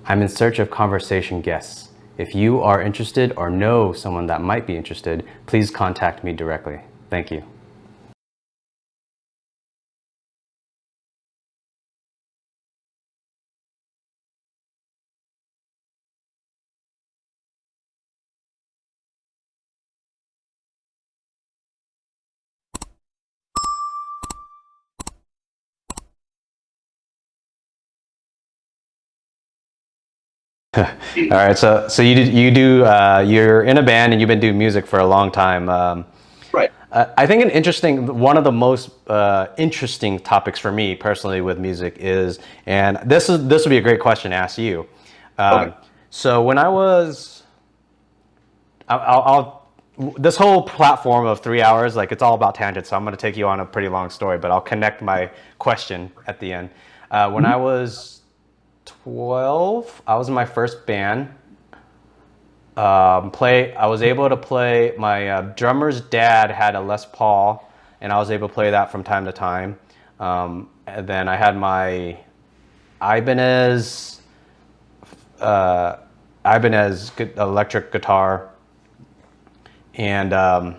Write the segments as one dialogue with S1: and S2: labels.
S1: I'm in search of conversation guests. If you are interested or know someone that might be interested, please contact me directly. Thank you. All right, so you're in a band and you've been doing music for a long time.
S2: Right.
S1: I think one of the most interesting topics for me personally with music is, and this would be a great question to ask you.
S2: Okay.
S1: So when I was, I'll this whole platform of 3 hours, like it's all about tangents. So I'm going to take you on a pretty long story, but I'll connect my question at the end. When I was 12, I was in my first band. I was able to play, my drummer's dad had a Les Paul, and I was able to play that from time to time. And then I had my Ibanez electric guitar. And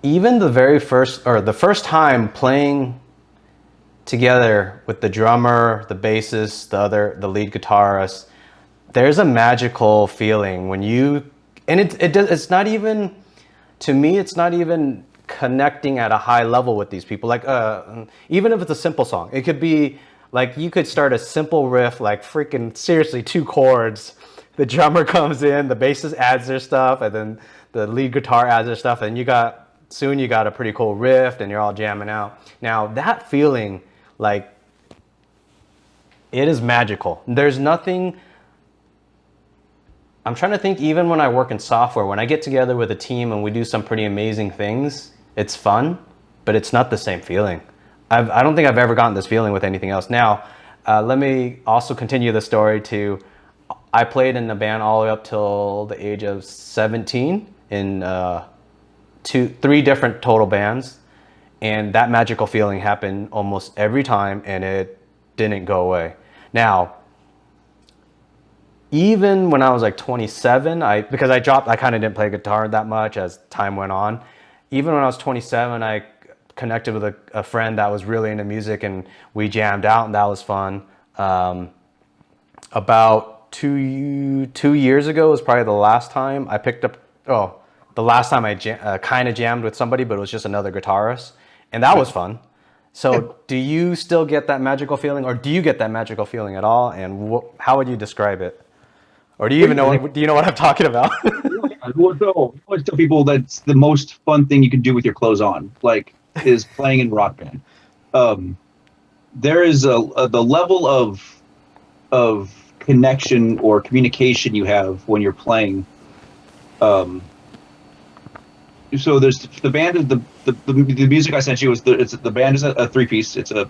S1: even the first time playing together with the drummer, the bassist, the lead guitarist, there's a magical feeling when it's not even, to me, it's not even connecting at a high level with these people. Like, even if it's a simple song, it could be like, you could start a simple riff, like freaking seriously 2 chords. The drummer comes in, the bassist adds their stuff, and then the lead guitar adds their stuff, and you got a pretty cool riff, and you're all jamming out. Now that feeling, like, it is magical. There's nothing. I'm trying to think, even when I work in software, when I get together with a team and we do some pretty amazing things, it's fun, but it's not the same feeling. I don't think I've ever gotten this feeling with anything else. Now, let me also continue the story to, I played in the band all the way up till the age of 17 in 3 different total bands. And that magical feeling happened almost every time, and it didn't go away. Now, even when I was like 27, because I kind of didn't play guitar that much as time went on. Even when I was 27, I connected with a friend that was really into music, and we jammed out, and that was fun. About 2 years ago was probably the last time I picked up, the last time I kind of jammed with somebody, but it was just another guitarist. And that was fun. So do you still get that magical feeling, or do you get that magical feeling at all? And how would you describe it? Or do you even know, do you know what I'm talking about?
S2: Well, so I always tell people that's the most fun thing you can do with your clothes on, like, is playing in rock band. There is the level of connection or communication you have when you're playing. So there's the band, the music I sent you was the band is a 3-piece. It's a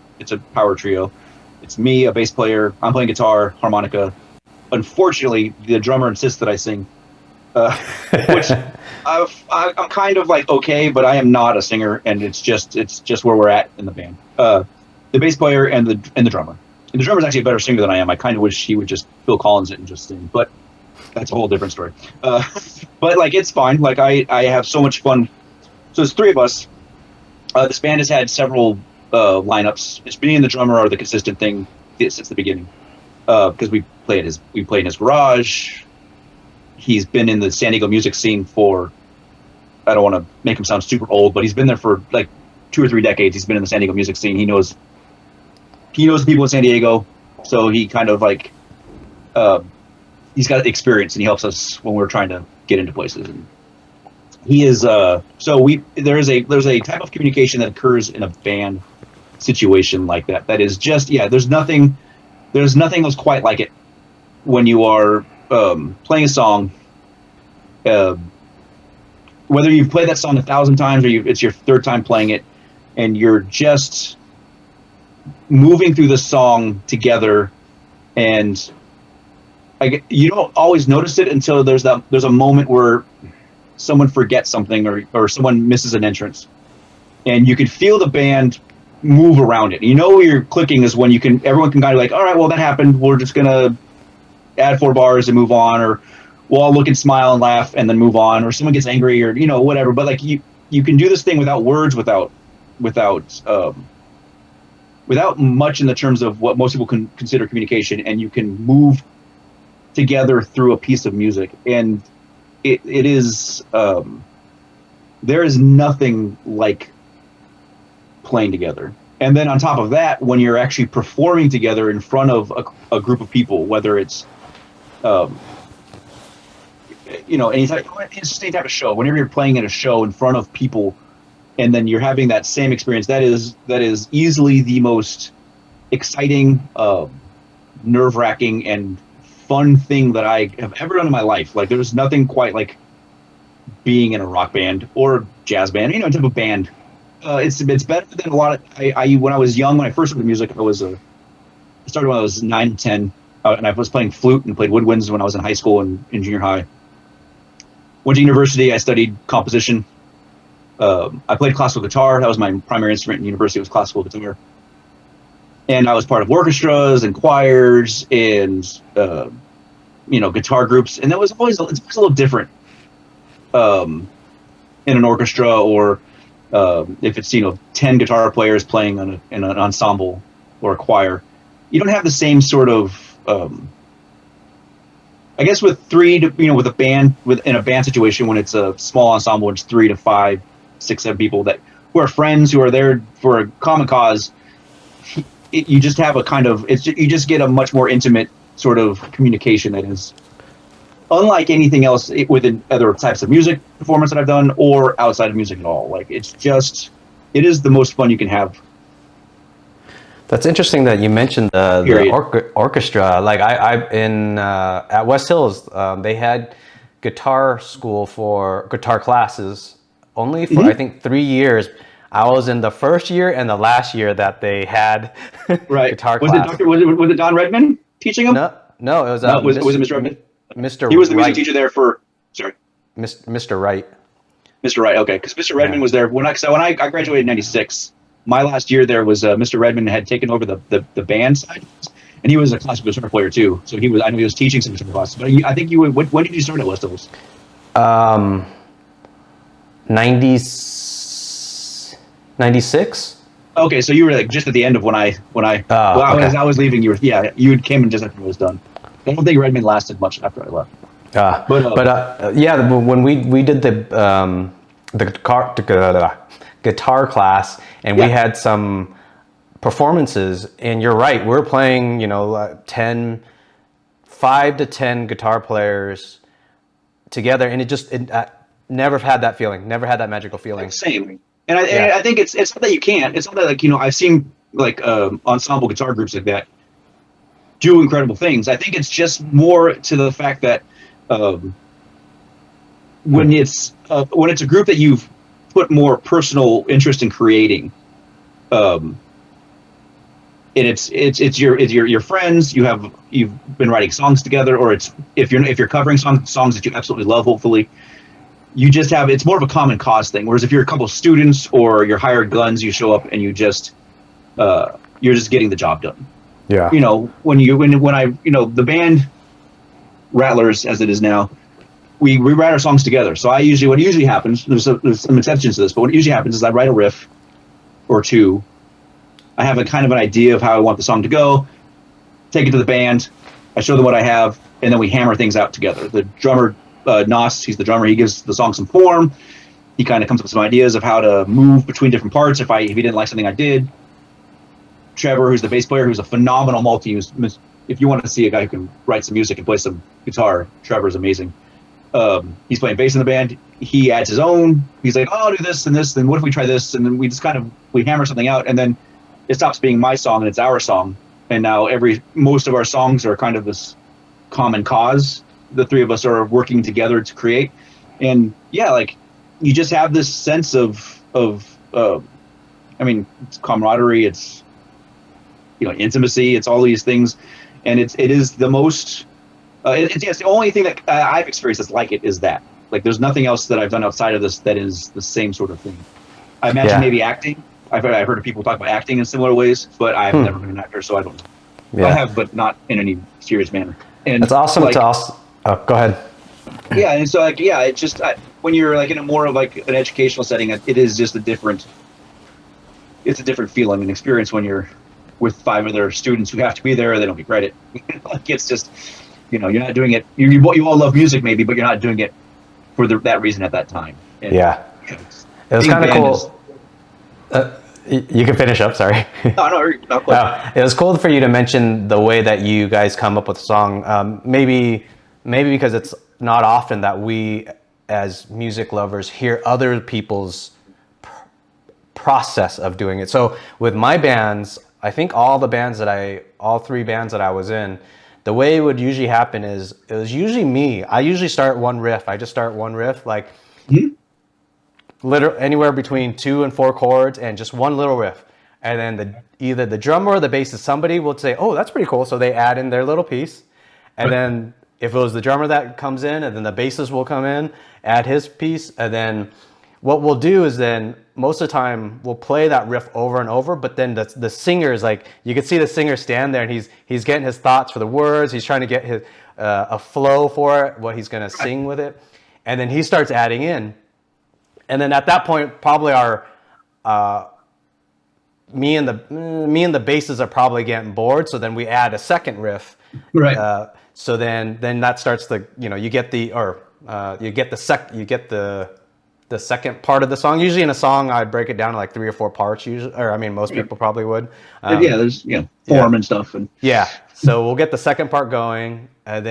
S2: power trio. It's me, a bass player. I'm playing guitar, harmonica. Unfortunately, the drummer insists that I sing, which I'm kind of like okay, but I am not a singer, and it's just where we're at in the band. The bass player and the drummer. And the drummer's actually a better singer than I am. I kind of wish he would just Phil Collins it and just sing, but that's a whole different story. But like, it's fine. Like, I have so much fun. So it's 3 of us. This band has had several lineups. It's me and the drummer are the consistent thing since the beginning. Because we play in his garage. He's been in the San Diego music scene for, I don't want to make him sound super old, but he's been there for like 2 or 3 decades. He's been in the San Diego music scene. He knows the people in San Diego, so he kind of like, he's got experience, and he helps us when we're trying to get into places. And he is there's a type of communication that occurs in a band situation like that. That is just, there's nothing else quite like it when you are playing a song. Whether you've played that song 1,000 times or it's your 3rd time playing it, and you're just moving through the song together, and you don't always notice it until there's a moment where someone forgets something or someone misses an entrance, and you can feel the band move around it. You know where you're clicking is when everyone can kind of like, all right, well that happened. We're just gonna add 4 bars and move on, or we'll all look and smile and laugh and then move on, or someone gets angry or whatever. But like you can do this thing without words, without much in the terms of what most people can consider communication, and you can move together through a piece of music, and it is there is nothing like playing together. And then on top of that, when you're actually performing together in front of a group of people, whether it's any type of show, whenever you're playing in a show in front of people, and then you're having that same experience, that is easily the most exciting, nerve-wracking, and fun thing that I have ever done in my life. Like, there's nothing quite like being in a rock band or jazz band, type of band. It's better than a lot of. When I was young, when I first started music, I started when I was 9, 10, and I was playing flute and played woodwinds when I was in high school and in junior high. Went to university. I studied composition. I played classical guitar. That was my primary instrument in university, was classical guitar. And I was part of orchestras and choirs and guitar groups. And it's always a little different in an orchestra, or if it's 10 guitar players playing in an ensemble or a choir. You don't have the same sort of I guess with with a band, in a band situation, when it's a small ensemble, it's 3 to 5, 6, 7 people who are friends, who are there for a common cause. You just have you just get a much more intimate sort of communication that is unlike anything else within other types of music performance that I've done, or outside of music at all. Like, it is the most fun you can have.
S1: That's interesting that you mentioned the orchestra. Like at West Hills, they had guitar school for guitar classes only for I think 3 years. I was in the first year and the last year that they had guitar class.
S2: Was it Don Redman teaching him?
S1: No, it was
S2: was it Mr. Redman?
S1: Mr.
S2: He was the music
S1: Wright.
S2: teacher there for. Sorry,
S1: Mr. Wright.
S2: Mr. Wright. Okay, because Mr. Redman was there when I graduated in '96. My last year there was Mr. Redman had taken over the band side, and he was a classical guitar player too. So I know he was teaching some guitar classes. But I think when did you start at West Hills?
S1: 96.
S2: Okay, so you were like just at the end of when I was leaving. You came in just after it was done. I don't think Redman lasted much after I left.
S1: When we did the guitar class, and we had some performances, and you're right, we're playing 5 to 10 guitar players together, and it never had that feeling, never had that magical feeling.
S2: Same. And I think it's not that you can't. It's not that, like, I've seen like ensemble guitar groups like that do incredible things. I think it's just more to the fact that when it's a group that you've put more personal interest in creating, and it's your friends. You've been writing songs together, or if you're covering songs that you absolutely love, hopefully. You just it's more of a common cause thing. Whereas if you're a couple of students or you're hired guns, you show up and you're just getting the job done.
S1: Yeah.
S2: When the band Rattlers, as it is now, we write our songs together. So what usually happens, there's some exceptions to this, but what usually happens is I write a riff or two. I have a kind of an idea of how I want the song to go, take it to the band, I show them what I have, and then we hammer things out together. The drummer, Nos, he's the drummer. He gives the song some form. He kind of comes up with some ideas of how to move between different parts. If he didn't like something I did, Trevor, who's the bass player, who's a phenomenal multi-use. If you want to see a guy who can write some music and play some guitar, Trevor's amazing. He's playing bass in the band. He adds his own. He's like, "Oh, I'll do this and this. And what if we try this?" And then we just we hammer something out, and then it stops being my song and it's our song. And now most of our songs are kind of this common cause. The three of us are working together to create, and like you just have this sense of it's camaraderie, it's intimacy, it's all these things, and it is the most. It's the only thing that I've experienced that's like it is that. Like, there's nothing else that I've done outside of this that is the same sort of thing. I imagine maybe acting, I've heard of people talk about acting in similar ways, but I've never been an actor, so I don't.
S1: Yeah.
S2: I have, but not in any serious manner. And
S1: It's awesome
S2: like,
S1: to also. Oh, go ahead.
S2: yeah, and so like, yeah, it's just when you're like in a more of like an educational setting, it is just a different. It's a different feeling and experience when you're with 5 other students who have to be there, or they don't get credit. Like it's just, you're not doing it. You all love music maybe, but you're not doing it for that reason at that time. And,
S1: Yeah. It was kind of cool. You can finish up, sorry.
S2: No,
S1: it was cool for you to mention the way that you guys come up with a song. Maybe because it's not often that we as music lovers hear other people's process of doing it. So with my bands, I think all 3 bands that I was in, the way it would usually happen is it was usually me. I usually start one riff. I just start one riff, like literally anywhere between 2 and 4 chords and just one little riff. And then either the drummer or the bassist, somebody will say, oh, that's pretty cool. So they add in their little piece. And then if it was the drummer that comes in, and then the bassist will come in, add his piece. And then what we'll do is then most of the time we'll play that riff over and over, but then the singer is like, you can see the singer stand there and he's getting his thoughts for the words. He's trying to get his a flow for it, what he's going to sing with it. And then he starts adding in. And then at that point, probably our me and the basses are probably getting bored. So then we add a second riff.
S2: Right.
S1: So then that starts you get the second part of the song. Usually in a song, I'd break it down to like 3 or 4 parts. Usually, or I mean, most people probably would.
S2: There's form and stuff. And
S1: yeah. So we'll get the second part going, and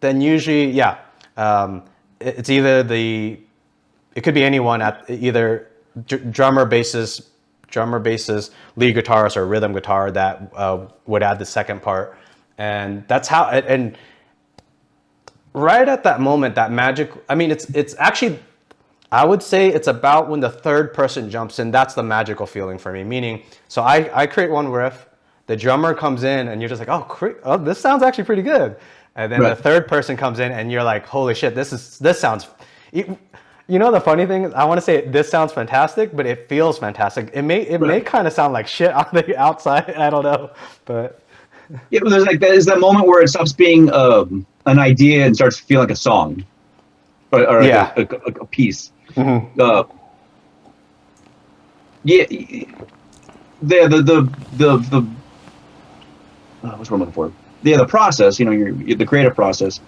S1: then usually, it's either it could be anyone at either drummer, bassist, lead guitarist, or rhythm guitar that would add the second part, and that's how. And right at that moment, that magic. I mean, it's actually. I would say it's about when the third person jumps in. That's the magical feeling for me. Meaning, so I create one riff, the drummer comes in, and you're just like, oh, this sounds actually pretty good. And then the third person comes in, and you're like, holy shit, this sounds. The funny thing is, I want to say this sounds fantastic, but it feels fantastic. It may kind of sound like shit on the outside. I don't know, but
S2: yeah, but there's that moment where it stops being an idea and starts to feel like a song, or a piece.
S1: Mm-hmm.
S2: The what's what I'm looking for? Yeah, the process. The creative process.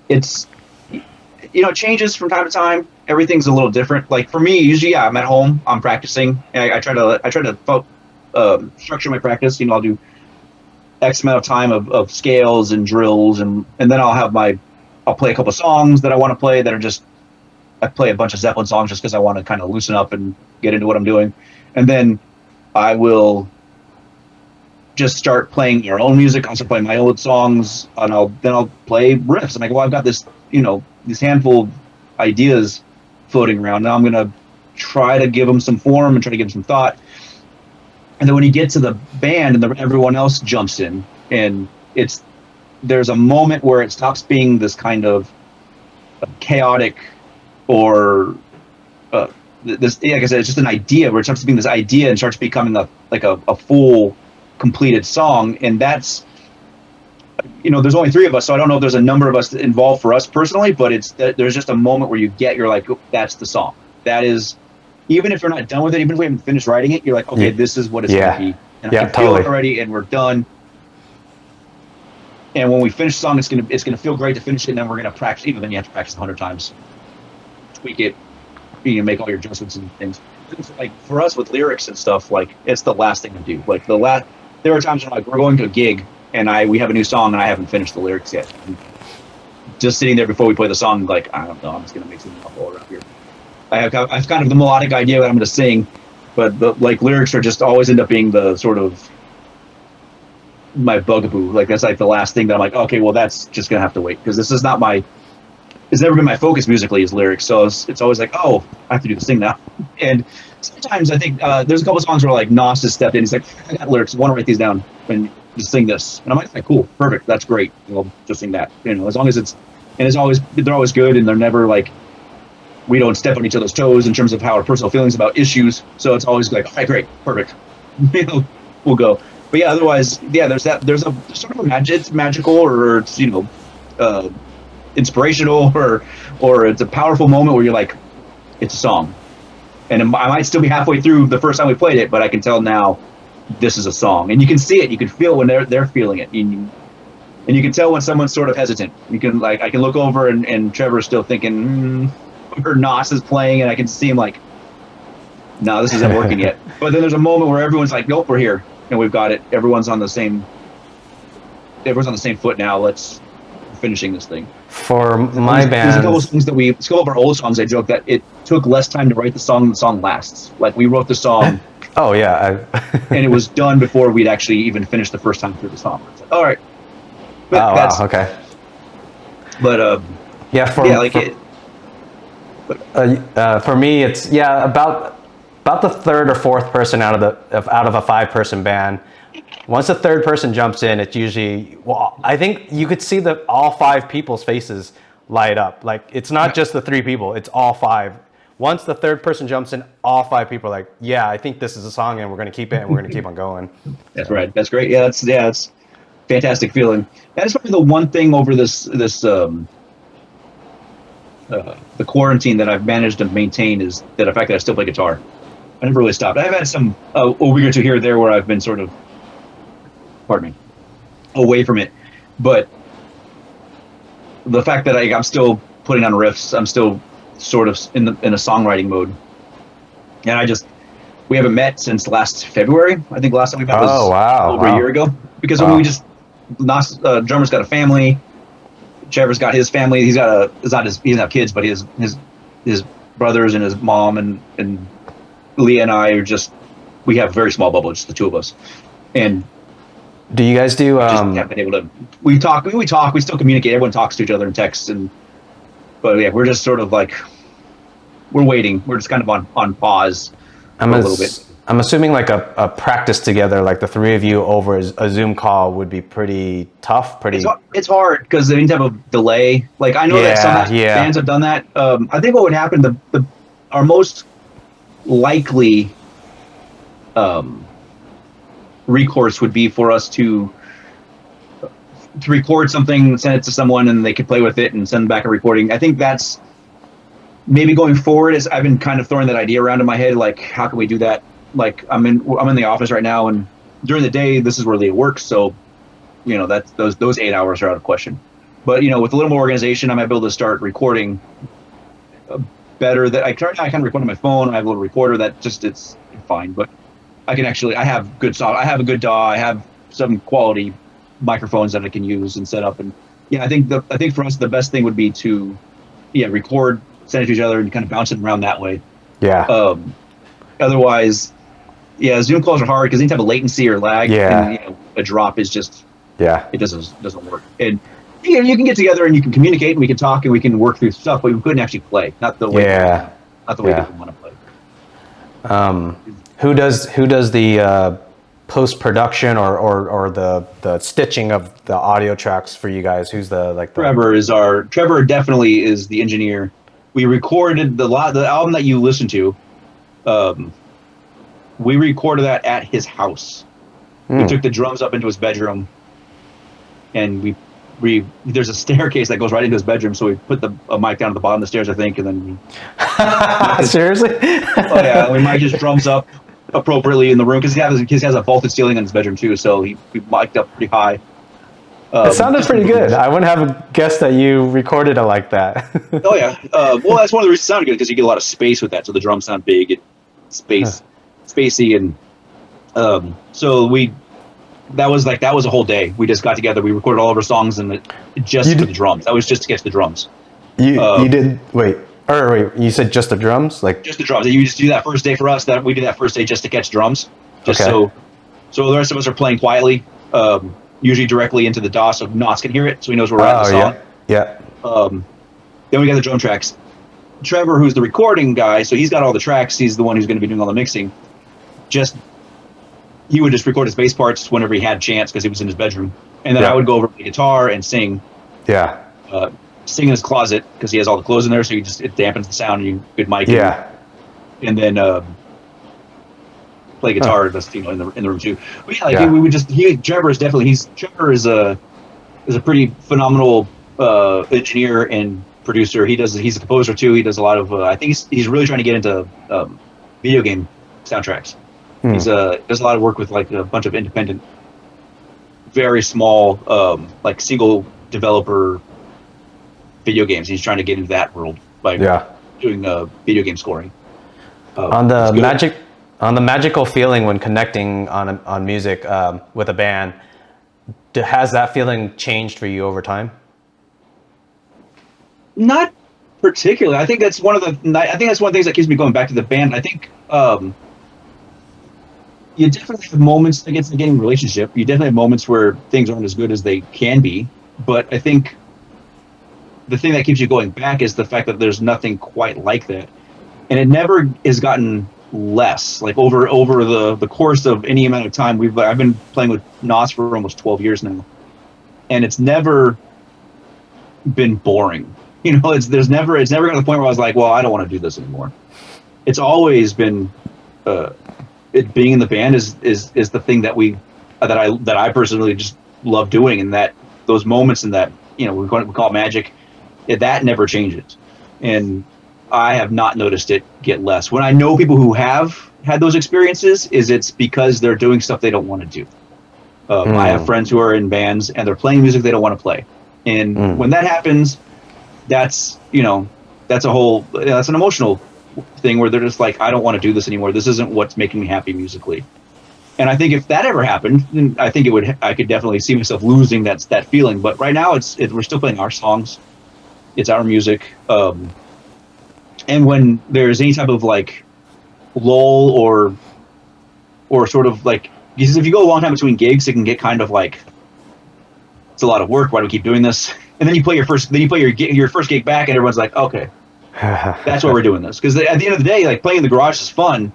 S2: It changes from time to time. Everything's a little different. Like for me, usually, I'm at home. I'm practicing. And I try to structure my practice. I'll do X amount of time of scales and drills, and then I'll play a couple of songs that I want to play that are just. I play a bunch of Zeppelin songs just because I want to kind of loosen up and get into what I'm doing. And then I will just start playing your own music. I'll start playing my old songs, and I'll play riffs. I'm like, well, I've got this, this handful of ideas floating around. Now I'm going to try to give them some form and try to give them some thought. And then when you get to the band and everyone else jumps in, and there's a moment where it stops being this kind of chaotic or this, like I said, it's just an idea where it starts being this idea and starts becoming a full completed song. And that's, there's only 3 of us, so I don't know if there's a number of us involved for us personally, but there's just a moment where you're like, oh, that's the song. That is, even if you're not done with it, even if we haven't finished writing it, you're like, okay, this is what it's going to be. And I can feel it already, and we're done. And when we finish the song, it's gonna feel great to finish it, and then we're gonna practice. Even then, you have to practice 100 times. Tweak it, make all your adjustments and things. Like for us with lyrics and stuff, like it's the last thing to do. Like there are times when we're going to a gig and we have a new song and I haven't finished the lyrics yet. And just sitting there before we play the song, like I don't know, I'm just gonna make something up all around here. I've kind of the melodic idea that I'm gonna sing, but the lyrics are just always end up being the sort of my bugaboo. Like that's like the last thing that I'm like, okay, well that's just gonna have to wait because this is not it's never been my focus musically is lyrics, so it's always like, oh, I have to do this thing now. And sometimes I think there's a couple songs where like Nos has stepped in. He's like, I got lyrics. I want to write these down and just sing this. And I'm like, okay, cool, perfect, that's great. We'll just sing that. As long as they're always good and they're never like we don't step on each other's toes in terms of how our personal feelings about issues. So it's always like, all right, great, perfect. We'll go. But yeah, otherwise, yeah, there's a sort of it's magical, or it's, inspirational, or it's a powerful moment where you're like, it's a song. And I might still be halfway through the first time we played it, but I can tell now this is a song. And you can see it, you can feel when they're feeling it. And you can tell when someone's sort of hesitant. You can, like, I can look over and Trevor's still thinking, or Nos is playing, and I can see him like, no, this isn't working yet. But then there's a moment where everyone's like, nope, we're here and we've got it. Everyone's on the same foot now. Let's finishing this thing.
S1: For my band,
S2: there's a couple of songs that it's a couple of our old songs. I joke that it took less time to write the song than the song lasts. Like, we wrote the song.
S1: Oh yeah,
S2: and it was done before we'd actually even finished the first time through the song. It's like, all right. But
S1: wow, okay.
S2: But
S1: for me, it's about the third or fourth person out of a 5-person band. Once the third person jumps in, it's usually, I think you could see all 5 people's faces light up. Like, it's not just the 3 people, it's all 5. Once the third person jumps in, all 5 people are like, yeah, I think this is a song, and we're going to keep it, and we're going to keep on going.
S2: That's right. That's great. Yeah, it's fantastic feeling. That is probably the one thing over the quarantine that I've managed to maintain, is that the fact that I still play guitar. I never really stopped. I've had some a week or two here or there where I've been sort of, away from it, but the fact that I'm still putting on riffs, I'm still sort of in a songwriting mode, and we haven't met since last February. I think last time we met was over a year ago, because when drummer's got a family, Trevor's got his family. He doesn't have kids, but his brothers and his mom and Leah and I we have a very small bubble, just the 2 of us. And
S1: do you guys do?
S2: Haven't been able to. We talk. We still communicate. Everyone talks to each other in text, but yeah, we're just sort of like, we're waiting. We're just kind of on pause a little bit.
S1: I'm assuming like a practice together, like the 3 of you over a Zoom call, would be pretty tough.
S2: It's hard because they need to have a delay. Like, I know that some bands have done that. I think what would happen, our most likely recourse would be for us to record something, send it to someone, and they could play with it and send back a recording. I think that's maybe going forward. I've been kind of throwing that idea around in my head, like, how can we do that? Like, I'm in the office right now, and during the day, this is where Leah works, so that's those 8 hours are out of question. But with a little more organization, I might be able to start recording better. That I can record on my phone. I have a little recorder that it's fine, but I have good sound. I have a good DAW. I have some quality microphones that I can use and set up. And yeah, I think for us, the best thing would be to, record, send it to each other, and kind of bounce it around that way.
S1: Yeah.
S2: Otherwise, Zoom calls are hard because any type of latency or lag, and, a drop is just, it doesn't work. And you can get together and you can communicate and we can talk and we can work through stuff, but we couldn't actually play. Not the way we want to play.
S1: Who does the post-production or the stitching of the audio tracks for you guys? Who's
S2: Trevor definitely is the engineer. We recorded the album that you listened to. We recorded that at his house. We took the drums up into his bedroom, and there's a staircase that goes right into his bedroom, so we put a mic down at the bottom of the stairs, I think, and then
S1: seriously?
S2: Oh yeah, we mic'd his drums up appropriately in the room, because he has a vaulted ceiling in his bedroom too, so we mic'd up pretty high.
S1: It sounded pretty good. I wouldn't have guessed that you recorded it like that.
S2: Oh yeah. Well, that's one of the reasons it sounded good, because you get a lot of space with that, so the drums sound big, spacey, and so that was a whole day. We just got together. We recorded all of our songs for the drums. That was just to get to the drums.
S1: You did wait. You said just the drums,
S2: just the drums. You just do that first day for us. That we did that first day just to catch drums, so the rest of us are playing quietly, usually directly into the DAW, so Nos can hear it, so he knows where we're at in the song.
S1: Yeah.
S2: Then we got the drum tracks. Trevor, who's the recording guy, so he's got all the tracks. He's the one who's going to be doing all the mixing. He would just record his bass parts whenever he had a chance, because he was in his bedroom, and then I would go over to the guitar and sing.
S1: Yeah.
S2: sing in his closet because he has all the clothes in there, so it dampens the sound. And you good mic, and then play guitar. That's in the room too. But yeah, we would just Trevor is definitely Trevor is a pretty phenomenal engineer and producer. He's a composer too. He does a lot of I think he's really trying to get into video game soundtracks. He's does a lot of work with like a bunch of independent, very small like single developer video games. He's trying to get into that world by doing video game scoring.
S1: On the magical feeling when connecting on music with a band, has that feeling changed for you over time?
S2: Not particularly. I think that's one of the things that keeps me going back to the band. I think you definitely have moments against the game relationship. You definitely have moments where things aren't as good as they can be. But I think the thing that keeps you going back is the fact that there's nothing quite like that. And it never has gotten less. Like over the course of any amount of time, I've been playing with Nos for almost 12 years now. And it's never been boring. It's never gotten to the point where I was like, well, I don't want to do this anymore. It's always been it being in the band is the thing that I personally just love doing, and that those moments and that we call it magic, that never changes. And I have not noticed it get less. When I know people who have had those experiences, it's because they're doing stuff they don't want to do. I have friends who are in bands and they're playing music they don't want to play, and when that happens, that's that's an emotional thing where they're just like, I don't want to do this anymore. This isn't what's making me happy musically. And I think if that ever happened, then I think I could definitely see myself losing that feeling. But right now we're still playing our songs. It's our music. And when there's any type of like lull or sort of like, because if you go a long time between gigs, it can get kind of like, it's a lot of work. Why do we keep doing this? And then you play your first gig back, and everyone's like, okay, that's why we're doing this. Because at the end of the day, like playing in the garage is fun,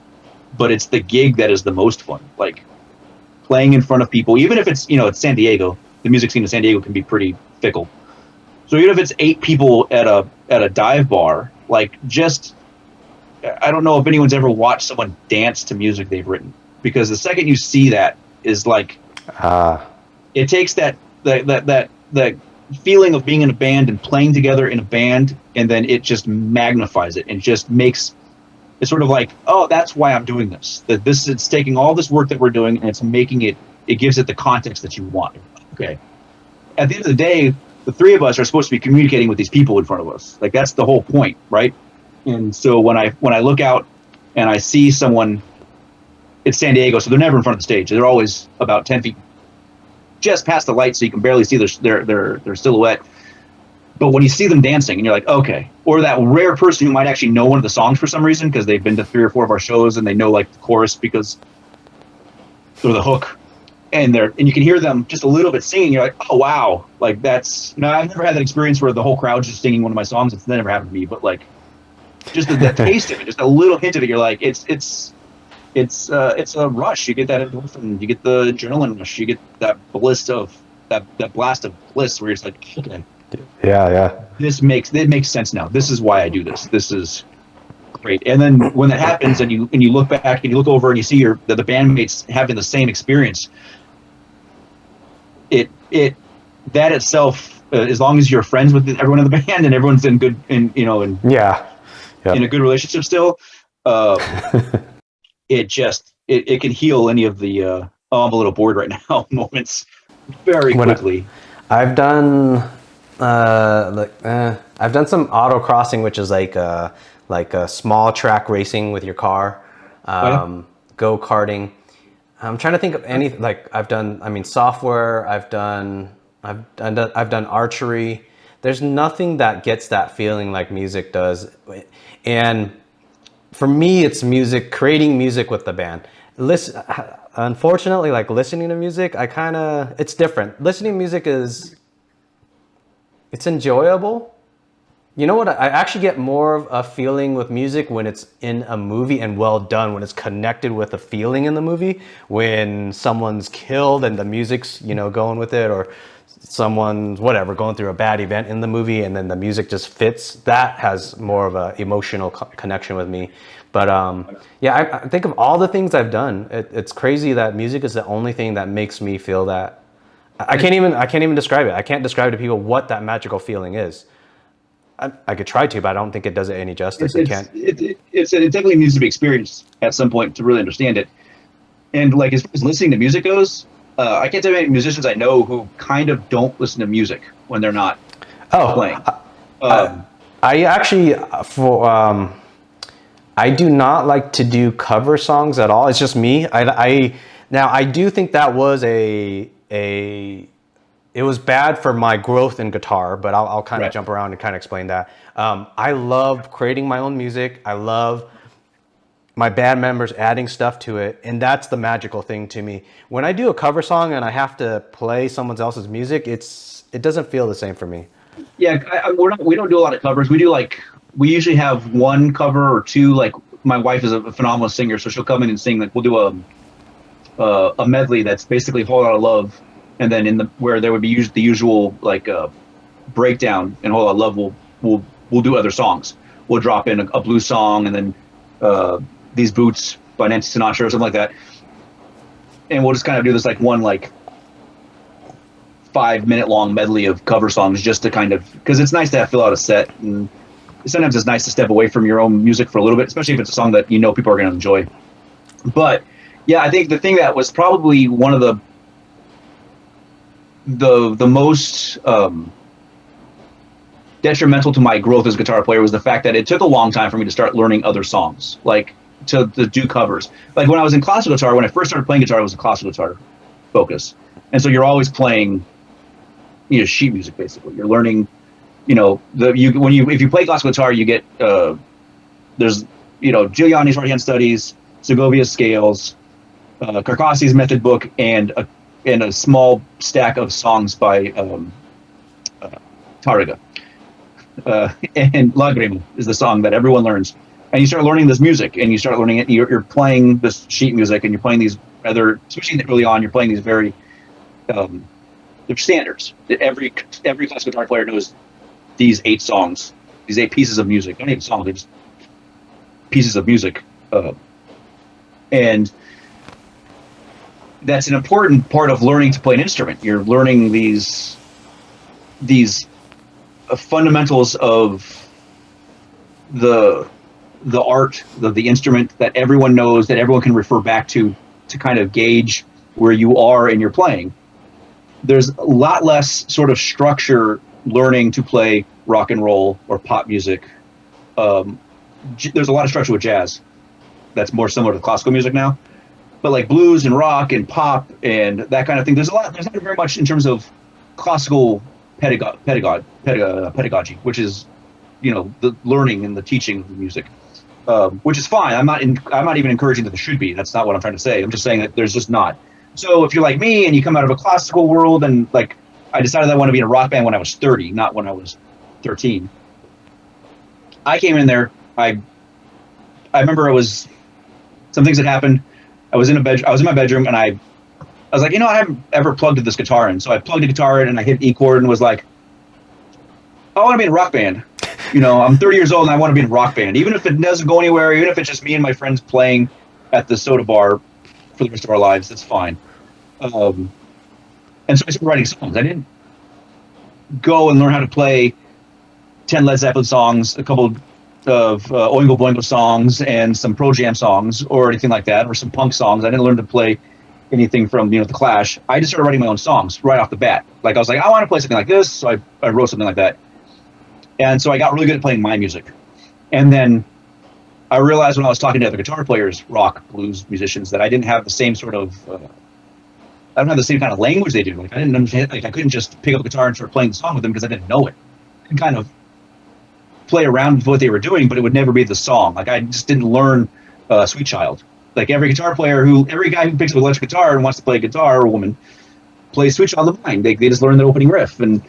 S2: but it's the gig that is the most fun. Like playing in front of people, even if it's it's San Diego. The music scene in San Diego can be pretty fickle. So even if it's 8 people at a dive bar, like I don't know if anyone's ever watched someone dance to music they've written, because the second you see that is like it takes that feeling of being in a band and playing together in a band, and then it just magnifies it and just makes it sort of like, oh, that's why I'm doing this. That it's taking all this work that we're doing and it's making it gives it the context that you want. Okay. At the end of the day, the 3 of us are supposed to be communicating with these people in front of us. Like that's the whole point, right? And so when I look out and I see someone, it's San Diego, so they're never in front of the stage. They're always about 10 feet just past the light, so you can barely see their silhouette. But when you see them dancing and you're like, okay, or that rare person who might actually know one of the songs for some reason because they've been to 3 or 4 of our shows and they know like the chorus because or the hook, and you can hear them just a little bit singing. You're like, oh wow, like that's I've never had that experience where the whole crowd's just singing one of my songs. It's never happened to me, but like just the taste of it, just a little hint of it, you're like, it's a rush. You get that endorphin, you get the adrenaline rush, you get that bliss of that blast of bliss where you're just like, okay,
S1: yeah,
S2: it makes sense now. This is why I do this. This is great. And then when that happens, and you look back and you look over and you see the bandmates having the same experience, it that itself, as long as you're friends with everyone in the band and everyone's in good in a good relationship still. It can heal any of the I'm a little bored right now moments very quickly.
S1: I've done I've done some autocrossing, which is like a small track racing with your car, go-karting. I'm trying to think of any I've done software. I've done archery. There's nothing that gets that feeling like music does, and for me, it's music, creating music with the band. Unfortunately, like listening to music, it's different. Listening to music it's enjoyable. You know what? I actually get more of a feeling with music when it's in a movie and well done, when it's connected with a feeling in the movie, when someone's killed and the music's, going with it, or someone's whatever going through a bad event in the movie, and then the music just fits. That has more of a emotional connection with me. But yeah, I think of all the things I've done, it's crazy that music is the only thing that makes me feel that. I can't even describe it. I can't describe to people what that magical feeling is. I could try to, but I don't think it does it any justice.
S2: It definitely needs to be experienced at some point to really understand it. And like as far as listening to music goes, I can't tell you any musicians I know who kind of don't listen to music when they're not playing.
S1: I actually I do not like to do cover songs at all. It's just me. Now I do think that was it was bad for my growth in guitar, but I'll kind of jump around and kind of explain that. I love creating my own music. I love my band members adding stuff to it, and that's the magical thing to me. When I do a cover song and I have to play someone else's music, it doesn't feel the same for me.
S2: Yeah, we don't do a lot of covers. We usually have one cover or two. Like my wife is a phenomenal singer, so she'll come in and sing. Like we'll do a medley that's basically "Whole Lotta Love," and then where there would be the usual like breakdown and "Whole Lotta Love," we'll do other songs. We'll drop in a blues song and then These Boots by Nancy Sinatra or something like that, and we'll just kind of do this like one 5-minute long medley of cover songs just to kind of, because it's nice to fill out a set, and sometimes it's nice to step away from your own music for a little bit, especially if it's a song that you know people are going to enjoy. But yeah, I think the thing that was probably one of the most detrimental to my growth as a guitar player was the fact that it took a long time for me to start learning other songs, like to do covers. Like when I was in classical guitar, when I first started playing guitar, it was a classical guitar focus, and so you're always playing, sheet music basically. You're learning, if you play classical guitar, you get there's Giuliani's right-hand studies, Segovia's scales, Carcassi's method book, and a small stack of songs by Tarrega. And Lagrima is the song that everyone learns. And you start learning this music, and you start learning it. You're playing this sheet music, and you're playing these especially early on, you're playing these very, they're standards. Every classical guitar player knows these 8 songs, these 8 pieces of music. Not even songs, they're just pieces of music. And that's an important part of learning to play an instrument. You're learning these fundamentals of the art of the instrument that everyone knows, that everyone can refer back to kind of gauge where you are in your playing. There's a lot less sort of structure learning to play rock and roll or pop music. There's a lot of structure with jazz that's more similar to classical music now, but like blues and rock and pop and that kind of thing, there's not very much in terms of classical pedagogy, which is the learning and the teaching of the music, which is fine. I'm not even encouraging that there should be. That's not what I'm trying to say. I'm just saying that there's just not. So if you're like me and you come out of a classical world, and like I decided I want to be in a rock band when I was 30, not when I was 13. I came in there. I remember some things that happened. I was in my bedroom, and I was like, I haven't ever plugged this guitar in. So I plugged the guitar in, and I hit E chord and was like, I want to be in a rock band. I'm 30 years old and I want to be in a rock band. Even if it doesn't go anywhere, even if it's just me and my friends playing at the soda bar for the rest of our lives, that's fine. And so I started writing songs. I didn't go and learn how to play 10 Led Zeppelin songs, a couple of Oingo Boingo songs, and some Pro Jam songs or anything like that, or some punk songs. I didn't learn to play anything from The Clash. I just started writing my own songs right off the bat. Like I was like, I want to play something like this, so I wrote something like that. And so I got really good at playing my music. And then I realized when I was talking to other guitar players, rock, blues musicians, that I didn't have the same sort of I don't have the same kind of language they do. Like I didn't understand. Like I couldn't just pick up a guitar and start playing the song with them because I didn't know it. I could kind of play around with what they were doing, but it would never be the song. Like I just didn't learn Sweet Child. Like every guy who picks up an electric guitar and wants to play guitar, or woman, plays Sweet Child of Mine. They just learn the opening riff, and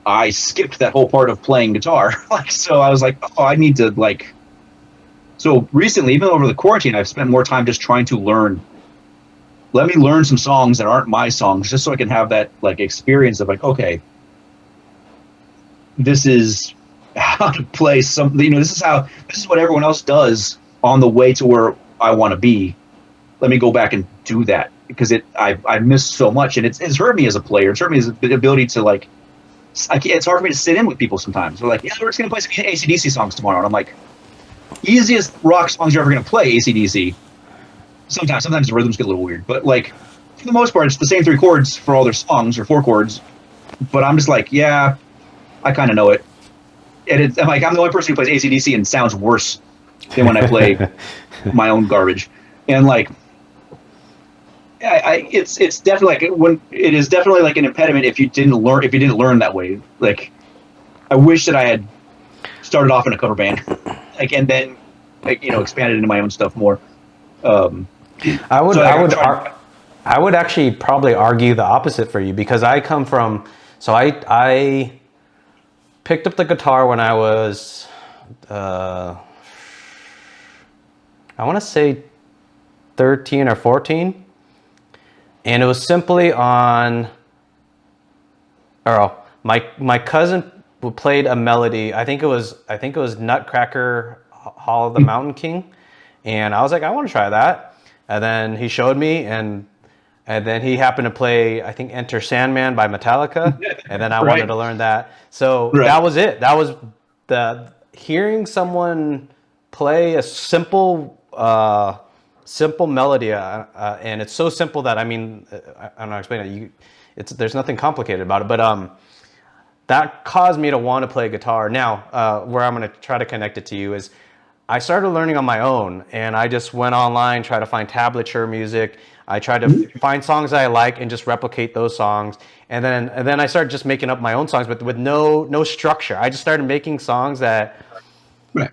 S2: I skipped that whole part of playing guitar. So I was like, I need to So recently, even over the quarantine, I've spent more time just trying to learn let me learn some songs that aren't my songs, just so I can have that like experience of like, okay, this is how to play something. You know, this is what everyone else does on the way to where I want to be. Let me go back and do that because I missed so much, and it's hurt me as a player. It's hurt me as the ability to like. It's hard for me to sit in with people sometimes. They're like, yeah, we're just gonna play some AC/DC songs tomorrow, and I'm like, easiest rock songs you're ever gonna play, AC/DC. Sometimes the rhythms get a little weird, but like for the most part, it's the same 3 chords for all their songs or 4 chords. But I'm just like, yeah, I kind of know it, and I'm like, I'm the only person who plays AC/DC and sounds worse than when I play my own garbage, and like. It's definitely like when it is definitely like an impediment if you didn't learn that way. Like, I wish that I had started off in a cover band, like, and then like expanded into my own stuff more.
S1: I would actually probably argue the opposite for you because I come from. So I picked up the guitar when I was, I want to say 13 or 14. And it was simply on, my cousin played a melody. I think it was Nutcracker Hall of the Mountain King, and I was like, I want to try that. And then he showed me, and then he happened to play, I think, Enter Sandman by Metallica, and then I wanted to learn that. So that was it. That was the hearing someone play a simple melody, and it's so simple that I don't know how to explain it. There's nothing complicated about it, but that caused me to want to play guitar. Now, where I'm going to try to connect it to you is, I started learning on my own, and I just went online, try to find tablature music. I tried to find songs that I like and just replicate those songs, and then I started just making up my own songs, but with no structure. I just started making songs that.
S2: Right.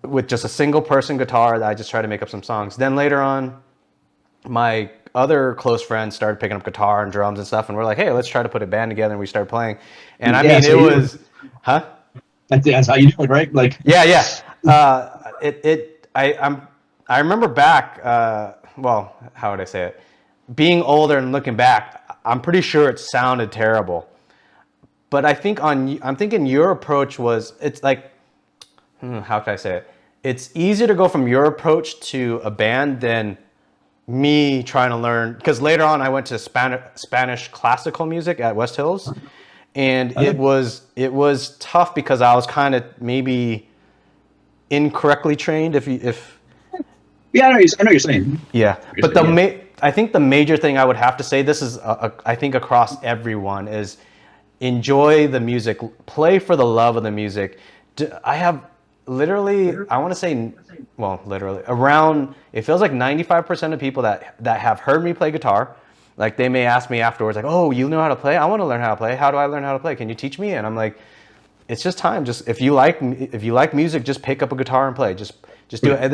S1: With just a single person guitar, that I just tried to make up some songs. Then later on, my other close friends started picking up guitar and drums and stuff, and we're like, hey, let's try to put a band together, and we started playing. And I mean, it was, huh?
S2: That's how you do it, right? Like,
S1: yeah. I remember back, well, how would I say it? Being older and looking back, I'm pretty sure it sounded terrible. But I'm thinking your approach was, it's like, how can I say it? It's easier to go from your approach to a band than me trying to learn. Because later on, I went to Spanish classical music at West Hills, and it was tough because I was kind of maybe incorrectly trained.
S2: Yeah, I know you're saying.
S1: Yeah, but I think the major thing I would have to say, this is I think across everyone, is enjoy the music, play for the love of the music. I have. Literally, I want to say, well, literally, around, it feels like 95% of people that have heard me play guitar, like they may ask me afterwards, like, oh, you know how to play? I want to learn how to play. How do I learn how to play? Can you teach me? And I'm like, it's just time. Just if you like music, just pick up a guitar and play. Just do it. And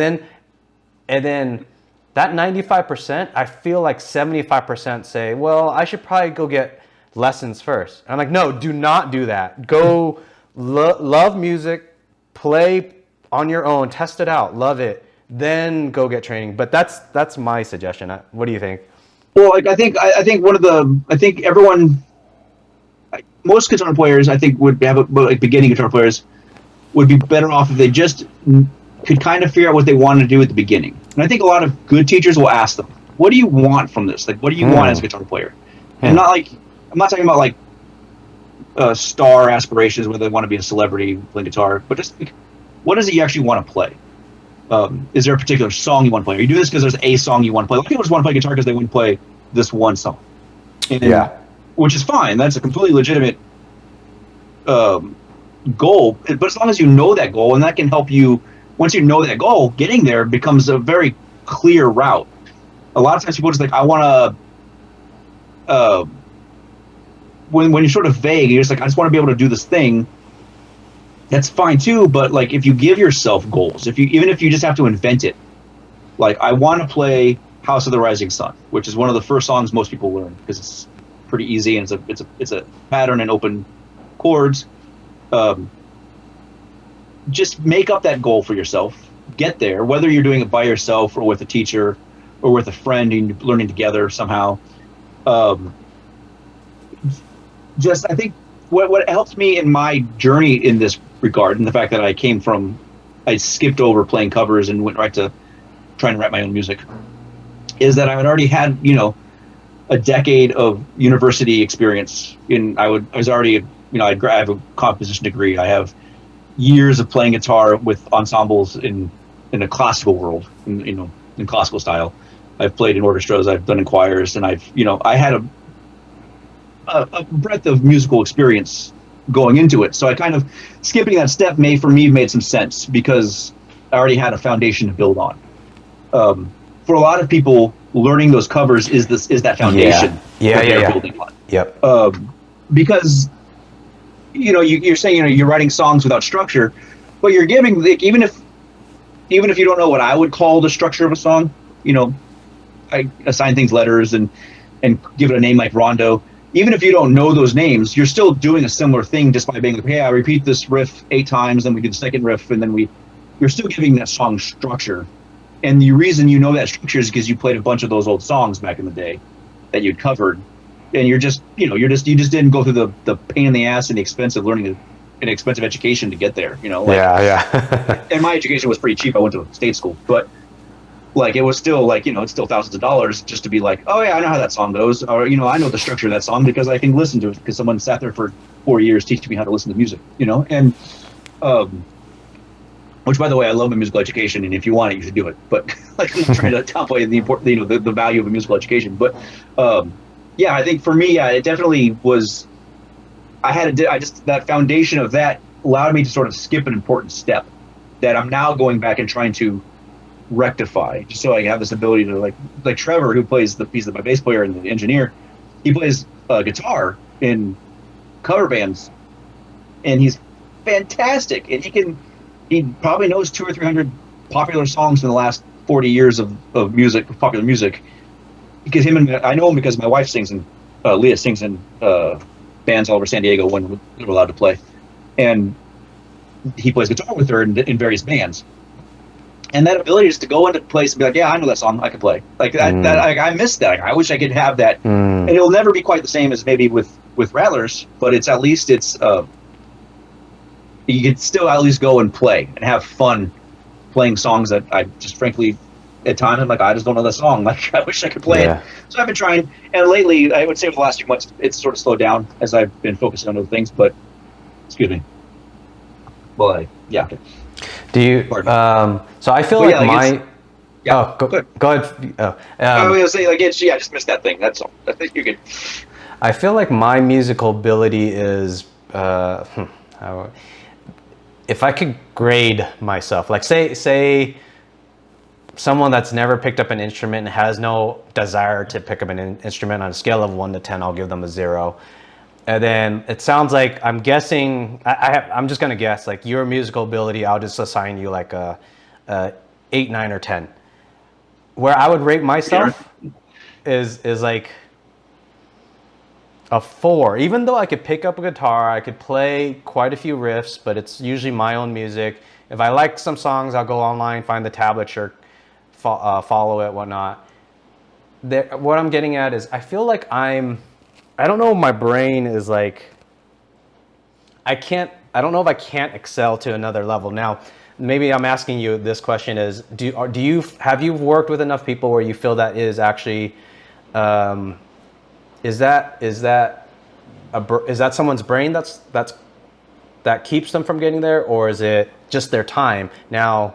S1: then that 95%, I feel like 75% say, well, I should probably go get lessons first. And I'm like, no, do not do that. Go love music. Play on your own, test it out, love it, then go get training. But that's my suggestion. What do you think?
S2: Well, like I think everyone, most guitar players, I think would have like beginning guitar players would be better off if they just could kind of figure out what they want to do at the beginning. And I think a lot of good teachers will ask them, "What do you want from this? Like, what do you want as a guitar player?" And I'm not talking about like star aspirations where they want to be a celebrity playing guitar, but just like, what is it you actually want to play? Is there a particular song you want to play? Or you do this because there's a song you want to play? A lot of people just want to play guitar because they want to play this one song. Which is fine. That's a completely legitimate goal. But as long as you know that goal, and that can help you, once you know that goal, getting there becomes a very clear route. A lot of times people just like, I want to, when you're sort of vague, you're just like, I just want to be able to do this thing. That's fine too, but like if you give yourself goals, even if you just have to invent it, like I want to play House of the Rising Sun, which is one of the first songs most people learn because it's pretty easy and it's a pattern and open chords. Just make up that goal for yourself. Get there, whether you're doing it by yourself or with a teacher or with a friend and learning together somehow. Um, just I think what helped me in my journey in this regard, and the fact that I skipped over playing covers and went right to trying to write my own music, is that I had already had a decade of university experience. I was already I have a composition degree. I have years of playing guitar with ensembles in a classical world, in classical style. I've played in orchestras, I've done in choirs, and I had a breadth of musical experience going into it. So I kind of skipping that step made some sense because I already had a foundation to build on. For a lot of people, learning those covers is that foundation they're building on.
S1: Yep.
S2: Because you're saying you're writing songs without structure, but you're giving even if you don't know what I would call the structure of a song, I assign things letters and give it a name like rondo. Even if you don't know those names, you're still doing a similar thing just by being like, hey, I repeat this riff 8 times, then we do the second riff, and then you're still giving that song structure. And the reason you know that structure is because you played a bunch of those old songs back in the day that you'd covered, and you just didn't go through the pain in the ass and the expense of learning an expensive education to get there. And my education was pretty cheap. I went to state school, but it was still it's still thousands of dollars just to be like, oh yeah, I know how that song goes, or I know the structure of that song because I can listen to it because someone sat there for 4 years teaching me how to listen to music, and which, by the way, I love a musical education, and if you want it, you should do it. But I'm not trying to downplay the important, the value of a musical education. But yeah, I think for me, it definitely was. That foundation of that allowed me to sort of skip an important step that I'm now going back and trying to rectify, just so I have this ability to like Trevor, who plays he's my bass player and the engineer. He plays guitar in cover bands, and he's fantastic, and he probably knows 200 or 300 popular songs from the last 40 years of popular music, because I know him because my wife sings in Leah sings in bands all over San Diego when we were allowed to play, and he plays guitar with her in various bands. And that ability is to go into a place and be like, yeah, I know that song, I can play. I miss that. I wish I could have that. And it'll never be quite the same as maybe with Rattlers, but it's at least you can still at least go and play and have fun playing songs that I just frankly at times I'm like, I just don't know that song. I wish I could play it. So I've been trying, and lately I would say over the last few months it's sort of slowed down as I've been focusing on other things. But excuse me. Well, yeah.
S1: Do you? So I feel
S2: go ahead. I was gonna say I just missed that thing. That's all. I think you could.
S1: I feel like my musical ability is. If I could grade myself, say someone that's never picked up an instrument and has no desire to pick up an instrument, on a scale of 1 to 10, I'll give them a 0. And then it sounds like, I'm guessing, I'm just gonna guess, your musical ability, I'll just assign you a 8, 9, or 10. Where I would rate myself is like a 4. Even though I could pick up a guitar, I could play quite a few riffs, but it's usually my own music. If I like some songs, I'll go online, find the tablature, follow it, whatnot. What I'm getting at is, I feel like I don't know, my brain is I don't know if I can't excel to another level. Now, maybe I'm asking you this question is, have you worked with enough people where you feel that is actually, is that someone's brain that keeps them from getting there, or is it just their time? Now,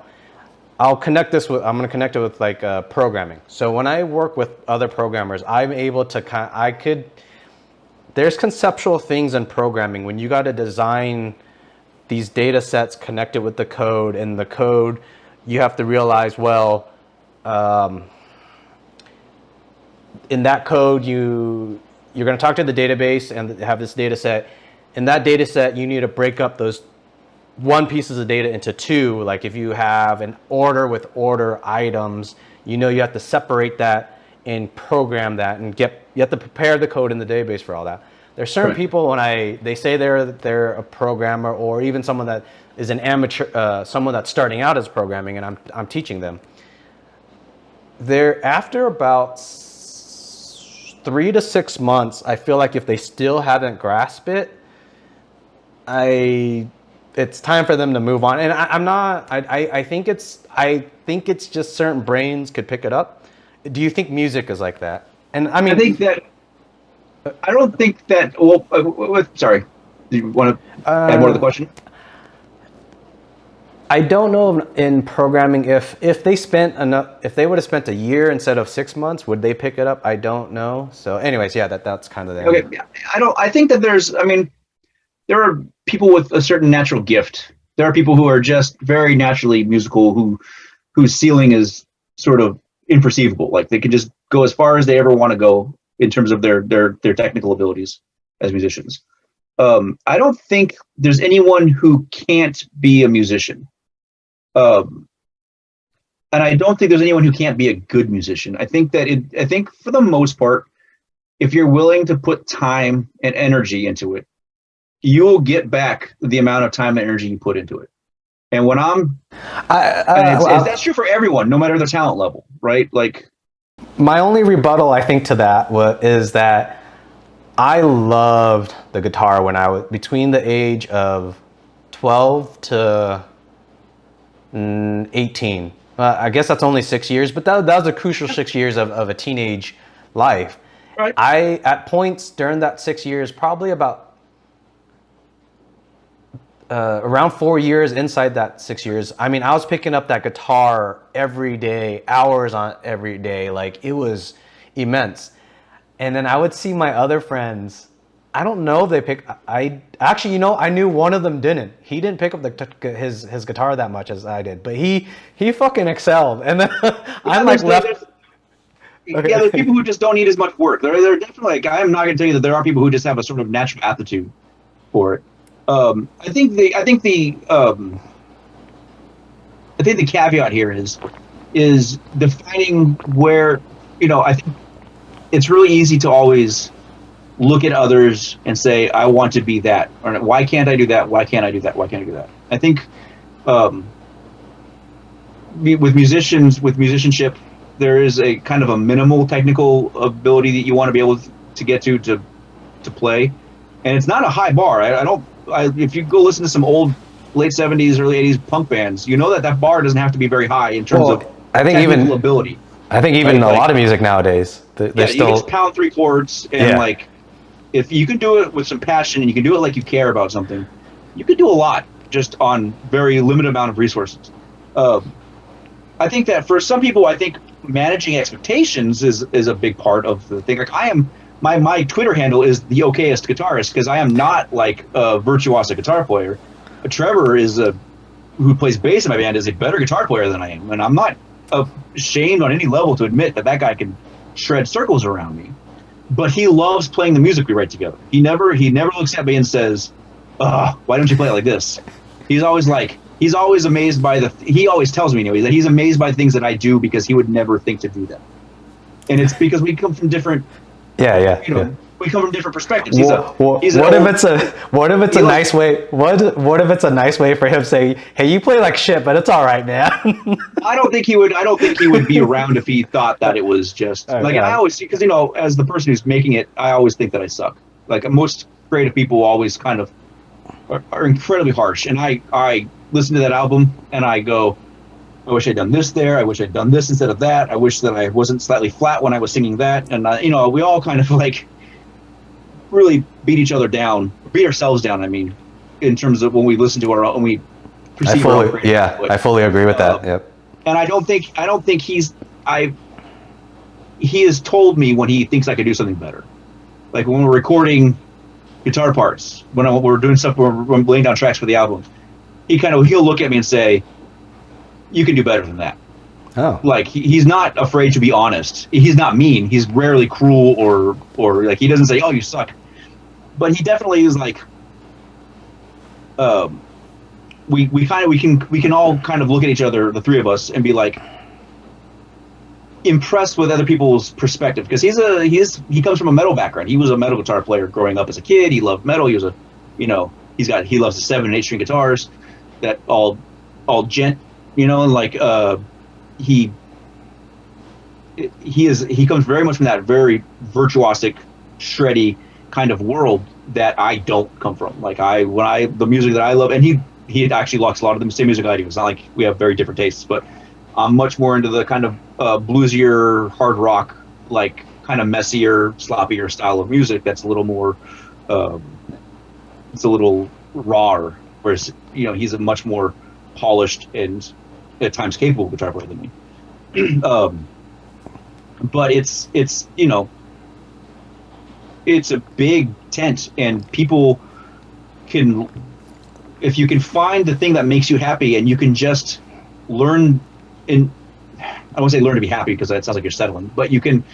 S1: I'm going to connect it with programming. So when I work with other programmers, I'm able to there's conceptual things in programming when you got to design these data sets connected with the code, and the code, you have to realize, in that code, you're going to talk to the database and have this data set. In that data set, you need to break up those 1 pieces of data into 2. Like if you have an order with order items, you have to separate that and program that, and you have to prepare the code in the database for all that. There's certain people, when they say they're a programmer, or even someone that is an amateur, someone that's starting out as programming, and I'm teaching them. they're after about 3 to 6 months. I feel like if they still haven't grasped it, it's time for them to move on. And I'm not. I think it's just certain brains could pick it up. Do you think music is like that? And I mean,
S2: I don't think that. Well, sorry. Do you want to add more to the question?
S1: I don't know in programming if they spent enough, if they would have spent a year instead of 6 months, would they pick it up? I don't know. So, anyways, yeah, that's kind of the
S2: Okay. I think that there's. I mean, there are people with a certain natural gift. There are people who are just very naturally musical, whose ceiling is sort of imperceivable. Like they can just go as far as they ever want to go in terms of their technical abilities as musicians. I don't think there's anyone who can't be a musician. And I don't think there's anyone who can't be a good musician. I think for the most part, if you're willing to put time and energy into it, you'll get back the amount of time and energy you put into it. And when that's true for everyone, no matter their talent level, right? Like,
S1: my only rebuttal, I think, to that is that I loved the guitar when I was between the age of 12 to 18. I guess that's only 6 years, but that was a crucial 6 years of a teenage life.
S2: Right.
S1: At points during that 6 years, probably about around 4 years inside that 6 years, I mean, I was picking up that guitar every day, hours on every day. Like, it was immense. And then I would see my other friends. I don't know if they pick. I knew one of them didn't. He didn't pick up his guitar that much as I did, but he fucking excelled. And then I'm like left.
S2: Yeah, there's people who just don't need as much work. They're definitely like, I am not going to tell you that there are people who just have a sort of natural aptitude for it. I think the caveat here is defining where, I think it's really easy to always look at others and say, I want to be that, or why can't I do that? Why can't I do that? Why can't I do that? I think with musicianship, there is a kind of a minimal technical ability that you want to be able to get to play, and it's not a high bar. If you go listen to some old late 70s, early 80s punk bands, you know that bar doesn't have to be very high in terms of technical ability.
S1: I think even a lot of music nowadays, they still...
S2: you just pound 3 chords, and like, if you can do it with some passion and you can do it like you care about something, you can do a lot just on very limited amount of resources. I think that for some people, I think managing expectations is a big part of the thing. Like, my Twitter handle is the okayest guitarist, because I am not like a virtuoso guitar player. But Trevor who plays bass in my band, is a better guitar player than I am, and I'm not ashamed on any level to admit that guy can shred circles around me. But he loves playing the music we write together. He never looks at me and says, why don't you play it like this? He's always amazed by he always tells me anyway that he's amazed by things that I do, because he would never think to do that. And it's because we come from different we come from different perspectives. What if it's a nice way for him to say, hey, you play like shit, but it's all right, man? I don't think he would be around if he thought that it was just like, and I always see, because as the person who's making it, I always think that I suck. Like, most creative people always kind of are incredibly harsh, and I listen to that album and I go, I wish I'd done this there. I wish I'd done this instead of that. I wish that I wasn't slightly flat when I was singing that. And we all kind of like really beat ourselves down. I mean, in terms of when we listen to our own, when we perceive our own creative output. I fully agree with that. Yep. And I don't think he has told me when he thinks I could do something better. Like when we're recording guitar parts, when we're doing stuff, we're laying down tracks for the album, he'll look at me and say, you can do better than that. Oh. Like, he's not afraid to be honest. He's not mean. He's rarely cruel or like, he doesn't say, oh, you suck. But he definitely is like, we can all kind of look at each other, the three of us, and be like impressed with other people's perspective, because he comes from a metal background. He was a metal guitar player growing up as a kid. He loved metal. He was he loves the 7 and 8 string guitars that all gent, and like he he comes very much from that very virtuosic, shreddy kind of world that I don't come from. Like the music that I love, and he actually likes a lot of the same music I do. It's not like we have very different tastes, but I'm much more into the kind of bluesier, hard rock, like kind of messier, sloppier style of music. That's a little more, it's a little rawer. Whereas he's a much more polished and at times capable guitar player than me. But it's it's a big tent, and people can, if you can find the thing that makes you happy, and you can just learn I won't say learn to be happy because that sounds like you're settling, but you can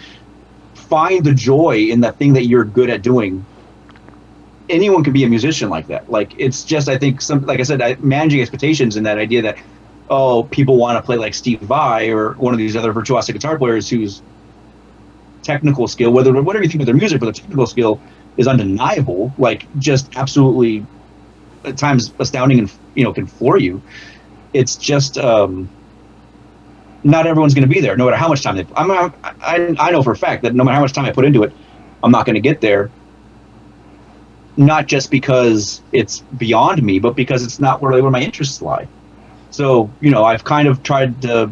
S2: find the joy in that thing that you're good at doing. Anyone can be a musician like that. Like, it's just, I think, like I said, managing expectations, and that idea that, oh, people want to play like Steve Vai or one of these other virtuosic guitar players whose technical skill, whatever you think of their music, but the technical skill is undeniable, like just absolutely at times astounding, and can floor you. It's just not everyone's going to be there, no matter how much time I know for a fact that no matter how much time I put into it, I'm not going to get there. Not just because it's beyond me, but because it's not where my interests lie. So, I've kind of tried to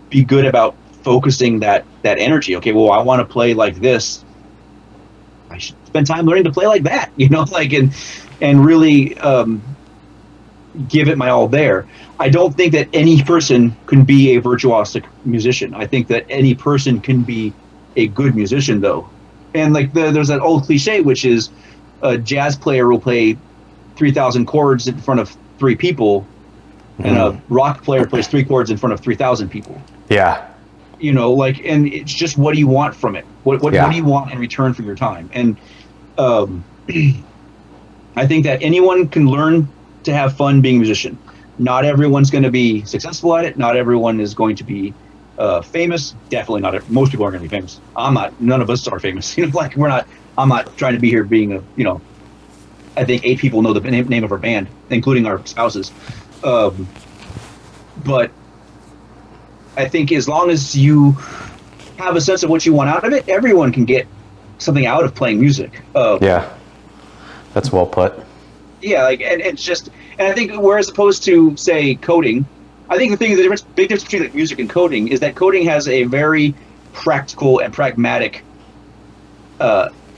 S2: be good about focusing that energy. Okay, well, I want to play like this. I should spend time learning to play like that, and really give it my all there. I don't think that any person can be a virtuosic musician. I think that any person can be a good musician, though. And there's that old cliche, which is a jazz player will play 3,000 chords in front of 3 people, and a rock player plays 3 chords in front of 3,000 people.
S1: Yeah.
S2: And it's just, what do you want from it? What do you want in return for your time? And I think that anyone can learn to have fun being a musician. Not everyone's going to be successful at it. Not everyone is going to be famous. Definitely not. Most people aren't going to be famous. I'm not. None of us are famous. We're not. I'm not trying to be here being I think 8 people know the name of our band, including our spouses. But I think as long as you have a sense of what you want out of it, everyone can get something out of playing music.
S1: Yeah, that's well put.
S2: Yeah, and it's just, and I think whereas opposed to, say, coding, I think big difference between music and coding is that coding has a very practical and pragmatic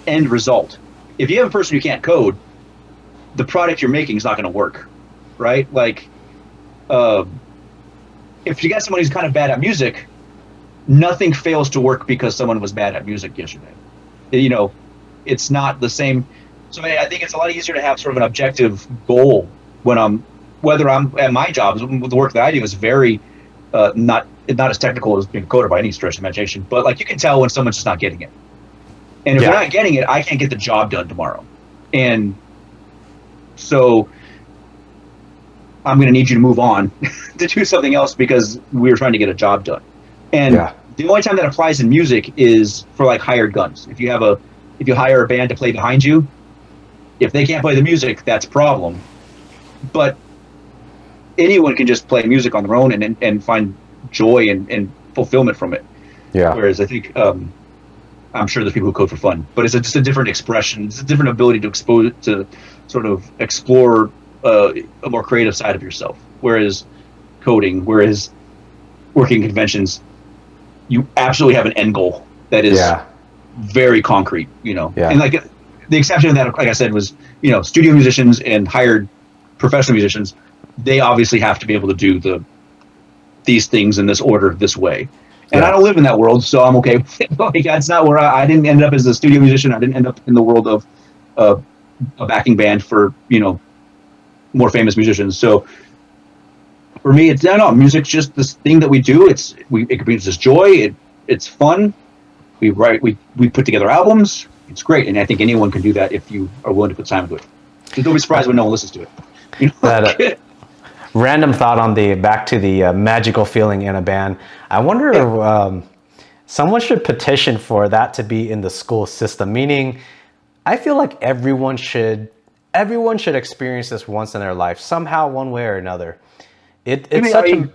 S2: end result. If you have a person who can't code, the product you're making is not going to work, right? If you got someone who's kind of bad at music, nothing fails to work because someone was bad at music yesterday. It's not the same. So I think it's a lot easier to have sort of an objective goal when whether I'm at my job, the work that I do is very not as technical as being a coder by any stretch of imagination, but you can tell when someone's just not getting it. And if they're not getting it, I can't get the job done tomorrow. And so I'm going to need you to move on to do something else because we're trying to get a job done. And the only time that applies in music is for hired guns. If you hire a band to play behind you, if they can't play the music, that's a problem. But anyone can just play music on their own and find joy and fulfillment from it. Yeah. Whereas I think I'm sure there's people who code for fun, but it's just a different expression. It's a different ability to sort of explore a more creative side of yourself. Whereas working conventions, you absolutely have an end goal that is very concrete. And the exception of that, like I said, was studio musicians and hired professional musicians. They obviously have to be able to do these things in this order, this way. And I don't live in that world, so I'm okay with it. That's not where I didn't end up as a studio musician. I didn't end up in the world of a backing band for more famous musicians. So for me, it's music's just this thing that we do. It brings us joy. It's fun. We write. We put together albums. It's great, and I think anyone can do that if you are willing to put time into it. So don't be surprised when no one listens to it.
S1: Random thought on back to the magical feeling in a band. I wonder if someone should petition for that to be in the school system. Meaning, I feel like everyone should experience this once in their life somehow, one way or another. It's such a.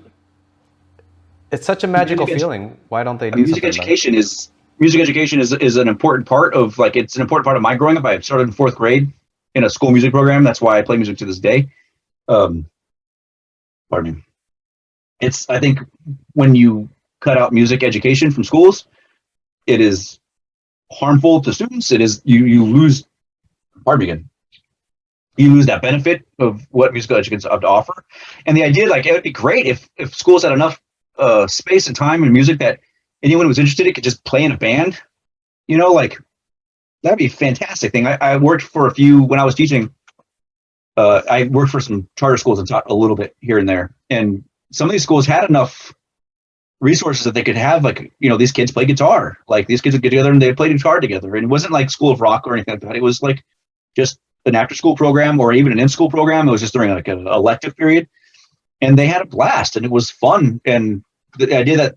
S1: It's such a magical feeling. Why don't they do
S2: music
S1: something
S2: education is an important part of like it's an important part of my growing up. I started in 4th grade in a school music program. That's why I play music to this day. Pardon me. I think when you cut out music education from schools, it is harmful to students. It is you lose. Pardon me again. You lose that benefit of what musical education have to offer. And the idea, like, it would be great if schools had enough space and time and music that anyone who was interested in could just play in a band. You know, like, that'd be a fantastic thing. I worked for a few when I was teaching. I worked for some charter schools and taught a little bit here and there. And some of these schools had enough resources that they could have, like, you know, these kids play guitar. Like, these kids would get together and they played guitar together. And it wasn't like School of Rock or anything like that. It was like just an after-school program or even an in-school program. It was just during like an elective period. And they had a blast and it was fun. And the idea that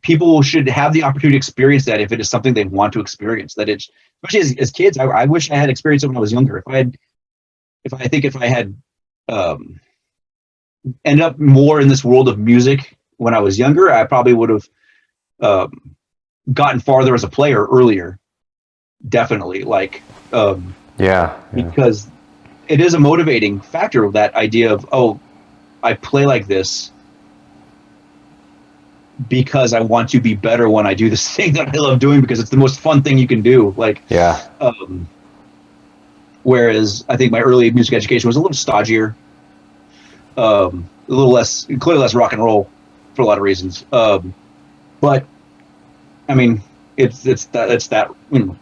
S2: people should have the opportunity to experience that if it is something they want to experience. That it's, especially as kids, I wish I had experienced it when I was younger. If I had ended up more in this world of music when I was younger, I probably would have gotten farther as a player earlier. Definitely, like, because it is a motivating factor of that idea of, oh, I play like this because I want to be better when I do this thing that I love doing because it's the most fun thing you can do. Like, whereas I think my early music education was a little stodgier, a little less, clearly less rock and roll for a lot of reasons. But I mean, it's that, you know,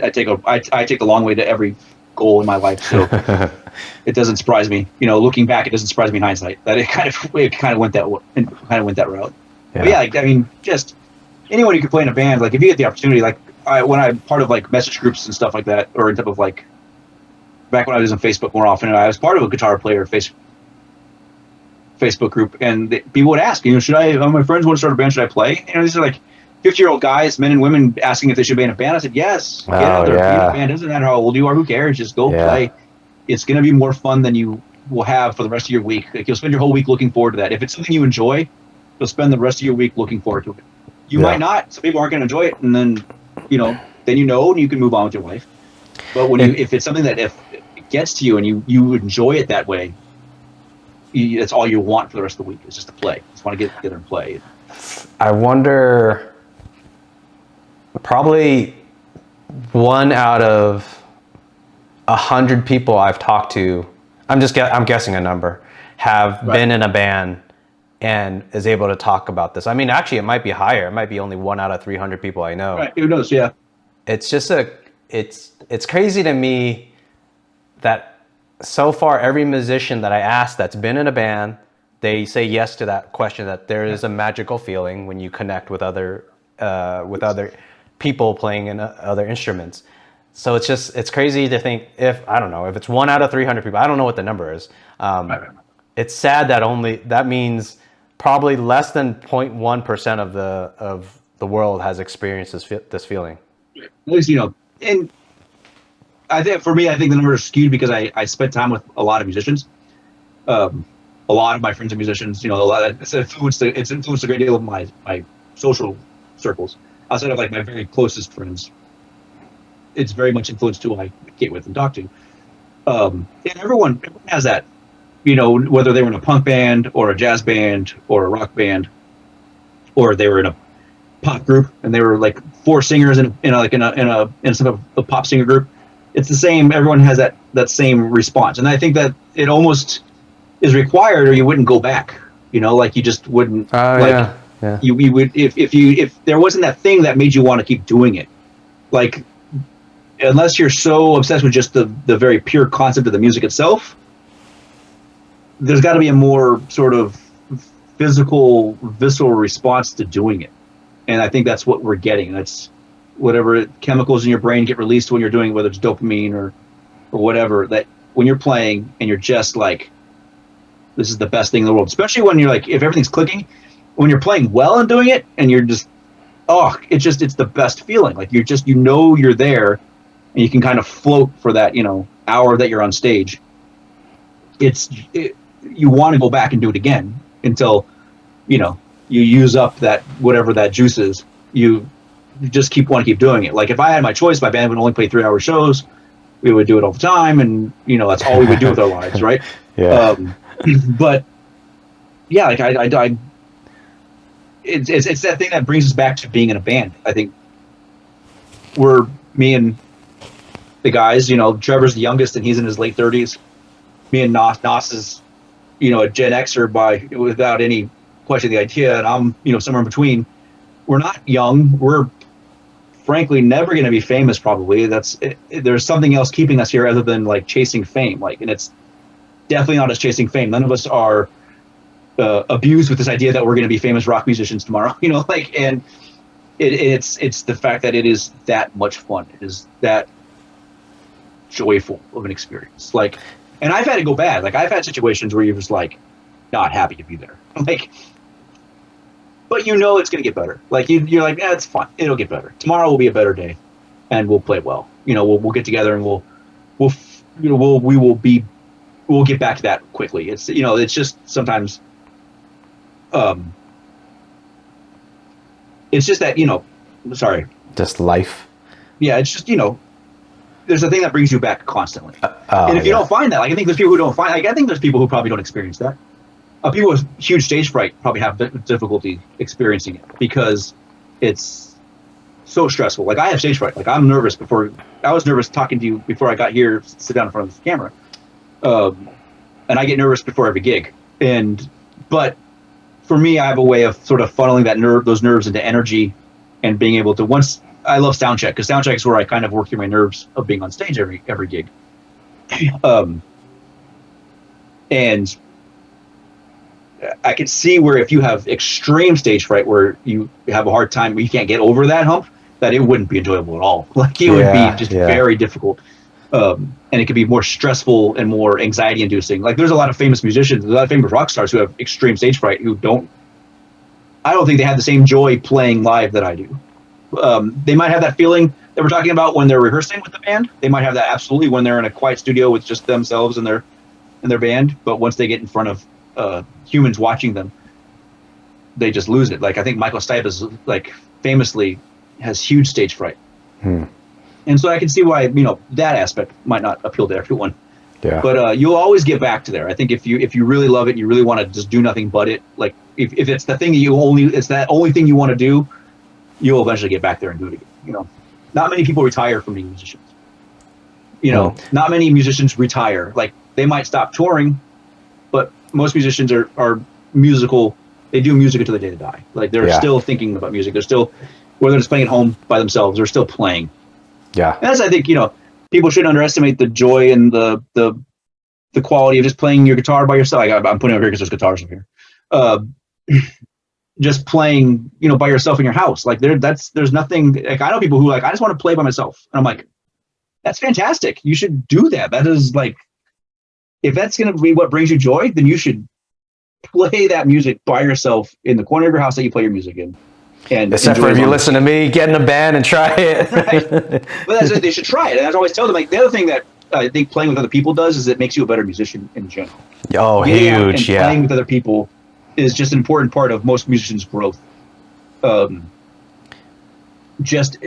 S2: I take the long way to every goal in my life. So it doesn't surprise me, you know, looking back, it doesn't surprise me in hindsight that it kind of went that route. Yeah. But yeah, like, I mean, just anyone who could play in a band, like if you get the opportunity, like when I'm part of like message groups and stuff like that, or in type of like, back when I was on Facebook more often, and I was part of a guitar player Facebook group, and people would ask, you know, my friends want to start a band, should I play? You know, these are like 50-year-old guys, men and women, asking if they should be in a band. I said, yes, get out there, be in a band. Doesn't matter how old you are, who cares? Just go play. It's going to be more fun than you will have for the rest of your week. Like, you'll spend your whole week looking forward to that. If it's something you enjoy, you'll spend the rest of your week looking forward to it. You might not. Some people aren't going to enjoy it, and then, you know, and you can move on with your life. But if it's something that if it gets to you and you enjoy it that way, that's all you want for the rest of the week is just to play. Just want to get together and play.
S1: I wonder. Probably 1 out of 100 people I've talked to, I'm guessing a number, have been in a band and is able to talk about this. I mean, actually, it might be higher. It might be only 1 out of 300 people I know.
S2: Right. Who knows? Yeah.
S1: It's just it's crazy to me that so far every musician that I ask that's been in a band, they say yes to that question, that there is a magical feeling when you connect with other people playing in other instruments. So it's crazy to think if it's 1 out of 300 people, I don't know what the number is. It's sad that means probably less than 0.1% of the world has experienced this feeling.
S2: At least, you know, and I think for me, the number is skewed because I spent time with a lot of musicians. A lot of my friends are musicians. You know, it's influenced a great deal of my social circles. Outside of like my very closest friends, it's very much influenced who I get with and talk to. And everyone has that, you know, whether they were in a punk band or a jazz band or a rock band, or they were in a pop group and they were like 4 singers in some of a pop singer group. It's the same. Everyone has that same response, and I think that it almost is required, or you wouldn't go back. You know, like you just wouldn't. Yeah. You would if there wasn't that thing that made you want to keep doing it, like unless you're so obsessed with just the very pure concept of the music itself, there's got to be a more sort of physical, visceral response to doing it, and I think that's what we're getting. That's whatever chemicals in your brain get released when you're doing it, whether it's dopamine or whatever. That when you're playing and you're just like, this is the best thing in the world, especially when you're like, if everything's clicking. When you're playing well and doing it, and you're just, it's the best feeling. Like you're just, you know, you're there, and you can kind of float for that, you know, hour that you're on stage. You want to go back and do it again until you use up that whatever that juice is. You just want to keep doing it. Like if I had my choice, my band would only play 3-hour shows. We would do it all the time, and that's all we would do with our lives, right?
S1: Yeah.
S2: But yeah, like I it's that thing that brings us back to being in a band. I think me and the guys, Trevor's the youngest and he's in his late 30s. Me and Nos is, a Gen Xer without any question of the idea, and I'm, somewhere in between. We're not young. We're frankly never going to be famous. Probably there's something else keeping us here other than like chasing fame. And it's definitely not us chasing fame. None of us are abused with this idea that we're going to be famous rock musicians tomorrow. And it's the fact that it is that much fun. It is that joyful of an experience. And I've had it go bad. I've had situations where you're just not happy to be there. But it's going to get better. You're like, it's fun. It'll get better. Tomorrow will be a better day, and we'll play well. We'll get together and we'll get back to that quickly. It's it's just sometimes, it's just that sorry.
S1: Just life.
S2: Yeah, it's just there's a thing that brings you back constantly. And if you don't find that, I think there's people who don't find. I think there's people who probably don't experience that. People with huge stage fright probably have difficulty experiencing it because it's so stressful. I have stage fright. I'm nervous I was nervous talking to you before I got here, sit down in front of the camera. And I get nervous before every gig. But for me, I have a way of sort of funneling those nerves into energy and being able to I love sound check because sound check is where I kind of work through my nerves of being on stage every gig. And I can see where if you have extreme stage fright where you have a hard time, where you can't get over that hump, that it wouldn't be enjoyable at all. It would be just very difficult. And it could be more stressful and more anxiety inducing. There's a lot of famous musicians, a lot of famous rock stars who have extreme stage fright I don't think they have the same joy playing live that I do. They might have that feeling that we're talking about when they're rehearsing with the band. They might have that absolutely when they're in a quiet studio with just themselves and their band. But once they get in front of humans watching them, they just lose it. I think Michael Stipe is famously has huge stage fright. And so I can see why that aspect might not appeal to everyone.
S1: Yeah.
S2: But you'll always get back to there. I think if you really love it, and you really want to just do nothing but it. If it's the thing it's that only thing you want to do, you'll eventually get back there and do it again. Not many people retire from being musicians. Not many musicians retire. They might stop touring, but most musicians are musical. They do music until the day they die. They're still thinking about music. They're still, whether it's playing at home by themselves, they're still playing.
S1: Yeah.
S2: And that's, I think, people shouldn't underestimate the joy and the quality of just playing your guitar by yourself. I'm putting over here because there's guitars over here. Just playing, by yourself in your house. There's nothing. I know people who I just want to play by myself, and I'm like, that's fantastic. You should do that. That is if that's going to be what brings you joy, then you should play that music by yourself in the corner of your house that you play your music in. And
S1: except for if you listen to me, get in a band and try it.
S2: Right. But they should try it. And I always tell them, the other thing that I think playing with other people does is it makes you a better musician in general.
S1: Oh, huge, yeah.
S2: Playing with other people is just an important part of most musicians' growth. Just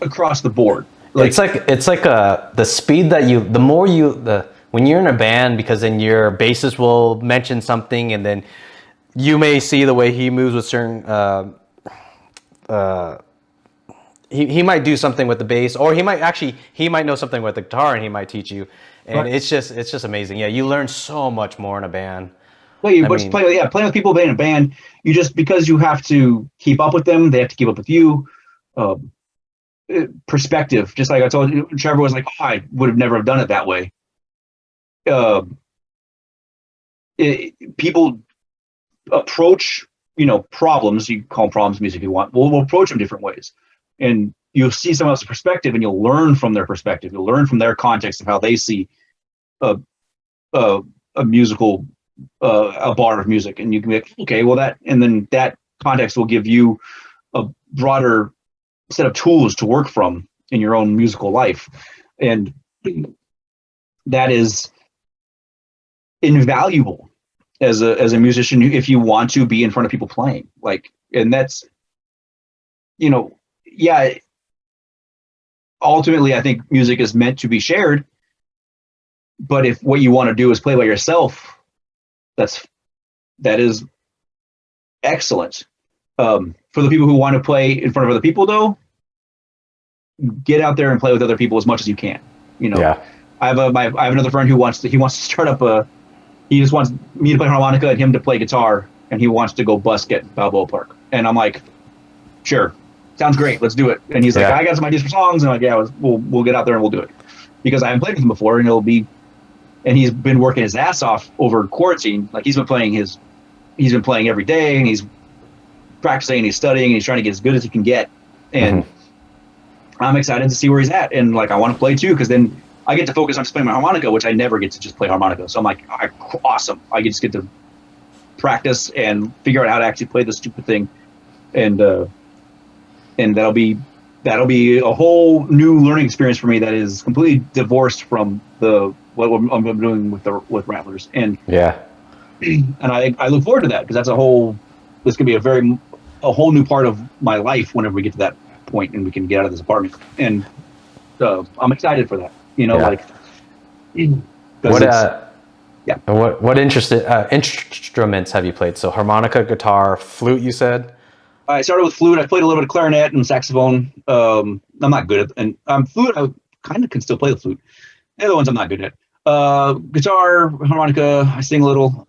S2: across the board.
S1: It's like the speed that when you're in a band, because then your bassist will mention something, and then you may see the way he moves with certain. He might do something with the bass, or he might know something with the guitar, and he might teach you. And right. It's just amazing. Yeah, you learn so much more in a band.
S2: Well, playing with people in a band, because you have to keep up with them, they have to keep up with you. Perspective, just like I told you, Trevor was like, oh, I would have never have done it that way. People approach, problems, you call them problems music if you want, we'll approach them different ways. And you'll see someone else's perspective, and you'll learn from their perspective. You'll learn from their context of how they see a musical, a bar of music. And you can be like, okay, well and then that context will give you a broader set of tools to work from in your own musical life. And that is invaluable as a musician if you want to be in front of people playing. Like, and that's, yeah, ultimately I think music is meant to be shared, but if what you want to do is play by yourself, that is excellent. For the people who want to play in front of other people, though, get out there and play with other people as much as you can.
S1: Yeah.
S2: I have another friend who wants to start up he just wants me to play harmonica and him to play guitar, and he wants to go busk at Balboa Park. And I'm like, sure, sounds great, let's do it. And he's like, I got some ideas for songs, and I'm like, yeah, we'll get out there and we'll do it, because I haven't played with him before, and he's been working his ass off over quarantine. Like, he's been playing every day, and he's practicing, and he's studying, and he's trying to get as good as he can get. And I'm excited to see where he's at, and like, I want to play too, because then I get to focus on just playing my harmonica, which I never get to just play harmonica. So I'm like, awesome, I just get to practice and figure out how to actually play this stupid thing, and that'll be a whole new learning experience for me that is completely divorced from what I'm doing with Rattlers. And I look forward to that, because this could be a whole new part of my life whenever we get to that point and we can get out of this apartment. And I'm excited for that.
S1: What instruments have you played? So harmonica, guitar, flute, you said?
S2: I started with flute. I played a little bit of clarinet and saxophone. I'm not good at, and flute, I kind of can still play the flute. The other ones I'm not good at. Guitar, harmonica, I sing a little.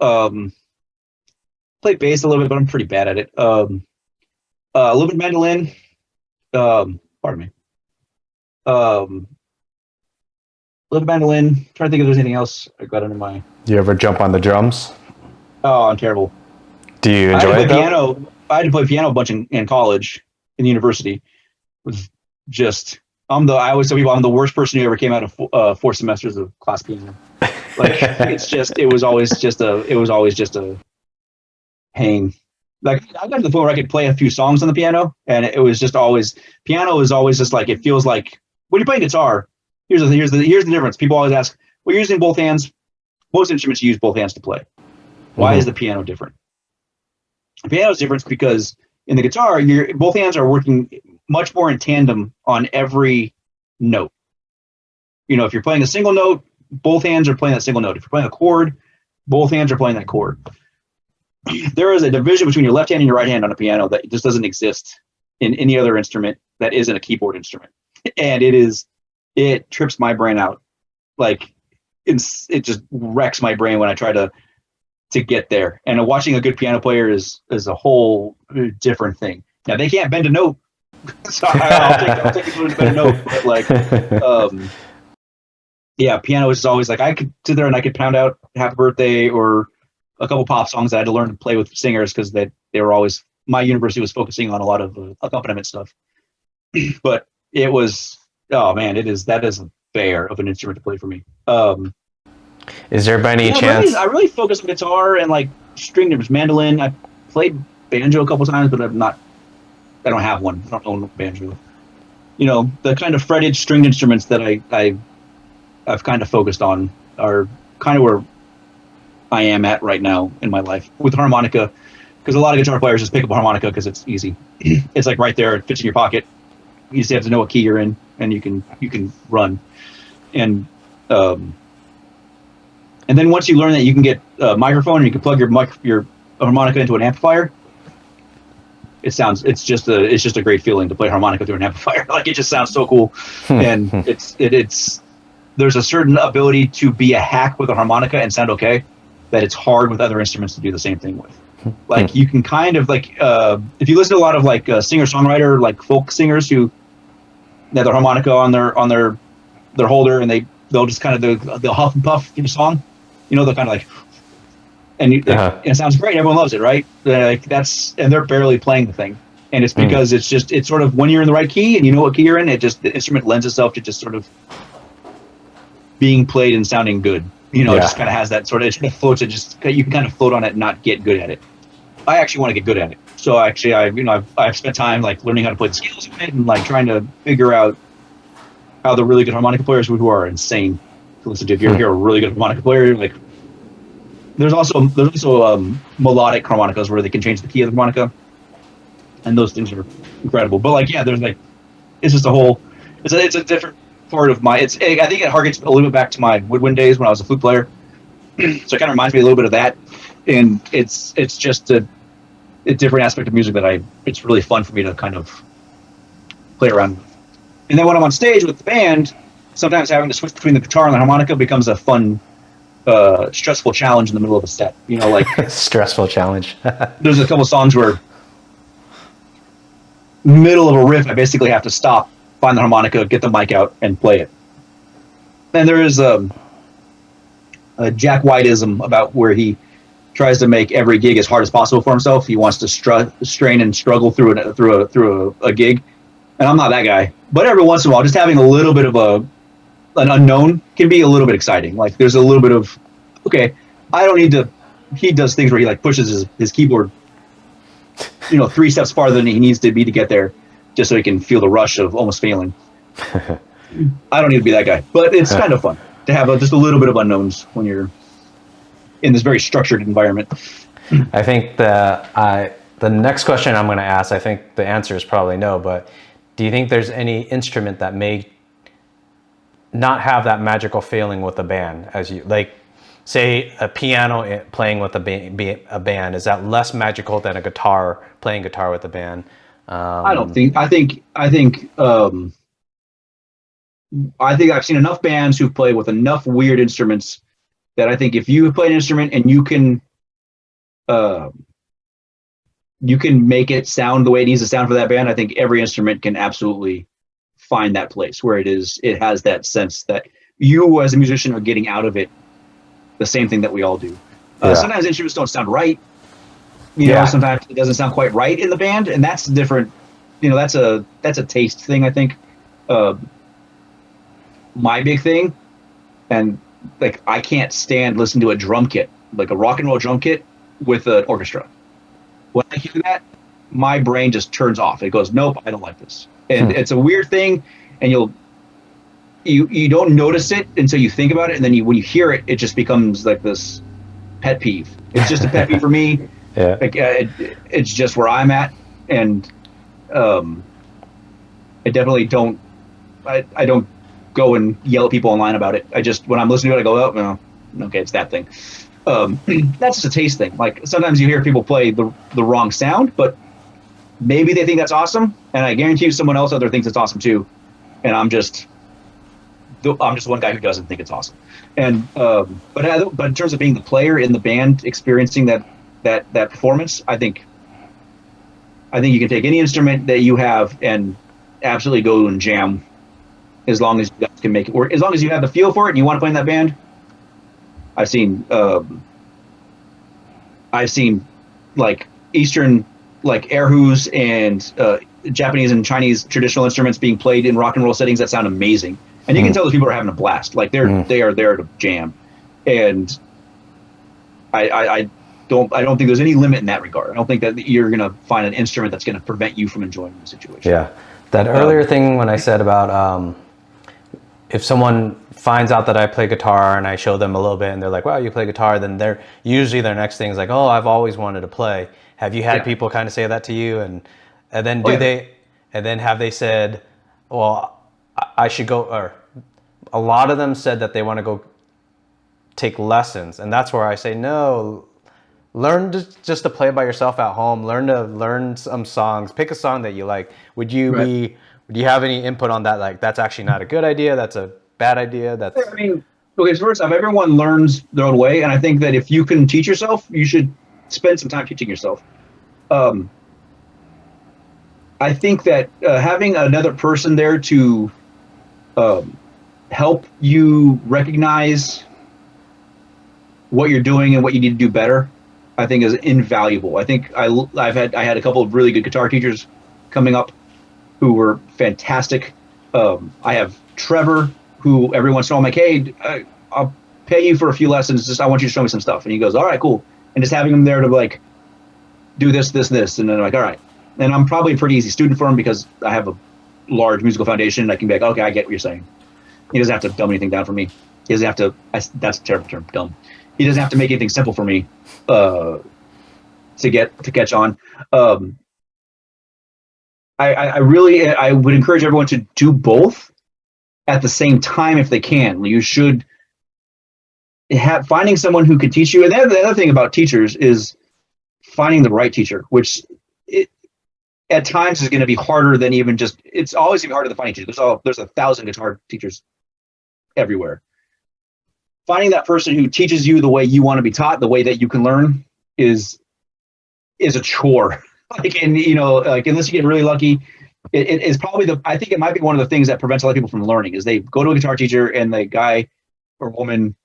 S2: Play bass a little bit, but I'm pretty bad at it. A little bit of mandolin. Pardon me. A little bit of mandolin. Trying to think if there's anything else I got under my.
S1: Do you ever jump on the drums?
S2: Oh, I'm terrible.
S1: Do you enjoy it, though?
S2: I had to play piano a bunch in college, in university. It was just, I always tell people I'm the worst person who ever came out of 4 semesters of class piano. Like, it was always just a pain. Like, I got to the point where I could play a few songs on the piano, and it was just always, piano is always just like, it feels like, when you're playing guitar, here's the difference. People always ask, well, you're using both hands. Most instruments use both hands to play. Why is the piano different? The piano is different because in the guitar, both hands are working much more in tandem on every note. If you're playing a single note, both hands are playing that single note. If you're playing a chord, both hands are playing that chord. There is a division between your left hand and your right hand on a piano that just doesn't exist in any other instrument that isn't a keyboard instrument. And it trips my brain out. Like, it just wrecks my brain when I try to get there. And watching a good piano player is a whole different thing. Now, they can't bend a note, so I'll take a little bit of note. But like, piano is always like, I could sit there and I could pound out "Happy Birthday" or a couple pop songs. I had to learn to play with singers because they were always, my university was focusing on a lot of accompaniment stuff. But it was, oh man, that is a bear of an instrument to play for me.
S1: Is there by any chance?
S2: I really focus on guitar and like string instruments, mandolin. I played banjo a couple times, but I don't have one. I don't own a banjo. The kind of fretted stringed instruments that I've kind of focused on are kind of where I am at right now in my life with harmonica, because a lot of guitar players just pick up a harmonica because it's easy. It's like right there, it fits in your pocket. You just have to know what key you're in, and you can run. And then once you learn that you can get a microphone and you can plug your harmonica into an amplifier, it's just a great feeling to play harmonica through an amplifier. Like, it just sounds so cool. And there's a certain ability to be a hack with a harmonica and sound okay that it's hard with other instruments to do the same thing with. Like, you can kind of like, if you listen to a lot of like singer-songwriter, like folk singers who have their harmonica on their holder, and they'll just kind of they'll huff and puff in a song. They'll kind of like, and it sounds great. Everyone loves it, right? Like, and they're barely playing the thing, and it's because it's sort of when you're in the right key and you know what key you're in, the instrument lends itself to just sort of being played and sounding good. It just kind of has that sort of, it floats. You can kind of float on it and not get good at it. I actually want to get good at it. So actually, I've spent time like learning how to play the scales of it and like trying to figure out how the really good harmonica players who are insane to listen to. If you're a really good harmonica player, like, There's also melodic harmonicas where they can change the key of the harmonica, and those things are incredible. But like, yeah, there's like, it's just a whole, it's a different part of my. It's I think it harkens a little bit back to my woodwind days when I was a flute player. So it kind of reminds me a little bit of that, and it's just a different aspect of music that it's really fun for me to kind of play around with. And then when I'm on stage with the band, sometimes having to switch between the guitar and the harmonica becomes a fun, stressful challenge in the middle of a set. You know, like
S1: stressful challenge.
S2: There's a couple songs where middle of a riff, I basically have to stop, find the harmonica, get the mic out, and play it. And there is a Jack Whiteism about where he tries to make every gig as hard as possible for himself. He wants to strain and struggle through a gig, and I'm not that guy. But every once in a while, just having a little bit of an unknown can be a little bit exciting. Like there's a little bit of, okay, I don't need to. He does things where he like pushes his keyboard, 3 steps farther than he needs to be to get there, just so he can feel the rush of almost failing. I don't need to be that guy, but it's kind of fun to have just a little bit of unknowns when you're in this very structured environment.
S1: I think the next question I'm going to ask, I think the answer is probably no, but do you think there's any instrument that may not have that magical feeling with a band, as you like, say a piano playing with a band, is that less magical than a guitar playing guitar with a band?
S2: I don't think. I think I've seen enough bands who play with enough weird instruments that I think if you play an instrument and you can make it sound the way it needs to sound for that band, I think every instrument can absolutely find that place where it has that sense that you as a musician are getting out of it the same thing that we all do. Sometimes instruments don't sound right. Sometimes it doesn't sound quite right in the band, and that's different. That's a taste thing, I think. My big thing, and like I can't stand listening to a drum kit, like a rock and roll drum kit with an orchestra. When I hear that, my brain just turns off. It goes, nope, I don't like this. And it's a weird thing, and you don't notice it until you think about it, and then when you hear it, it just becomes like this pet peeve. It's just a pet peeve for me.
S1: Yeah.
S2: Like it's just where I'm at, and I definitely don't. I don't go and yell at people online about it. I just, when I'm listening to it, I go, oh, no, okay, it's that thing. That's just a taste thing. Like sometimes you hear people play the wrong sound, but maybe they think that's awesome, and I guarantee you someone else out there thinks it's awesome too. And I'm just one guy who doesn't think it's awesome. And but in terms of being the player in the band, experiencing that performance, I think you can take any instrument that you have and absolutely go and jam, as long as you guys can make it work. As long as you have the feel for it and you want to play in that band. I've seen like Eastern, like erhus and Japanese and Chinese traditional instruments being played in rock and roll settings that sound amazing, and you can tell those people are having a blast. Like they are there to jam, and I don't think there's any limit in that regard. I don't think that you're gonna find an instrument that's gonna prevent you from enjoying the situation.
S1: Yeah, that earlier thing when I said about if someone finds out that I play guitar and I show them a little bit and they're like, wow, you play guitar, then their next thing is like, oh, I've always wanted to play. Have you had people kind of say that to you? And then have they said, well, I should go, or a lot of them said that they want to go take lessons. And that's where I say, no, learn just to play by yourself at home. Learn some songs, pick a song that you like. Would you have any input on that? Like, that's actually not a good idea. That's a bad idea.
S2: I mean, okay, so first off, everyone learns their own way. And I think that if you can teach yourself, you should spend some time teaching yourself. I think that having another person there to help you recognize what you're doing and what you need to do better, I think is invaluable. I think I had a couple of really good guitar teachers coming up who were fantastic. I have Trevor, who every once in a while I'm like, hey, I'll pay you for a few lessons. Just I want you to show me some stuff. And he goes, all right, cool. And just having him there to like do this, and then I'm like, all right. And I'm probably a pretty easy student for him because I have a large musical foundation. And I can be like, okay, I get what you're saying. He doesn't have to dumb anything down for me. He doesn't have to. That's a terrible term. Dumb. He doesn't have to make anything simple for me to catch on. I really would encourage everyone to do both at the same time if they can. You should finding someone who could teach you. And the other thing about teachers is finding the right teacher, which at times is going to be harder than even just. It's always going to be harder to find a teacher. There's 1,000 guitar teachers everywhere. Finding that person who teaches you the way you want to be taught, the way that you can learn, is a chore. Unless you get really lucky, it is probably I think it might be one of the things that prevents a lot of people from learning is they go to a guitar teacher and the guy or woman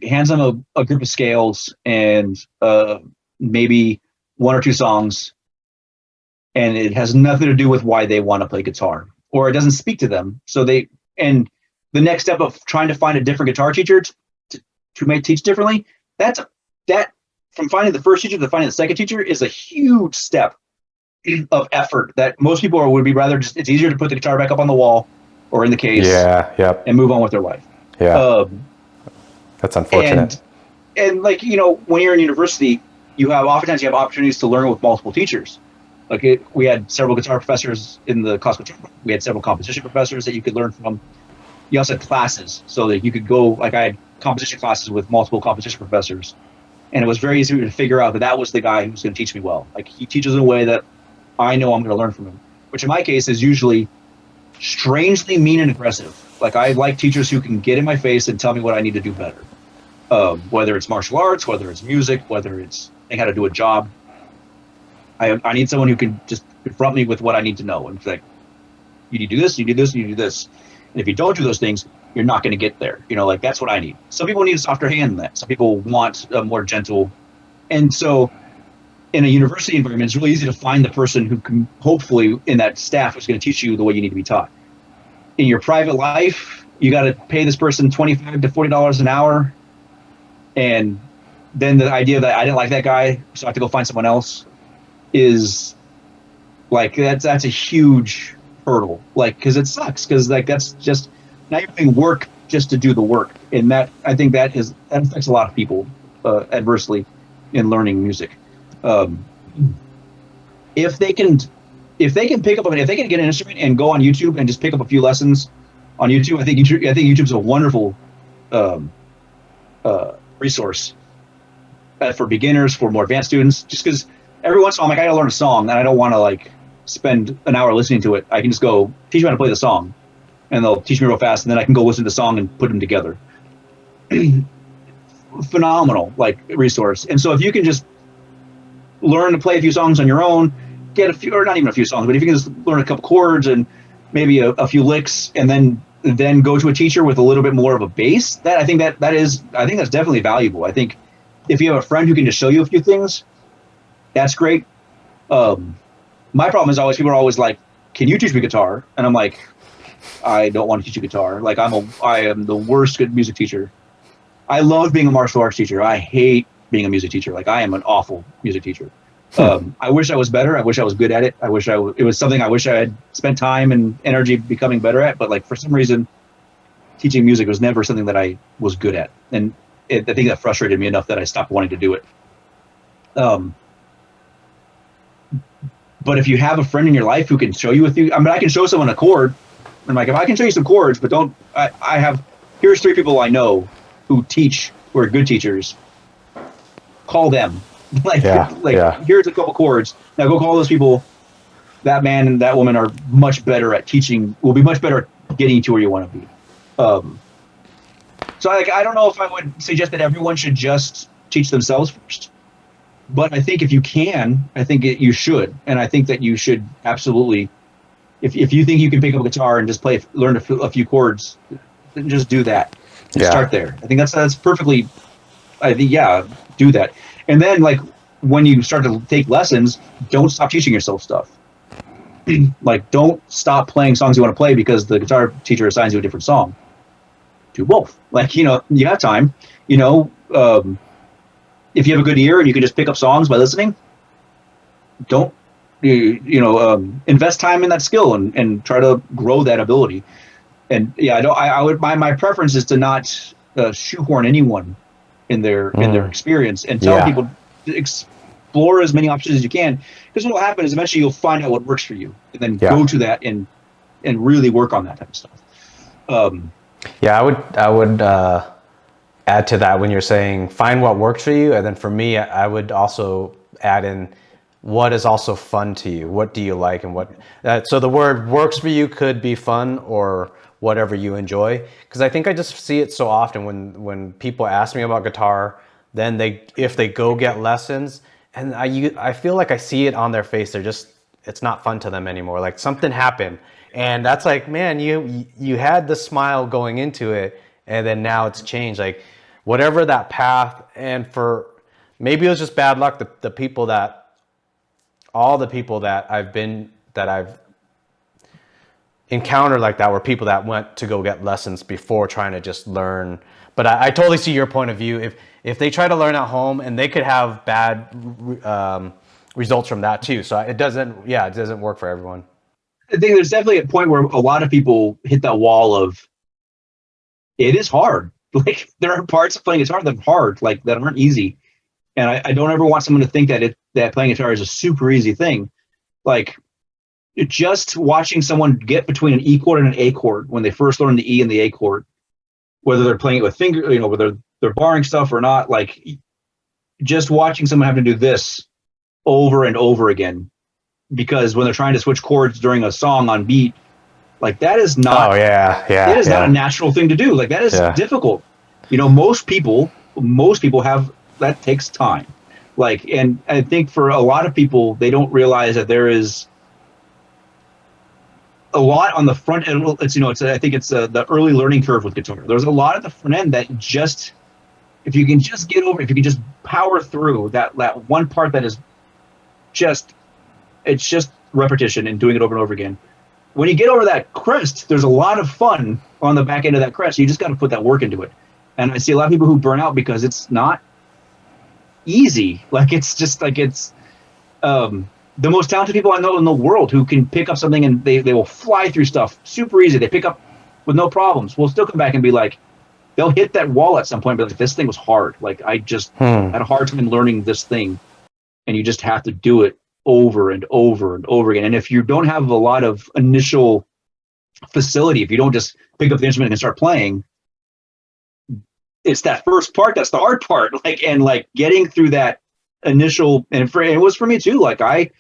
S2: hands them a group of scales and maybe one or two songs, and it has nothing to do with why they want to play guitar, or it doesn't speak to them. So the next step of trying to find a different guitar teacher to teach differently, that from finding the first teacher to finding the second teacher is a huge step of effort that most people would be rather just. It's easier to put the guitar back up on the wall or in the case, and move on with their life.
S1: That's unfortunate.
S2: And when you're in university, oftentimes you have opportunities to learn with multiple teachers. We had several guitar professors in the classical. We had several composition professors that you could learn from. You also had classes, so that you could go. I had composition classes with multiple composition professors, and it was very easy to figure out that was the guy who's going to teach me well. He teaches in a way that I know I'm going to learn from him, which in my case is usually strangely mean and aggressive. I like teachers who can get in my face and tell me what I need to do better. Whether it's martial arts, whether it's music, whether it's how to do a job. I need someone who can just confront me with what I need to know and say, you need to do this, you do this, you do this. And if you don't do those things, you're not going to get there. That's what I need. Some people need a softer hand than that. Some people want a more gentle. And so in a university environment, it's really easy to find the person who can hopefully in that staff who's going to teach you the way you need to be taught. In your private life, you got to pay this person $25 to $40 an hour. And then the idea that I didn't like that guy, so I have to go find someone else is that's a huge hurdle, because it sucks, because that's just now you're doing work just to do the work, and that I think that affects a lot of people adversely in learning music. If they can pick up, if they can get an instrument and go on YouTube and just pick up a few lessons on YouTube, I think YouTube's a wonderful resource for beginners, for more advanced students. Just because every once in a while, I got to learn a song, and I don't want to spend an hour listening to it. I can just go teach me how to play the song, and they'll teach me real fast, and then I can go listen to the song and put them together. Phenomenal resource. And so if you can just learn to play a few songs on your own, get a few, or not even a few songs, but if you can just learn a couple chords and maybe a few licks, and then go to a teacher with a little bit more of a base, I think that's definitely valuable. I think if you have a friend who can just show you a few things, that's great. My problem is always people are always like, "Can you teach me guitar?" And I'm like, I don't want to teach you guitar. I am the worst good music teacher. I love being a martial arts teacher. I hate being a music teacher. I am an awful music teacher. I wish I was better. I wish I was good at it. I wish it was something I wish I had spent time and energy becoming better at. But for some reason, teaching music was never something that I was good at, and I think that frustrated me enough that I stopped wanting to do it. But if you have a friend in your life who can show you I can show someone a chord. I'm if I can show you some chords, but here's 3 people I know who are good teachers. Call them. Here's a couple chords. Now go call those people. That man and that woman are much better at teaching, will be much better at getting you to where you want to be. So I don't know if I would suggest that everyone should just teach themselves first. But I think if you can, you should. And I think that you should absolutely, if you think you can pick up a guitar and just learn a few chords, then just do that. Start there. I think that's perfectly, do that. And then when you start to take lessons, don't stop teaching yourself stuff. Don't stop playing songs you want to play because the guitar teacher assigns you a different song. Do both. You have time, if you have a good ear and you can just pick up songs by listening, don't invest time in that skill and try to grow that ability. And yeah, I would my preference is to not shoehorn anyone in their experience and tell
S1: Yeah.
S2: people to explore as many options as you can, because what will happen is eventually you'll find out what works for you and then
S1: Yeah.
S2: go to that and really work on that type of stuff.
S1: Yeah, I would add to that when you're saying find what works for you, and then for me, I would also add in what is also fun to you. What do you like, and what? So the word works for you could be fun or whatever you enjoy. Because I think I just see it so often when people ask me about guitar, then if they go get lessons, and I feel like I see it on their face. It's not fun to them anymore. Like something happened, and that's like, man, you had the smile going into it, and then now it's changed. Like whatever that path, and for maybe it was just bad luck. All the people that I've encountered like that were people that went to go get lessons before trying to just learn. But I totally see your point of view. If they try to learn at home, and they could have bad results from that too. So it doesn't work for everyone.
S2: I think there's definitely a point where a lot of people hit that wall of it is hard. Like there are parts of playing guitar that are hard, like that aren't easy. And I don't ever want someone to think that playing guitar is a super easy thing. Like just watching someone get between an E chord and an A chord when they first learn the E and the A chord, whether they're playing it with finger, whether they're barring stuff or not, like just watching someone have to do this over and over again, because when they're trying to switch chords during a song on beat, like that is not.
S1: Oh yeah,
S2: It is not a natural thing to do. Like that is difficult. Most people have that takes time. Like, and I think for a lot of people, they don't realize that there is a lot on the front end. I think it's the early learning curve with guitar. There's a lot at the front end that if you can just get over, if you can just power through that one part that is it's just repetition and doing it over and over again. When you get over that crest, there's a lot of fun on the back end of that crest. You just got to put that work into it. And I see a lot of people who burn out because it's not easy. Like it's just like the most talented people I know in the world who can pick up something and they will fly through stuff super easy. They pick up with no problems. We'll still come back and be like, they'll hit that wall at some point, but like, this thing was hard. Like I just had a hard time learning this thing, and you just have to do it over and over and over again. And if you don't have a lot of initial facility, if you don't just pick up the instrument and start playing, it's that first part that's the hard part. Like getting through that initial, and it was for me too. Like I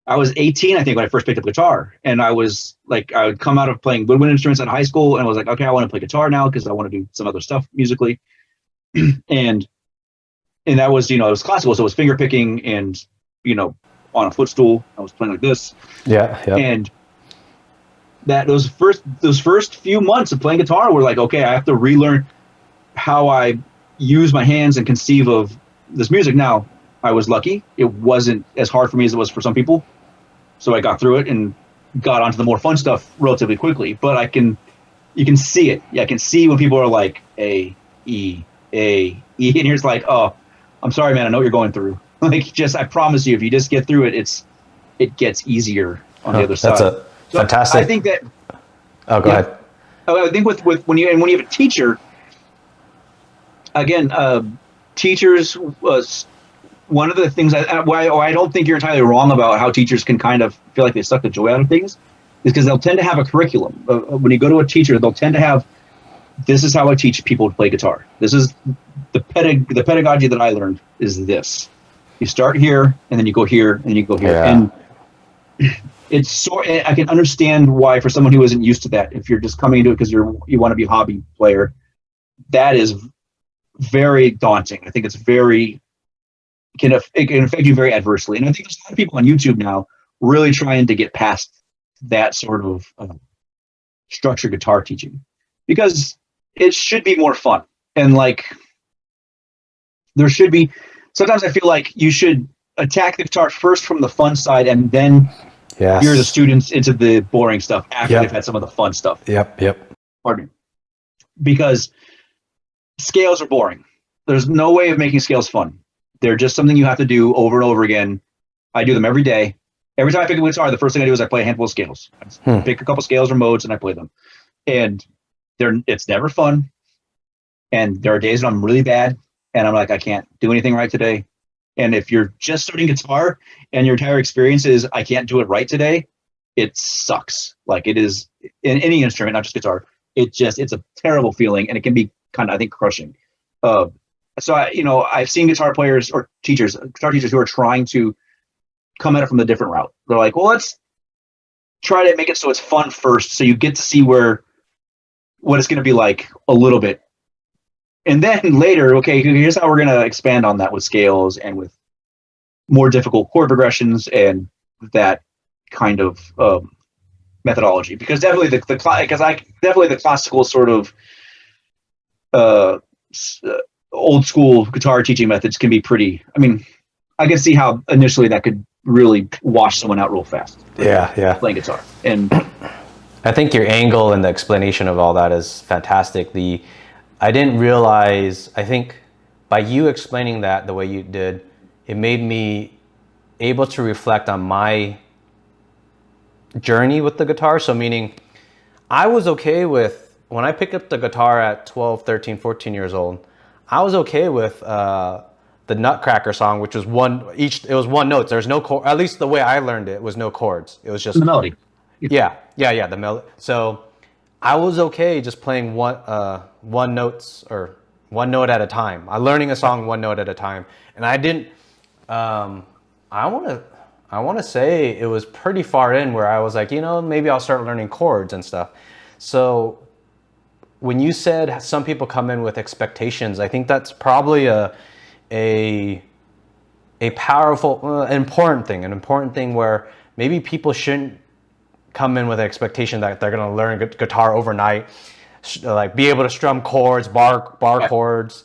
S2: was 18, I think, when I first picked up guitar, and I was like, I would come out of playing woodwind instruments in high school, and I was like, okay, I want to play guitar now because I want to do some other stuff musically, and that was, it was classical, so it was finger picking and on a footstool. I was playing like this.
S1: Yeah.
S2: And that those first few months of playing guitar were like, okay, I have to relearn how I use my hands and conceive of this music. Now, I was lucky. It wasn't as hard for me as it was for some people. So I got through it and got onto the more fun stuff relatively quickly. But you can see it. Yeah, I can see when people are like A, E, and you're just like, oh, I'm sorry, man, I know what you're going through. Like, I promise you, if you just get through it, it gets easier on the other side.
S1: That's fantastic.
S2: I think that.
S1: Oh, go ahead.
S2: I think with when you have a teacher, again, teachers was one of the things why I don't think you're entirely wrong about how teachers can kind of feel like they suck the joy out of things, is because they'll tend to have a curriculum. When you go to a teacher, they'll tend to have, this is how I teach people to play guitar. This is the pedagogy that I learned is this. You start here, and then you go here, and then you go here.
S1: Yeah.
S2: And it's I can understand why, for someone who isn't used to that, if you're just coming into it because you want to be a hobby player, that is very daunting. I think it can affect you very adversely. And I think there's a lot of people on YouTube now really trying to get past that sort of structured guitar teaching, because it should be more fun. And like, there should be, sometimes I feel like you should attack the guitar first from the fun side, and then gear the students into the boring stuff after they've had some of the fun stuff.
S1: Yep.
S2: Pardon me. Because scales are boring. There's no way of making scales fun. They're just something you have to do over and over again. I do them every day. Every time I pick up a guitar, the first thing I do is I play a handful of scales. I pick a couple scales or modes and I play them. and it's never fun. And there are days when I'm really bad, and I'm like, I can't do anything right today. And if you're just starting guitar and your entire experience is I can't do it right today, it sucks. Like it is in any instrument, not just guitar. It's a terrible feeling, and it can be kind of, I think, crushing. So I've seen guitar players or guitar teachers who are trying to come at it from a different route. They're like, well, let's try to make it so it's fun first, so you get to see what it's going to be like a little bit. And then later, okay, here's how we're going to expand on that with scales and with more difficult chord progressions and that kind of methodology. Because definitely the classical sort of old school guitar teaching methods can be pretty. I mean, I can see how initially that could really wash someone out real fast.
S1: Yeah.
S2: Playing guitar. And
S1: I think your angle and the explanation of all that is fantastic. I didn't realize, I think by you explaining that the way you did, it made me able to reflect on my journey with the guitar. So meaning I was okay with, when I picked up the guitar at 12, 13, 14 years old, I was okay with the Nutcracker song, which was it was one note. There's no chord, at least the way I learned it was no chords. It was just
S2: the melody.
S1: Yeah, the melody. So I was okay just playing one note at a time. I'm learning a song one note at a time, and I didn't. I want to say it was pretty far in where I was like, maybe I'll start learning chords and stuff. So when you said some people come in with expectations, I think that's probably a powerful, an important thing where maybe people shouldn't come in with an expectation that they're going to learn guitar overnight, like be able to strum chords, bar chords.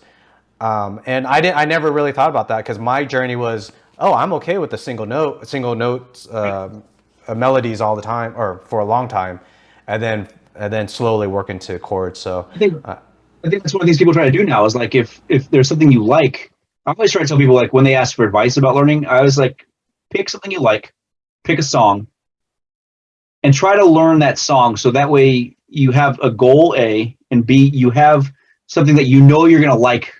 S1: And I never really thought about that, because my journey was, I'm okay with the single notes, melodies all the time, or for a long time, and then slowly work into chords. So
S2: I think that's what these people try to do now is like, if there's something you like, I always try to tell people, like, when they ask for advice about learning, I was like, pick something you like, pick a song, and try to learn that song, so that way you have a goal, A, and B, you have something that you're going to like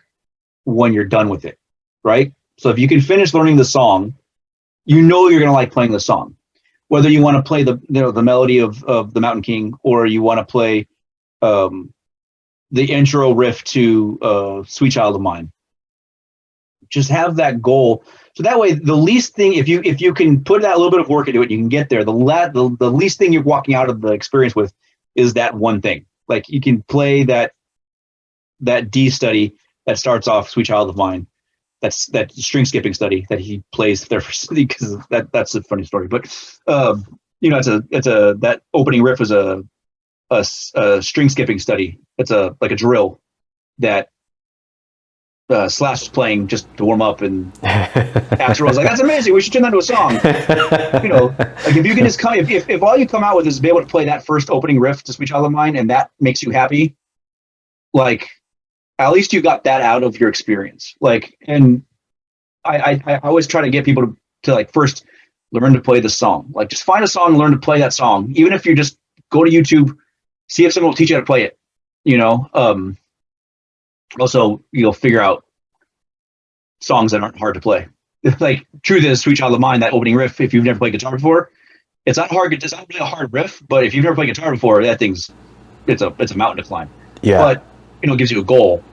S2: when you're done with it, right? So if you can finish learning the song, you're going to like playing the song. Whether you want to play the melody of the Mountain King, or you want to play the intro riff to Sweet Child of Mine. Just have that goal. So that way, the least thing, if you can put that little bit of work into it, you can get there. The least thing you're walking out of the experience with is that one thing. Like, you can play that D study that starts off Sweet Child of Mine. That's that string skipping study that he plays there for, because that's a funny story. But that opening riff is a string skipping study. It's like a drill that Slash was playing just to warm up, and after I was like, that's amazing, we should turn that into a song. Like, if you can just if all you come out with is be able to play that first opening riff to Sweet Child of Mine, and that makes you happy, like, at least you got that out of your experience. Like, and I always try to get people to like, first learn to play the song. Like, just find a song and learn to play that song. Even if you just go to YouTube, see if someone will teach you how to play it. Also, you'll figure out songs that aren't hard to play. Like, truth is, Sweet Child of Mine, that opening riff, if you've never played guitar before, it's not hard. It's not really a hard riff, but if you've never played guitar before, it's a mountain to climb.
S1: Yeah.
S2: But it gives you a goal.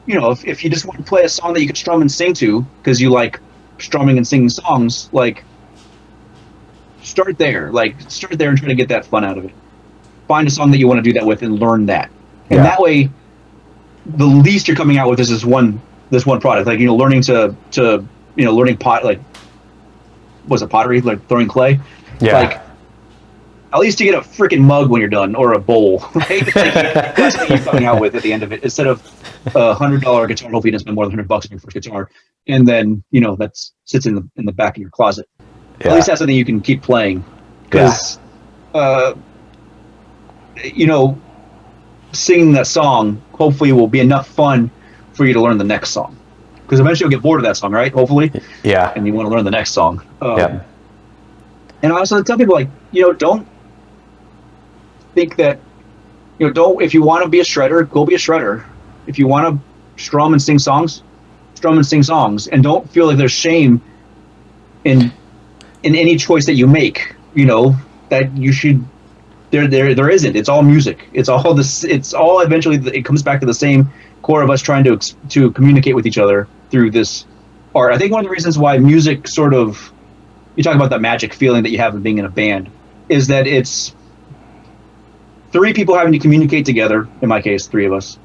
S2: If you just want to play a song that you can strum and sing to because you like strumming and singing songs, like, start there. Like, start there and try to get that fun out of it. Find a song that you want to do that with and learn that. And that way, the least you're coming out with is this one product. Like, learning to learning was it pottery, like throwing clay?
S1: Yeah.
S2: Like, at least you get a freaking mug when you're done, or a bowl, right? That's what you're coming out with at the end of it, instead of a $100 guitar. Hopefully, you didn't spend more than $100 on your first guitar, and then that sits in the back of your closet. Yeah. At least that's something you can keep playing, because singing that song hopefully will be enough fun for you to learn the next song, because eventually you'll get bored of that song, right? Hopefully,
S1: yeah,
S2: and you want to learn the next song. And I also tell people, like, don't think that don't, if you want to be a shredder, go be a shredder. If you want to strum and sing songs, and don't feel like there's shame in any choice that you make. That you should. There isn't. It's all music. It's all this. It's all eventually. It comes back to the same core of us trying to communicate with each other through this art. I think one of the reasons why music sort of, you talk about that magic feeling that you have of being in a band, is that it's three people having to communicate together. In my case, three of us,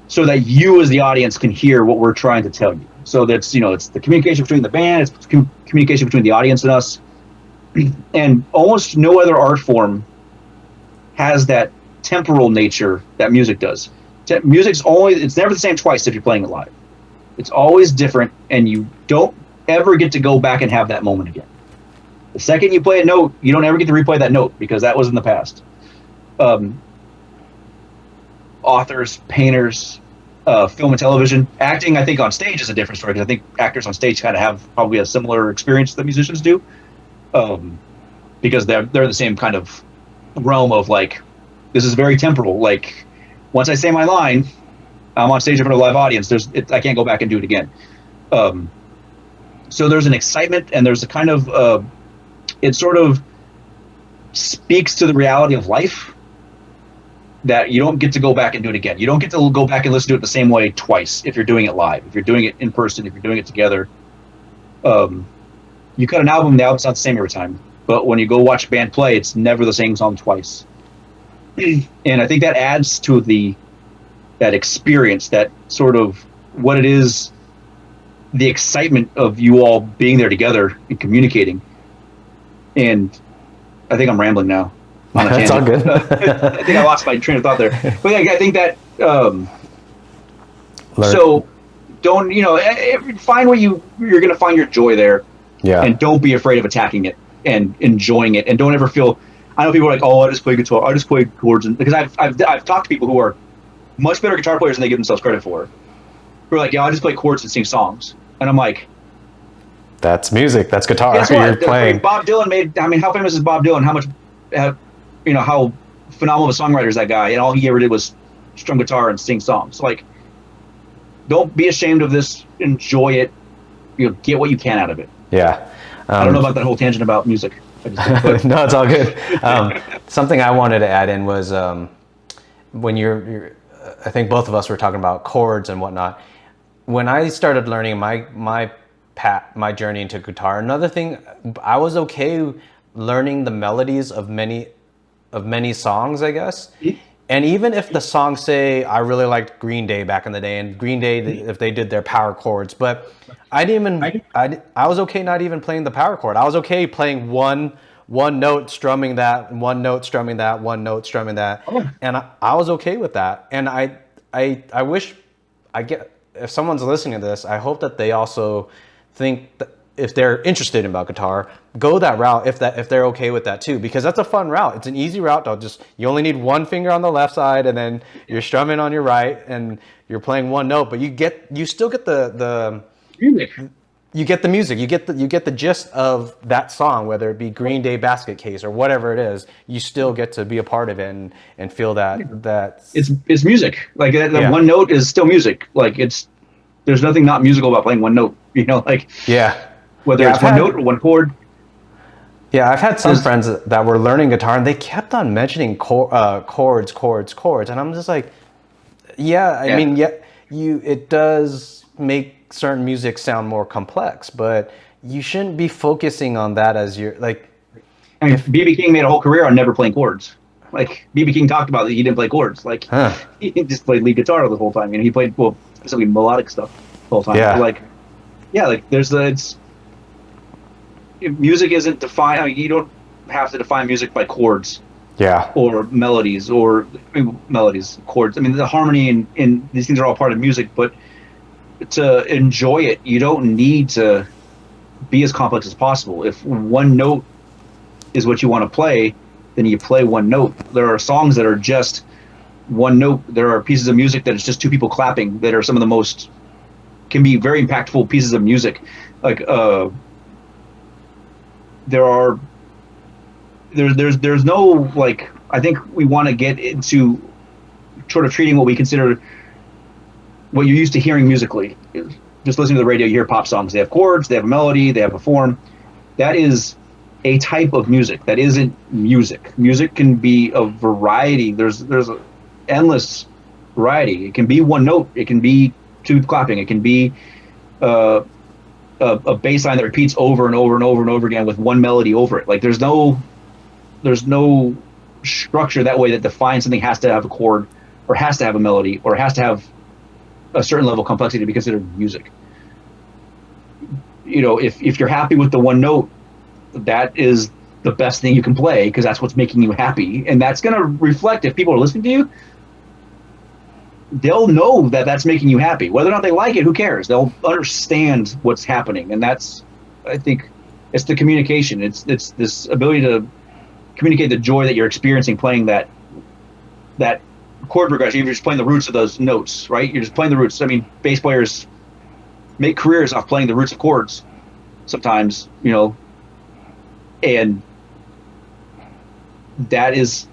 S2: so that you as the audience can hear what we're trying to tell you. So that's it's the communication between the band. It's communication between the audience and us. And almost no other art form has that temporal nature that music does. It's never the same twice if you're playing it live. It's always different, and you don't ever get to go back and have that moment again. The second you play a note, you don't ever get to replay that note because that was in the past. Authors, painters, film and television, acting, I think on stage is a different story, because I think actors on stage kind of have probably a similar experience that musicians do, because they're the same kind of realm of like, this is very temporal. Like, once I say my line, I'm on stage in front of a live audience. I can't go back and do it again. So there's an excitement, and there's a kind of it sort of speaks to the reality of life that you don't get to go back and do it again. You don't get to go back and listen to it the same way twice if you're doing it live, if you're doing it in person, if you're doing it together. You cut an album, the album's not the same every time. But when you go watch a band play, it's never the same song twice. And I think that adds to that experience, that sort of what it is, the excitement of you all being there together and communicating. And I think I'm rambling now.
S1: It's all good.
S2: I think I lost my train of thought there. But yeah, I think that so don't, find where you're going to find your joy there.
S1: Yeah.
S2: And don't be afraid of attacking it and enjoying it. And don't ever feel, I know people are like, oh, I just play guitar, I just play chords. And because I've talked to people who are much better guitar players than they give themselves credit for, who are like, yeah, I just play chords and sing songs. And I'm like,
S1: that's music. That's guitar.
S2: Guess
S1: You're
S2: what?
S1: playing.
S2: Bob Dylan how famous is Bob Dylan? How phenomenal of a songwriter is that guy? And all he ever did was strum guitar and sing songs. Like, don't be ashamed of this. Enjoy it. Get what you can out of it.
S1: Yeah.
S2: I don't know about that whole tangent about music.
S1: No, it's all good. Something I wanted to add in was when you're I think both of us were talking about chords and whatnot. When I started learning my journey into guitar, another thing, I was okay learning the melodies of many songs, I guess. And even if the songs, say, I really liked Green Day back in the day, and Green Day, if they did their power chords, but I was okay not even playing the power chord. I was okay playing one note, strumming that, one note, strumming that, one note, strumming that. Oh. And I was okay with that. And I wish if someone's listening to this, I hope that they also think that if they're interested about guitar, go that route if they're okay with that too, because that's a fun route. It's an easy route. You only need one finger on the left side, and then you're strumming on your right, and you're playing one note, but you still get the
S2: music.
S1: You get the music. You get the gist of that song, whether it be Green Day Basket Case or whatever it is. You still get to be a part of it and feel that
S2: it's music. Like that one note is still music. Like there's nothing not musical about playing one note.
S1: Yeah.
S2: Whether it's one note or one chord.
S1: Yeah, I've had some friends that were learning guitar, and they kept on mentioning chords, and I'm just like, I mean, it does make certain music sound more complex, but you shouldn't be focusing on that as your like.
S2: I mean, B.B. King made a whole career on never playing chords. Like B.B. King talked about that he didn't play chords. Like he just played lead guitar the whole time. He played basically melodic stuff the whole time. So music isn't defined. I mean, you don't have to define music by chords.
S1: Yeah.
S2: Or melodies, chords. I mean, the harmony and these things are all part of music, but to enjoy it, you don't need to be as complex as possible. If one note is what you want to play, then you play one note. There are songs that are just one note. There are pieces of music that is just two people clapping that are some of the most, can be very impactful pieces of music. Like, there's no, like, I think we want to get into sort of treating what we consider, what you're used to hearing musically. Just listening to the radio, you hear pop songs. They have chords, they have a melody, they have a form. That is a type of music. That isn't music. Music can be a variety. There's a endless variety. It can be one note. It can be two clapping. It can be a bass line that repeats over and over and over and over again with one melody over it. Like there's no structure that way that defines something has to have a chord or has to have a melody or has to have a certain level of complexity to be considered music. You know, if you're happy with the one note, that is the best thing you can play because that's what's making you happy, and that's going to reflect if people are listening to you. They'll know that that's making you happy. Whether or not they like it, who cares? They'll understand what's happening, and that's, I think, it's the communication. It's this ability to communicate the joy that you're experiencing playing that chord progression. You're just playing the roots of those notes, right? You're just playing the roots. I mean, bass players make careers off playing the roots of chords sometimes, you know, and that is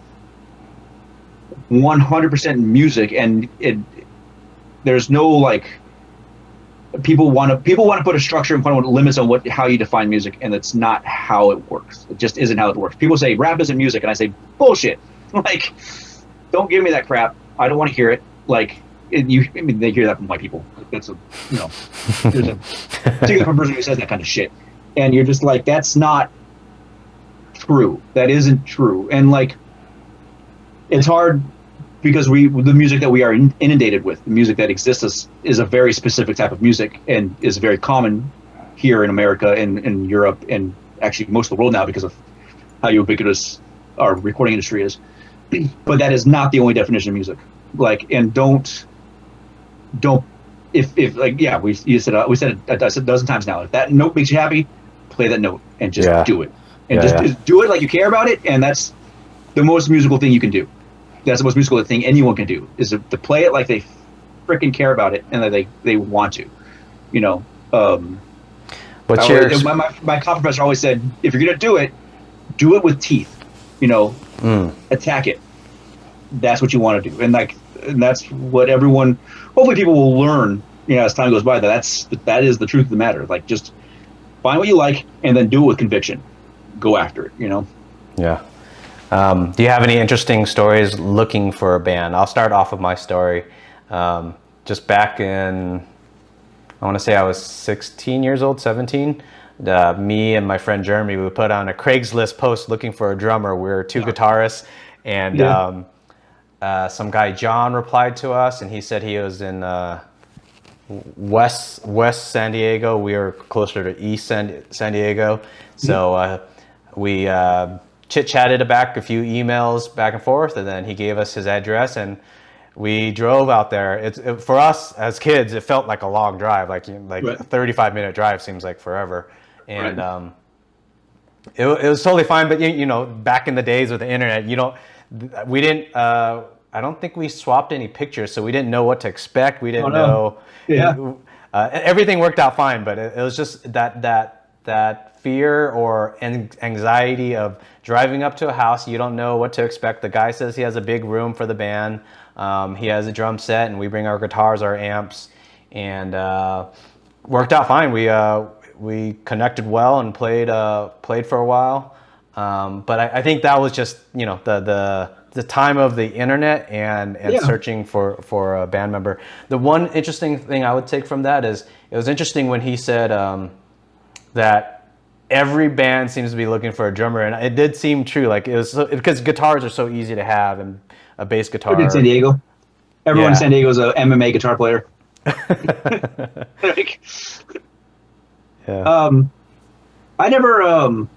S2: 100% music. And there's no like, people want to put a structure and put limits on how you define music, and that's not how it works. It just isn't how it works. People say rap isn't music, and I say bullshit. Like, don't give me that crap. I don't want to hear it. Like, I mean, they hear that from white people. That's a, you know, there's a particular person who says that kind of shit, and you're just like, that's not true. That isn't true. And like, it's hard because the music that we are inundated with, the music that exists is a very specific type of music and is very common here in America and in Europe and actually most of the world now because of how ubiquitous our recording industry is. But that is not the only definition of music. Like, and don't if like, yeah, we said it a dozen times now. If that note makes you happy, play that note and just do it. And just do it like you care about it, and that's the most musical thing you can do. That's the most musical thing anyone can do, is to play it like they freaking care about it and that they want to, you know. My comp professor always said, if you're gonna do it with teeth, you know, attack it. That's what you want to do, and that's what everyone. Hopefully, people will learn, you know, as time goes by. That is the truth of the matter. Like, just find what you like and then do it with conviction. Go after it, you know.
S1: Yeah. Do you have any interesting stories looking for a band? I'll start off with my story. Just back in, I want to say I was 16 years old, 17. Me and my friend Jeremy, we put on a Craigslist post looking for a drummer. We were two guitarists, and some guy, John, replied to us, and he said he was in West San Diego. We were closer to East San Diego. So we chit-chatted back a few emails back and forth, and then he gave us his address, and we drove out there. For us as kids, it felt like a long drive, like a 35-minute drive seems like forever. And it was totally fine, but you know, back in the days with the internet, we didn't, I don't think we swapped any pictures, so we didn't know what to expect. We didn't know. Yeah. Everything worked out fine, but it was just that fear or anxiety of driving up to a house. You don't know what to expect. The guy says he has a big room for the band. He has a drum set, and we bring our guitars, our amps, and worked out fine. We connected well and played for a while. But I think that was just, you know, the time of the internet and searching for a band member. The one interesting thing I would take from that is it was interesting when he said that every band seems to be looking for a drummer, and it did seem true. Like, it was because guitars are so easy to have, and a bass guitar.
S2: In San Diego, everyone in San Diego is a MMA guitar player. I never.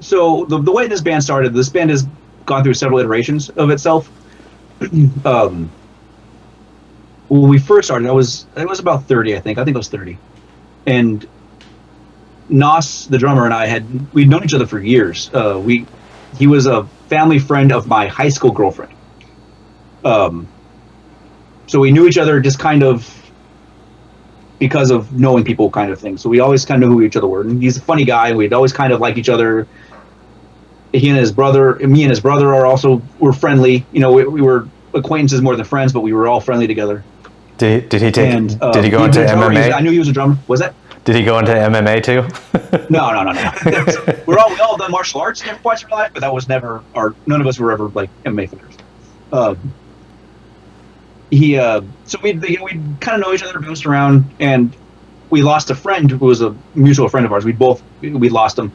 S2: So the way this band started, this band has gone through several iterations of itself. When we first started, I was about 30, I think. I was 30, and Nos, the drummer, and we'd known each other for years. He was a family friend of my high school girlfriend. So we knew each other just kind of because of knowing people, kind of thing. So we always kind of knew who each other were. And he's a funny guy, and we'd always kind of like each other. me and his brother we're friendly. You know, we were acquaintances more than friends, but we were all friendly together.
S1: Did he
S2: And
S1: did he go into MMA?
S2: I knew he was a drummer. Was that?
S1: Did he go into MMA too?
S2: No. We all done martial arts at different points in our life, but that was never none of us were ever like MMA fighters. So we kind of know each other, bounced around, and we lost a friend who was a mutual friend of ours. We lost him.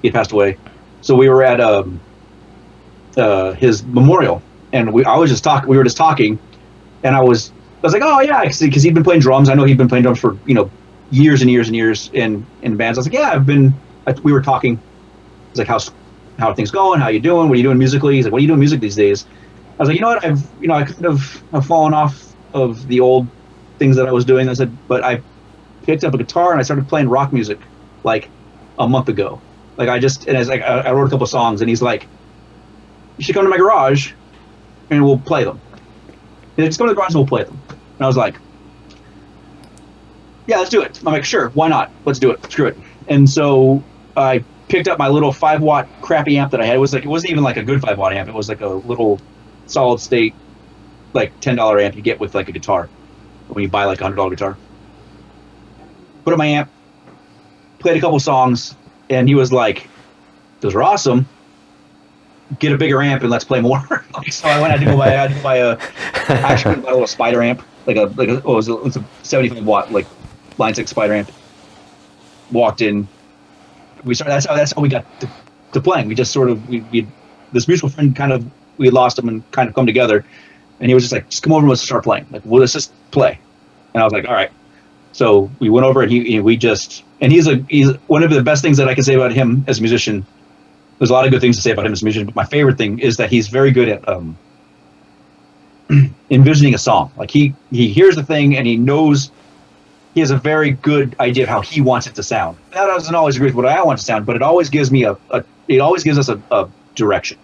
S2: He had passed away. So we were at his memorial, and we were just talking, and I was like, oh yeah, because he'd been playing drums. I know he'd been playing drums for years and years and years in bands. I was like, yeah, we were talking. He's like, how are things going? How you doing? What are you doing musically? He's like, what are you doing music these days? I was like, you know what? I kind of have fallen off of the old things that I was doing. I said, but I picked up a guitar and I started playing rock music like a month ago. Like I wrote a couple songs, and he's like, you should come to my garage and we'll play them. And just come to the garage and we'll play them. And I was like, yeah, let's do it. I'm like, sure, why not? Let's do it. Screw it. And so I picked up my little 5-watt crappy amp that I had. It wasn't even like a good 5-watt amp. It was like a little solid state, like $10 amp you get with like a guitar when you buy like a $100 guitar. Put up my amp, played a couple songs, and he was like, those are awesome. Get a bigger amp and let's play more. So I had to go buy a little spider amp, it was a 75-watt like line 6 spider amp. Walked in, we started. That's how we got to playing. We just sort of we this mutual friend we lost him and kind of come together, and he was just like, just come over and let's start playing. Like, well, let's just play. And I was like, all right. So we went over and he's one of the best things that I can say about him as a musician. There's a lot of good things to say about him as a musician, but my favorite thing is that he's very good at envisioning a song. Like he hears the thing and he knows he has a very good idea of how he wants it to sound. That doesn't always agree with what I want to sound, but it always gives me it always gives us a direction.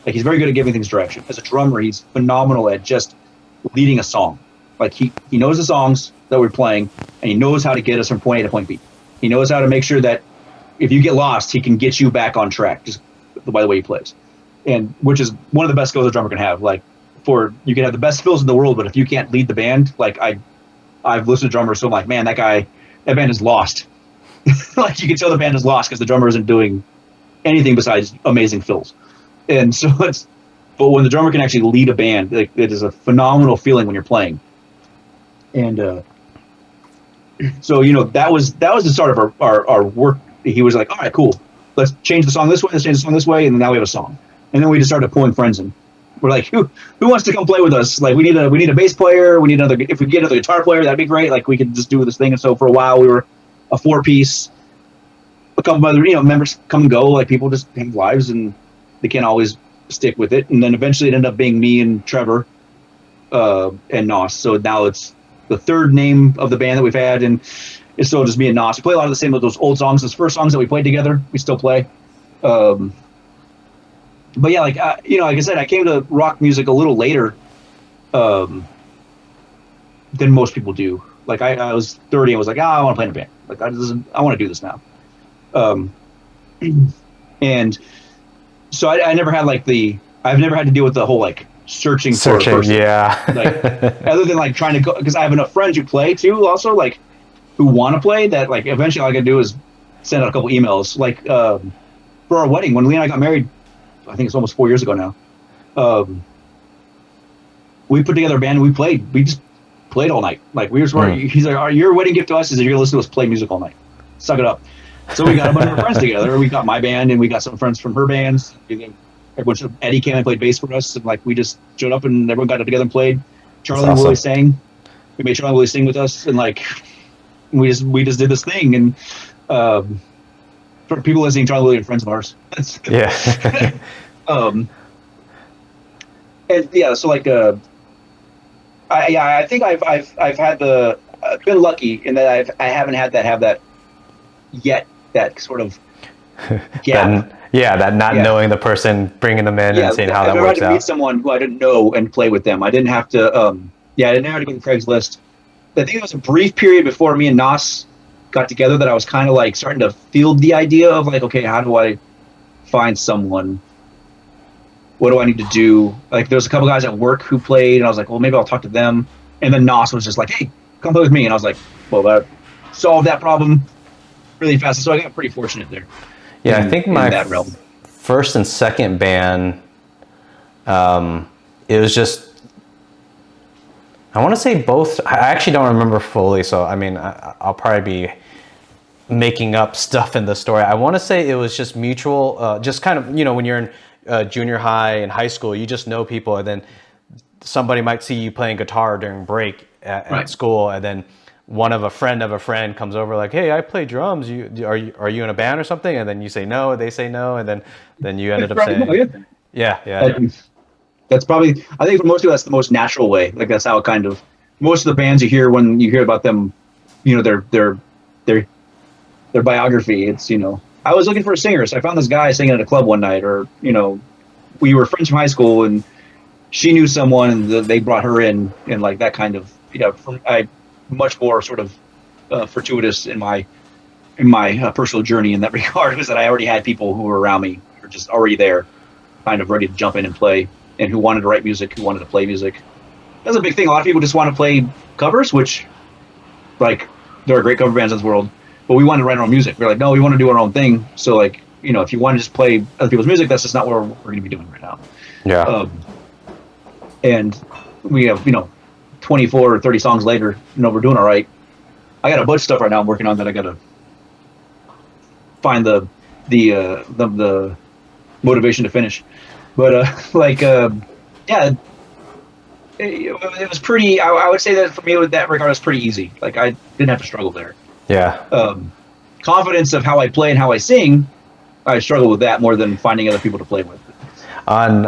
S2: Like he's very good at giving things direction. As a drummer, he's phenomenal at just leading a song. Like he knows the songs that we're playing, and he knows how to get us from point A to point B. He knows how to make sure that if you get lost, he can get you back on track just by the way he plays. And which is one of the best skills a drummer can have. Like you can have the best skills in the world, but if you can't lead the band, like I've listened to drummers, so I'm like, man, that band is lost. Like you can tell the band is lost because the drummer isn't doing anything besides amazing fills. And so but when the drummer can actually lead a band, like, it is a phenomenal feeling when you're playing. And so that was the start of our work. He was like, all right, cool, let's change the song this way, let's change the song this way, and now we have a song. And then we just started pulling friends in. We're like, who wants to come play with us? Like we need a bass player, we need if we get another guitar player, that'd be great. Like we could just do this thing. And so for a while we were a 4-piece. A couple other members come and go, like people just have lives and they can't always stick with it. And then eventually it ended up being me and Trevor and Nos. So now it's the third name of the band that we've had, and it's still just me and Nos. We play a lot of the same of those old songs. Those first songs that we played together, we still play. But yeah, like like I said, I came to rock music a little later than most people do. Like I was 30 and was like, I want to play in a band. Like I want to do this now. And so I never had I've never had to deal with the whole like searching for a person.
S1: Yeah.
S2: Like other than like trying to go, because I have enough friends who play too, also like who want to play, that like eventually all I can do is send out a couple emails. Like for our wedding, when Lee and I got married, I think it's almost 4 years ago now. We put together a band and we just played all night. Like we were he's like, your wedding gift to us is that you're gonna listen to us play music all night. Suck it up. So we got a bunch of our friends together. We got my band and we got some friends from her bands. Eddie came and played bass for us, and like we just showed up and everyone got together and played. Charlie and Willie sang. We made Charlie and Willie sing with us, and like we just did this thing. And for people listening, Charlie and Willie are friends of ours.
S1: Yeah.
S2: And yeah, so like I think I've had been lucky in that I haven't had that have that yet, that sort of gap.
S1: That not knowing the person, bringing them in and seeing how that works out.
S2: I had to meet someone who I didn't know and play with them. I didn't have to I didn't have to go to Craigslist. I think it was a brief period before me and Nos got together that I was kind of like starting to field the idea of like, okay, how do I find someone What do I need to do? Like, there's a couple guys at work who played, and I was like, well, maybe I'll talk to them. And then Nos was just like, hey, come play with me. And I was like, well, that solved that problem really fast. So I got pretty fortunate there.
S1: Yeah, I think my
S2: that realm.
S1: first and second band, it was just, I want to say both. I actually don't remember fully, so I mean, I'll probably be making up stuff in the story. I want to say it was just mutual, just kind of, you know, when you're in junior high and high school, you just know people, and then somebody might see you playing guitar during break at school, and then one of a friend comes over like, hey, I play drums. Are you in a band or something? And then you say no, they say no, and then you ended up saying, yeah.
S2: That's probably, I think for most people, that's the most natural way. Like, that's how it kind of, most of the bands you hear, when you hear about them, you know, their biography, it's, you know, I was looking for a singer, so I found this guy singing at a club one night, or, you know, we were friends from high school and she knew someone and they brought her in, and like that kind of, I much more sort of fortuitous in my personal journey in that regard, was that I already had people who were around me, who were just already there, kind of ready to jump in and play, and who wanted to write music, who wanted to play music. That's a big thing. A lot of people just want to play covers, which, like, there are great cover bands in this world, but we want to write our own music. We're like, no, we want to do our own thing. So, like, you know, if you want to just play other people's music, that's just not what we're going to be doing right now.
S1: Yeah.
S2: And we have, you know, 24 or 30 songs later, you know, we're doing all right. I got a bunch of stuff right now I'm working on that I got to find the motivation to finish. But yeah, it was pretty. I would say that for me, with that regard, it was pretty easy. Like, I didn't have to struggle there.
S1: Yeah.
S2: Confidence of how I play and how I sing, I struggle with that more than finding other people to play with.
S1: On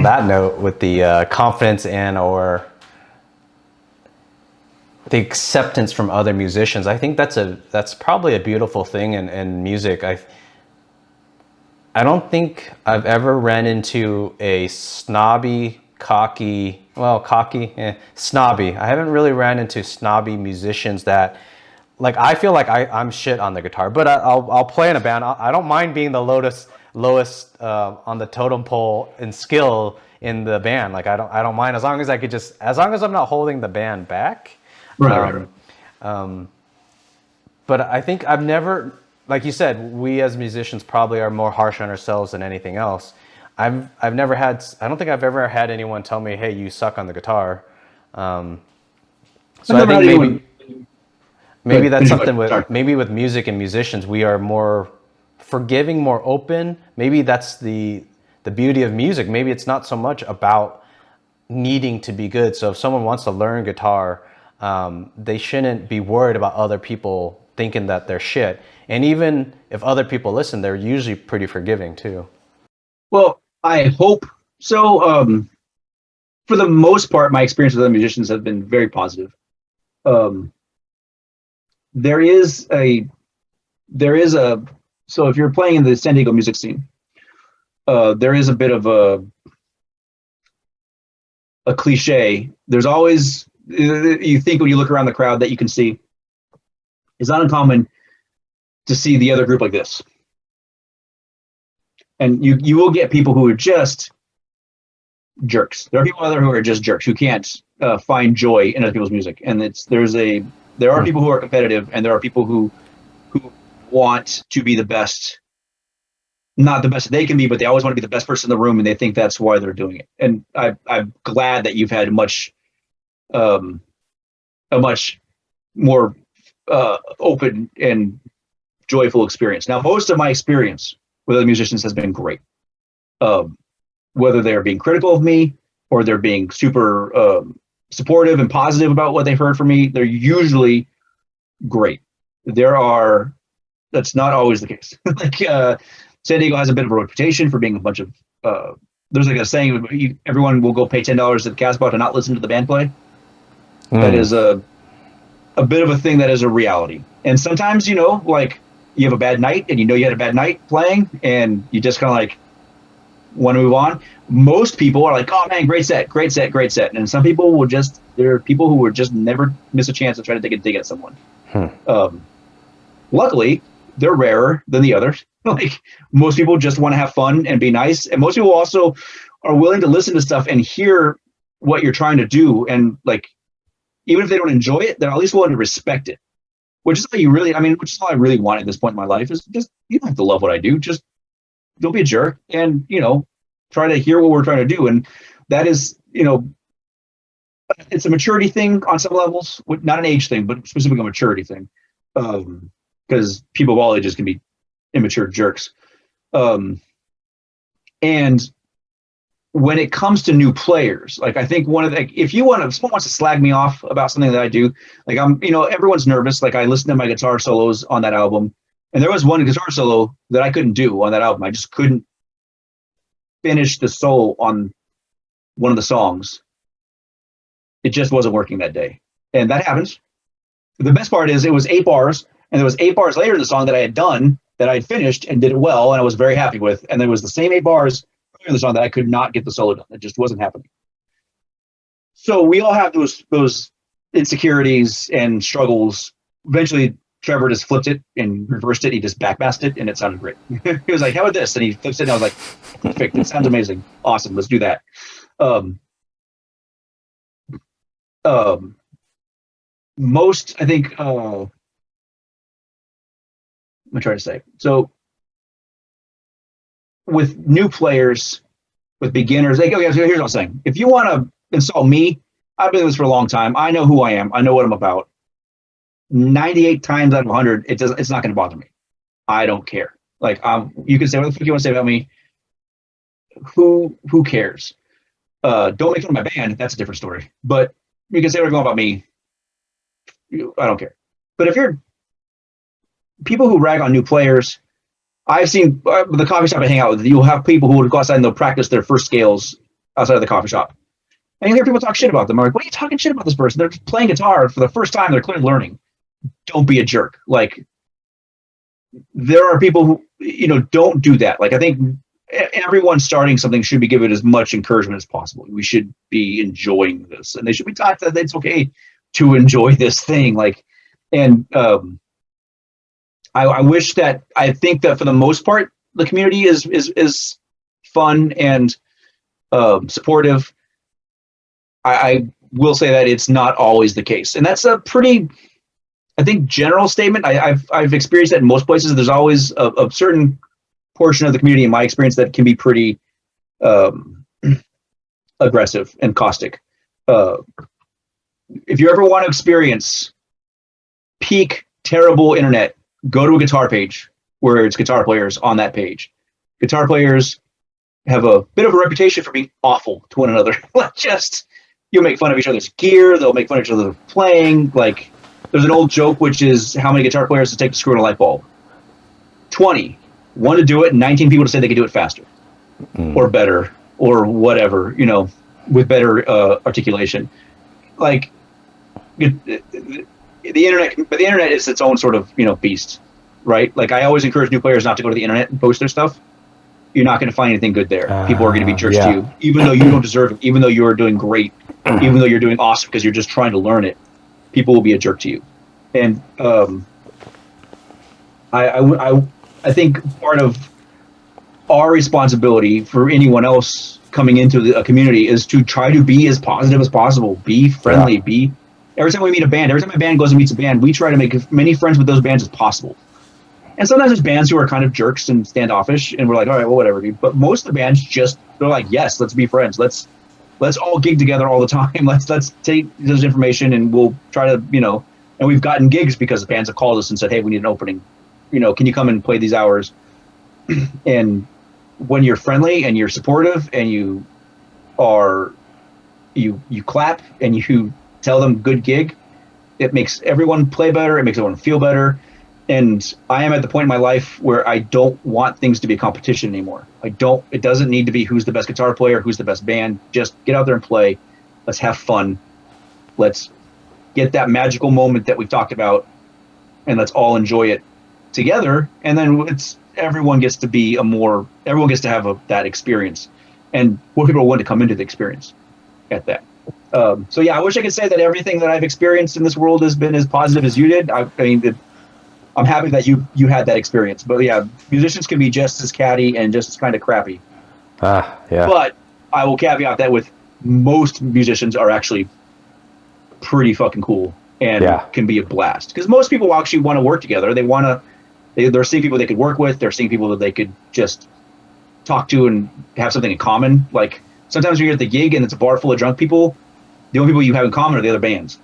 S1: that note, with the confidence and or the acceptance from other musicians, I think that's probably a beautiful thing in music. I don't think I've ever ran into a snobby, snobby. I haven't really ran into snobby musicians that, like, I feel like I'm shit on the guitar, but I'll play in a band. I don't mind being the lowest on the totem pole in skill in the band. Like, I don't mind, as long as I'm not holding the band back.
S2: Right.
S1: But I think I've never, like you said, we as musicians probably are more harsh on ourselves than anything else. I don't think I've ever had anyone tell me, hey, you suck on the guitar. So I think maybe that's something with music and musicians, we are more forgiving, more open. Maybe that's the beauty of music. Maybe it's not so much about needing to be good. So if someone wants to learn guitar, they shouldn't be worried about other people thinking that they're shit. And even if other people listen, they're usually pretty forgiving too.
S2: Well, I hope so. For the most part, my experience with other musicians have been very positive. There is a so if you're playing in the San Diego music scene, there is a bit of a cliche. There's always, you think when you look around the crowd that you can see, it's not uncommon to see the other group like this. And you will get people who are just jerks. There are people out there who are just jerks, who can't find joy in other people's music. And there are people who are competitive, and there are people who want to be the best, not the best that they can be, but they always want to be the best person in the room, and they think that's why they're doing it. And I'm glad that you've had a much more open and joyful experience. Now, most of my experience with other musicians has been great. Whether they're being critical of me or they're being super supportive and positive about what they've heard from me, they're usually great. That's not always the case. Like, San Diego has a bit of a reputation for being a bunch of, there's like a saying, everyone will go pay $10 at the CastBox to not listen to the band play. That is a bit of a thing that is a reality. And sometimes, like, you have a bad night and you had a bad night playing and you just kind of like want to move on. Most people are like, oh man, great set. And some people there are people who would just never miss a chance to try to take a dig at someone. Luckily, they're rarer than the others. Like, most people just want to have fun and be nice. And most people also are willing to listen to stuff and hear what you're trying to do, and like, even if they don't enjoy it, they're at least willing to respect it. Which is all you really, which is all I really want at this point in my life, is just, you don't have to love what I do. Just don't be a jerk, and, try to hear what we're trying to do. And that is, it's a maturity thing on some levels, not an age thing, but specifically a maturity thing. Because people of all ages can be immature jerks. And when it comes to new players, like, I think if someone wants to slag me off about something that I do, like, everyone's nervous. Like, I listened to my guitar solos on that album, and there was one guitar solo that I couldn't do on that album. I just couldn't finish the solo on one of the songs. It just wasn't working that day. And that happens. The best part is it was 8 bars, and there was 8 bars later in the song that I had done, that I had finished and did it well, and I was very happy with. And there was the same 8 bars in the song that I could not get the solo done. It just wasn't happening. So we all have those insecurities and struggles. Eventually, Trevor just flipped it and reversed it. He just backmasked it, and it sounded great. He was like, "How about this?" And he flips it, and I was like, "Perfect! It sounds amazing. Awesome. Let's do that." Most, I think, I'm trying to say. So with new players, with beginners, here's what I'm saying. If you want to insult me, I've been doing this for a long time. I know who I am. I know what I'm about. 98 times out of 100, it's not going to bother me. I don't care. Like, you can say what the fuck you want to say about me. Who cares? Don't make fun of my band. That's a different story. But you can say whatever you want about me. I don't care. But if you're people who rag on new players, I've seen the coffee shop I hang out with, you'll have people who will go outside and they'll practice their first scales outside of the coffee shop. And you hear people talk shit about them. I'm like, what are you talking shit about this person? They're just playing guitar for the first time. They're clearly learning. Don't be a jerk. Like, there are people who, don't do that. Like, I think everyone starting something should be given as much encouragement as possible. We should be enjoying this, and they should be taught that it's okay to enjoy this thing. Like, and I wish that, I think that for the most part, the community is fun and supportive. I will say that it's not always the case, and that's a pretty, I think, general statement. I've experienced that in most places. There's always a certain portion of the community, in my experience, that can be pretty aggressive and caustic. If you ever want to experience peak terrible internet, go to a guitar page where it's guitar players on that page. Guitar players have a bit of a reputation for being awful to one another. You'll make fun of each other's gear. They'll make fun of each other playing. Like, there's an old joke, which is how many guitar players to take to screw in a light bulb? 20. 1 to do it, and 19 people to say they could do it faster or better or whatever, with better articulation. Like, the internet, but the internet is its own sort of, beast, right? Like, I always encourage new players not to go to the internet and post their stuff. You're not going to find anything good there. People are going to be jerks to you, even though you don't deserve it, even though you're doing great, even though you're doing awesome because you're just trying to learn it. People will be a jerk to you. And I think part of our responsibility for anyone else coming into a community is to try to be as positive as possible, be friendly, every time we meet a band, every time a band goes and meets a band, we try to make as many friends with those bands as possible. And sometimes there's bands who are kind of jerks and standoffish, and we're like, all right, well, whatever, dude. But most of the bands they're like, yes, let's be friends. Let's all gig together all the time. Let's take this information, and we'll try to, and we've gotten gigs because the bands have called us and said, hey, we need an opening. Can you come and play these hours? And when you're friendly and you're supportive and you clap and you tell them good gig, it makes everyone play better. It makes everyone feel better. And I am at the point in my life where I don't want things to be a competition anymore. It doesn't need to be who's the best guitar player, who's the best band. Just get out there and play. Let's have fun. Let's get that magical moment that we've talked about, and let's all enjoy it together. And then everyone gets to have that experience, and more people want to come into the experience at that. So yeah, I wish I could say that everything that I've experienced in this world has been as positive as you did. I'm happy that you had that experience. But yeah, musicians can be just as catty and just as kind of crappy.
S1: Yeah.
S2: But I will caveat that with most musicians are actually pretty fucking cool and
S1: Yeah.
S2: can be a blast. Because most people actually want to work together. They want to. They're seeing people they could work with. They're seeing people that they could just talk to and have something in common. Like sometimes when you're at the gig and it's a bar full of drunk people, the only people you have in common are the other bands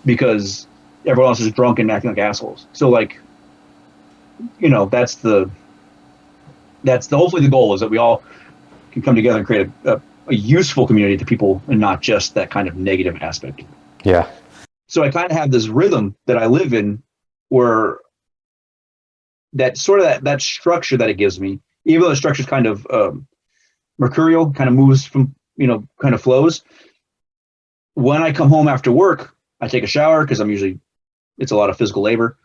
S2: because everyone else is drunk and acting like assholes. So like, that's hopefully the goal is that we all can come together and create a useful community to people and not just that kind of negative aspect.
S1: Yeah.
S2: So I kind of have this rhythm that I live in where that sort of that structure that it gives me, even though the structure is kind of mercurial, kind of moves from, kind of flows. When I come home after work, I take a shower because it's a lot of physical labor.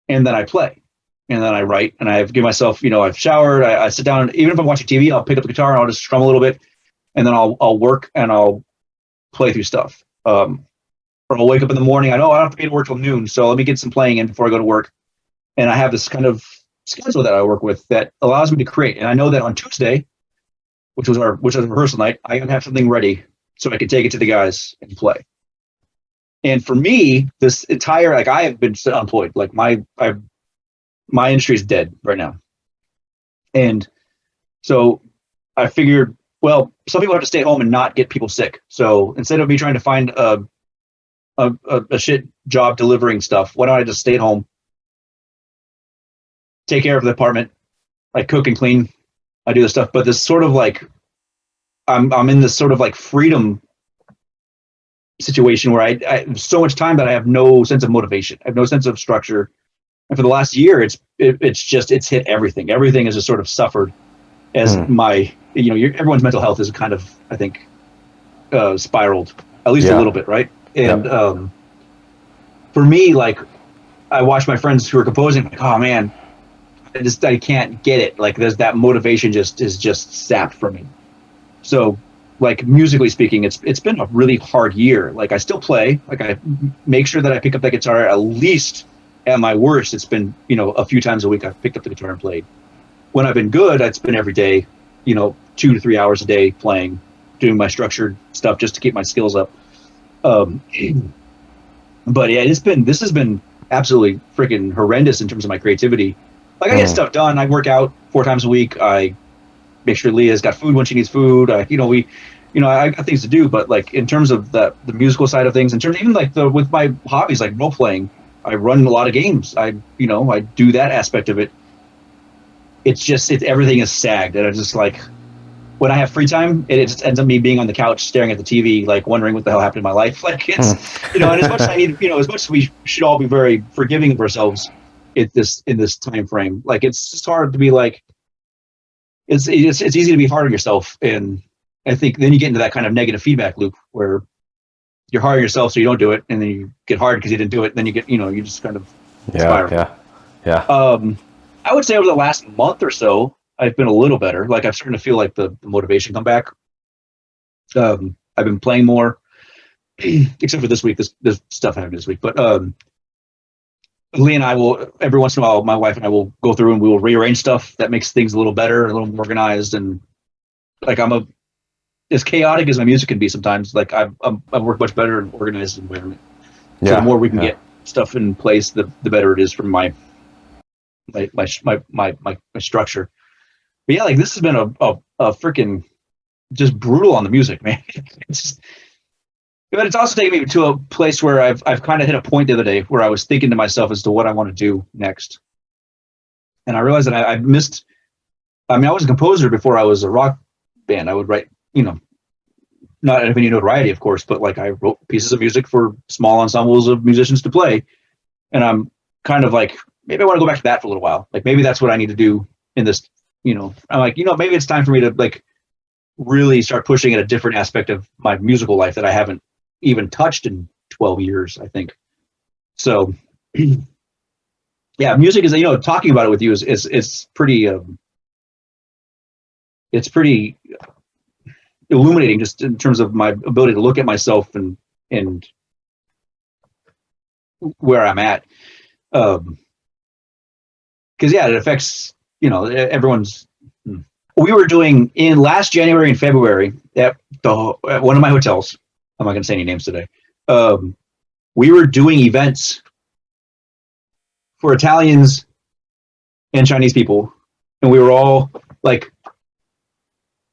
S2: And then I play. And then I write and I give myself, I've showered, I sit down, even if I'm watching TV, I'll pick up the guitar and I'll just strum a little bit. And then I'll work and I'll play through stuff. Or I'll wake up in the morning. I know I don't have to be to work till noon. So let me get some playing in before I go to work. And I have this kind of schedule that I work with that allows me to create. And I know that on Tuesday, which was rehearsal night, I have something ready so I can take it to the guys and play. And for me, this entire, like, I have been unemployed. Like my industry is dead right now. And so I figured, well, some people have to stay home and not get people sick. So instead of me trying to find a shit job delivering stuff, why don't I just stay at home, take care of the apartment, like cook and clean, I do this stuff. But this sort of like, I'm in this sort of like freedom situation where I have so much time that I have no sense of motivation. I have no sense of structure. And for the last year, it's hit everything. Everything has just sort of suffered as everyone's mental health is kind of, I think, spiraled at least a little bit, right? And for me, like, I watch my friends who are composing, like, oh man, I can't get it. Like, there's that motivation is just sapped from me. So, like, musically speaking, it's been a really hard year. Like, I still play. Like, I make sure that I pick up that guitar at least. At my worst, it's been, a few times a week I've picked up the guitar and played. When I've been good, it's been every day, 2 to 3 hours a day playing, doing my structured stuff just to keep my skills up. But yeah, this has been absolutely freaking horrendous in terms of my creativity. Like, I get stuff done. I work out 4 times a week. I make sure Leah's got food when she needs food. I got things to do, but like in terms of the musical side of things, in terms of even like with my hobbies, like role playing, I run a lot of games. I do that aspect of it. It's just, everything is sagged. And it's just like, when I have free time, it just ends up me being on the couch, staring at the TV, like wondering what the hell happened in my life. Like it's, and as much as I need, as much as we should all be very forgiving of ourselves in this time frame, like it's just hard to be like, it's easy to be hard on yourself. And I think then you get into that kind of negative feedback loop where you're hard on yourself, so you don't do it, and then you get hard because you didn't do it. And then you get, you just kind of spiral.
S1: Yeah.
S2: I would say over the last month or so, I've been a little better. Like, I'm starting to feel like the motivation come back. I've been playing more, except for this week. This stuff happened this week, but Lee and I will, every once in a while, my wife and I will go through and we will rearrange stuff that makes things a little better, a little more organized, and like as chaotic as my music can be sometimes, like I work much better in organized environment. So the more we can get stuff in place, the better it is for my structure. But yeah, like this has been a freaking just brutal on the music, man. But it's also taken me to a place where I've kind of hit a point the other day where I was thinking to myself as to what I want to do next. And I realized that I missed, I was a composer before I was a rock band. I would write, not any notoriety, of course, but like I wrote pieces of music for small ensembles of musicians to play. And I'm kind of like, maybe I want to go back to that for a little while. Like maybe that's what I need to do in this, I'm like, maybe it's time for me to like really start pushing at a different aspect of my musical life that I haven't even touched in 12 years, I think. So yeah, music is, talking about it with you is pretty, it's pretty illuminating just in terms of my ability to look at myself and where I'm at. Cause yeah, it affects, everyone's, we were doing in last January and February at one of my hotels. I'm not going to say any names today. We were doing events for Italians and Chinese people, and we were all like,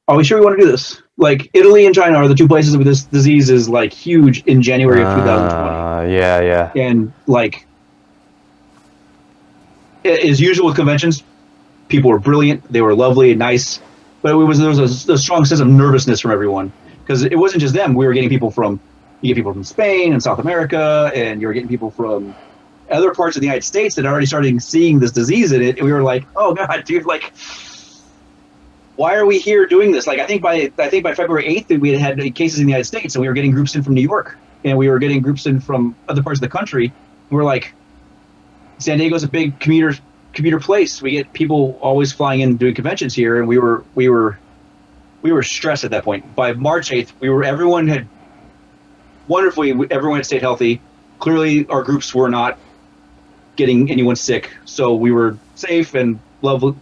S2: "Are we sure we want to do this?" Like, Italy and China are the two places where this disease is like huge in January of 2020.
S1: Yeah.
S2: And like, as usual with conventions, people were brilliant. They were lovely and nice, but there was a strong sense of nervousness from everyone, because it wasn't just them. We were getting people from, you get people from Spain and South America, and you were getting people from other parts of the United States that already started seeing this disease in it. And we were like, oh God, dude, like, why are we here doing this? Like, I think by February 8th, we had cases in the United States, and we were getting groups in from New York, and we were getting groups in from other parts of the country. And we're like, San Diego's a big commuter place. We get people always flying in and doing conventions here, and we were stressed at that point. By March 8th, everyone had stayed healthy. Clearly, our groups were not getting anyone sick, so we were safe and lovely,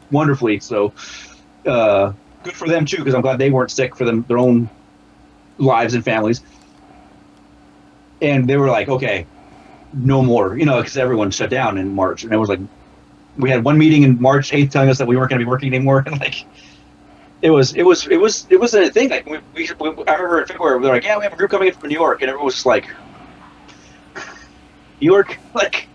S2: wonderfully. So good for them too, because I'm glad they weren't sick for their own lives and families. And they were like, okay, no more, because everyone shut down in March, and it was like, we had one meeting in March 8th telling us that we weren't going to be working anymore, and like, it was a thing. Like, I remember in February, we were like, yeah, we have a group coming in from New York, and everyone was just like, New York, like,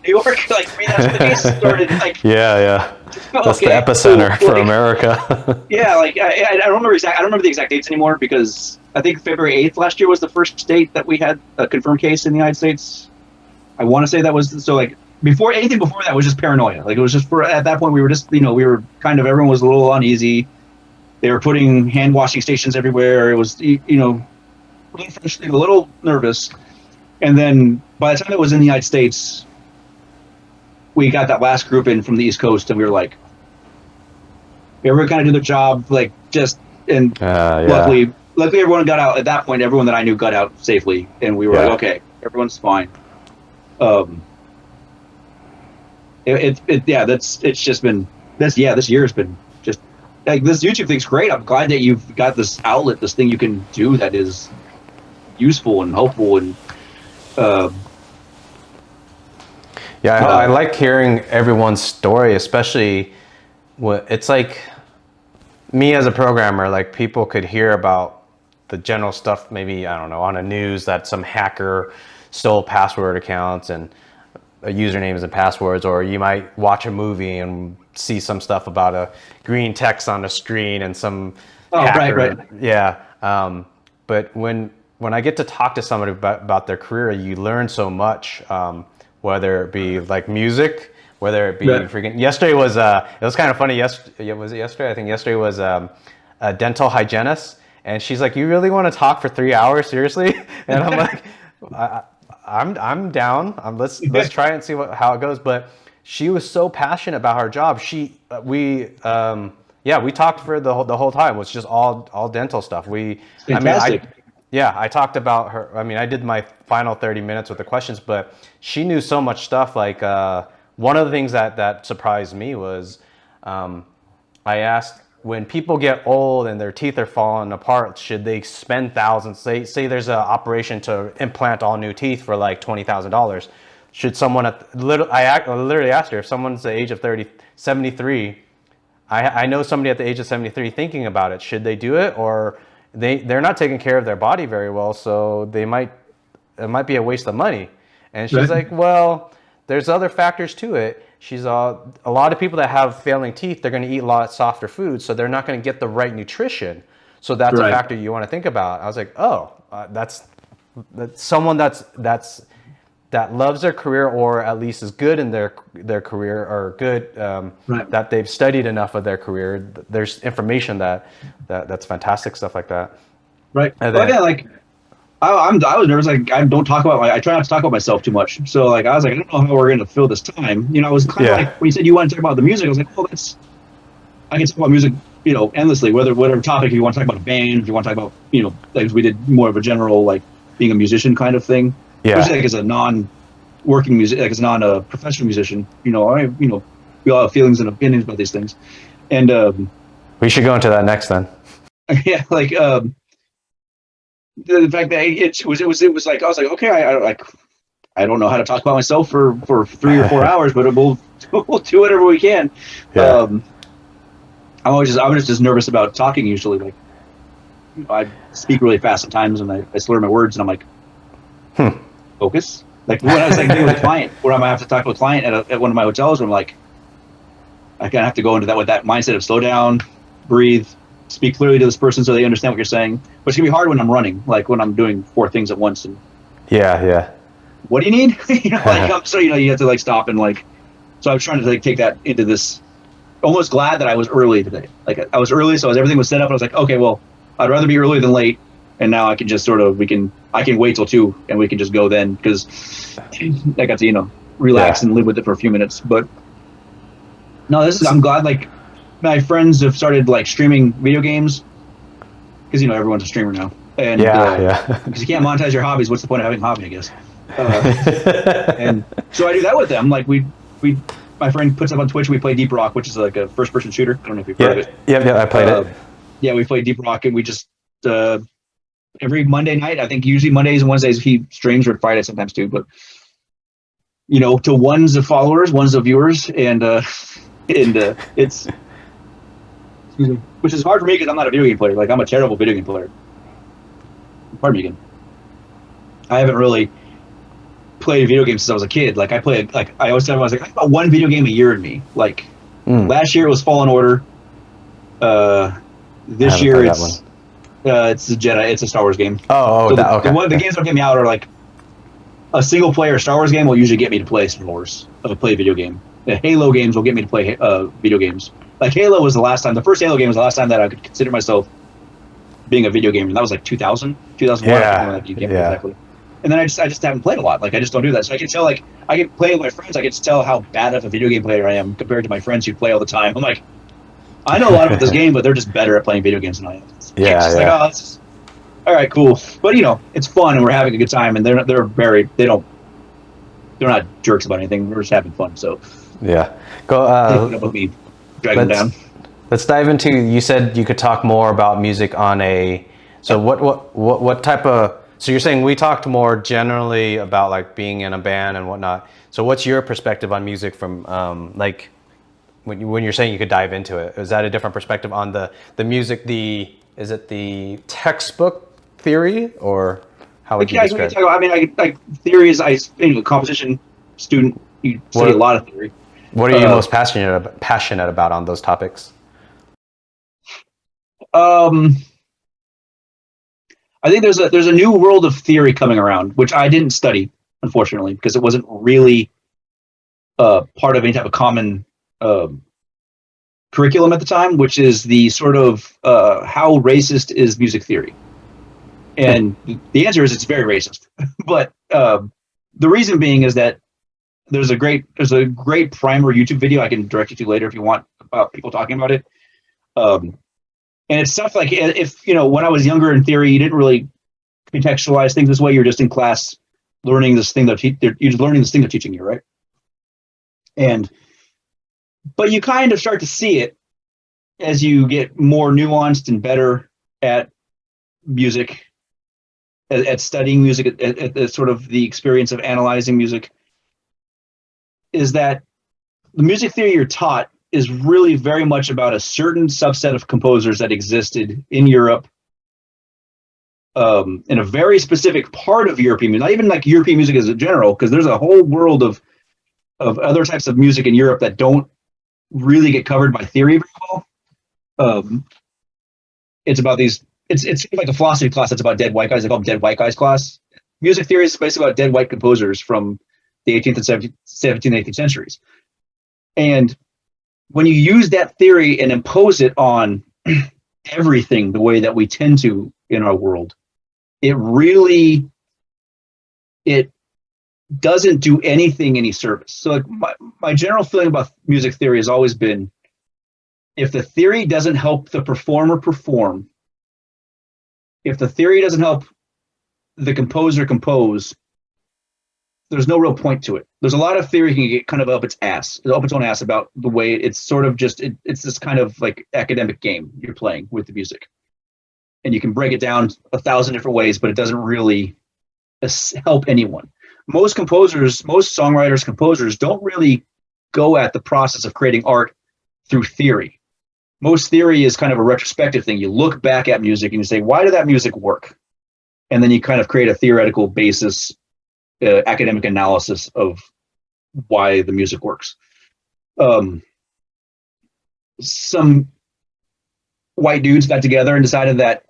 S2: that's when the case started, like,
S1: yeah. That's the epicenter for America.
S2: Yeah, like, I don't remember the exact dates anymore, because I think February 8th last year was the first date that we had a confirmed case in the United States. I want to say that was, so like, anything before that was just paranoia. Like, it was just at that point we were just, we were kind of, everyone was a little uneasy. They were putting hand washing stations everywhere. It was, a little nervous. And then by the time it was in the United States, we got that last group in from the East Coast, and we were like, everyone kind of did their job, like, just, and luckily everyone got out. At that point, everyone that I knew got out safely, and we were like, okay, everyone's fine. It's just been this year has been just like, this YouTube thing's great. I'm glad that you've got this outlet, this thing you can do that is useful and helpful, and
S1: I like hearing everyone's story, especially it's like, me as a programmer, like, people could hear about the general stuff, maybe, I don't know, on the news, that some hacker stole password accounts and usernames and passwords, or you might watch a movie and see some stuff about a green text on the screen and some hacker.
S2: Right.
S1: Yeah. But when I get to talk to somebody about their career, you learn so much, whether it be like music, whether it be freaking, yesterday was, it was kind of funny. Was it yesterday? I think yesterday was a dental hygienist, and she's like, you really want to talk for 3 hours? Seriously? And I'm like, I'm down. Let's try and see how it goes. But she was so passionate about her job. We talked for the whole time. It was just all dental stuff.
S2: Fantastic.
S1: I talked about her. I mean, I did my final 30 minutes with the questions, but she knew so much stuff. Like, one of the things that surprised me was, I asked, when people get old and their teeth are falling apart, should they spend thousands? Say there's an operation to implant all new teeth for like $20,000. Should someone I literally asked her, if someone's the age of 73, I know somebody at the age of 73 thinking about it. Should they do it, or they're not taking care of their body very well, so it might be a waste of money? And she's like, well, there's other factors to it. She's a lot of people that have failing teeth, they're going to eat a lot softer foods, so they're not going to get the right nutrition. So that's a factor you want to think about. I was like, that's someone that loves their career, or at least is good in their career, or good that they've studied enough of their career. There's information that's fantastic, stuff like that.
S2: Right. And then, I was nervous. Like, I try not to talk about myself too much. So like, I was like, I don't know how we're going to fill this time. I was kind of like, when you said you want to talk about the music, I was like, I can talk about music, endlessly, whatever topic. If you want to talk about a band, if you want to talk about, like, we did more of a general, like, being a musician kind of thing. Yeah. Especially like as a non-working music, like as a non-professional musician, we all have feelings and opinions about these things. And
S1: we should go into that next then.
S2: yeah, like the fact that it was like I was like, okay, I don't know how to talk about myself for 3 or 4 hours, but we'll do whatever we can.
S1: Yeah.
S2: I'm just nervous about talking usually. Like, I speak really fast sometimes, and I slur my words, and I'm like, focus. Like when I was like with a client, where I might have to talk to a client at one of my hotels, where I'm like, I kind of have to go into that with that mindset of slow down, breathe, speak clearly to this person so they understand what you're saying. But it's gonna be hard when I'm running, like when I'm doing 4 things at once. And
S1: yeah.
S2: what do you need? So you have to like stop and like. So I was trying to like take that into this. Almost glad that I was early today. Like I was early, so everything was set up. I was like, okay, well, I'd rather be early than late. And now I can just sort of I can wait till 2 and we can just go then because I got to relax and live with it for a few minutes. But no, I'm glad like my friends have started like streaming video games because everyone's a streamer now. And because you can't monetize your hobbies, what's the point of having a hobby? I guess. And so I do that with them. Like my friend puts up on Twitch. We play Deep Rock, which is like a first-person shooter. I don't know if you've heard of it.
S1: Yeah, I played it.
S2: Yeah, we play Deep Rock, and we just every Monday night. I think usually Mondays and Wednesdays he streams, or Friday sometimes too. But to ones of followers, ones of viewers, and it's which is hard for me because I'm not a video game player. Like I'm a terrible video game player. Pardon me again. I haven't really played video games since I was a kid. Like I played, like I always tell everyone, I was like, I have about 1 video game a year in me. Like last year it was Fallen Order. This year it's a Jedi. It's a Star Wars game.
S1: Oh,
S2: so
S1: okay.
S2: The games that get me out are like a single player Star Wars game will usually get me to play Star Wars. Play a video game. The Halo games will get me to play video games. Like Halo was the last time. The first Halo game was the last time that I could consider myself being a video gamer, and that was like 2000, 2001.
S1: Yeah.
S2: Exactly. And then I just haven't played a lot. Like I just don't do that. So I can tell, like I can play with my friends. I can tell how bad of a video game player I am compared to my friends who play all the time. I'm like, I know a lot about this game, but they're just better at playing video games than I am. Like, oh, all right, cool. But it's fun and we're having a good time. And they're not jerks about anything. We're just having fun. So
S1: yeah,
S2: go. With me, drag them down.
S1: Let's dive into. You said you could talk more about music on a. So what type of. So you're saying we talked more generally about like being in a band and whatnot. So what's your perspective on music from like when you're saying you could dive into it? Is that a different perspective on the music? Is it the textbook theory or how would you describe it?
S2: I mean, theory is a composition student. You study a lot of theory.
S1: What are you most passionate about on those topics?
S2: I think there's a new world of theory coming around, which I didn't study, unfortunately, because it wasn't really part of any type of common curriculum at the time, which is the sort of how racist is music theory. And the answer is it's very racist. But the reason being is that there's a great primer YouTube video I can direct you to later if you want about people talking about it. And it's stuff like if when I was younger in theory, you didn't really contextualize things this way. You're just in class learning this thing that you're learning this thing they're teaching you, right? But you kind of start to see it as you get more nuanced and better at music, at studying music, at sort of the experience of analyzing music. Is that the music theory you're taught is really very much about a certain subset of composers that existed in Europe, in a very specific part of European music, not even like European music as a general, because there's a whole world of other types of music in Europe that don't really get covered by theory very well. It's about these, it's sort of like a philosophy class that's about dead white guys. They call them dead white guys class. Music theory is basically about dead white composers from the 18th and 17th and 18th centuries. And when you use that theory and impose it on everything the way that we tend to in our world, it doesn't do anything any service. So like my general feeling about music theory has always been, if the theory doesn't help the performer perform, if the theory doesn't help the composer compose, there's no real point to it. There's a lot of theory can get kind of up its own ass about the way it's sort of just it's this kind of like academic game you're playing with the music, and you can break it down 1,000 different ways, but it doesn't really help anyone. Most composers, most songwriters, composers don't really go at the process of creating art through theory. Most theory is kind of a retrospective thing. You look back at music and you say, why did that music work? And then you kind of create a theoretical basis, academic analysis of why the music works. Some white dudes got together and decided that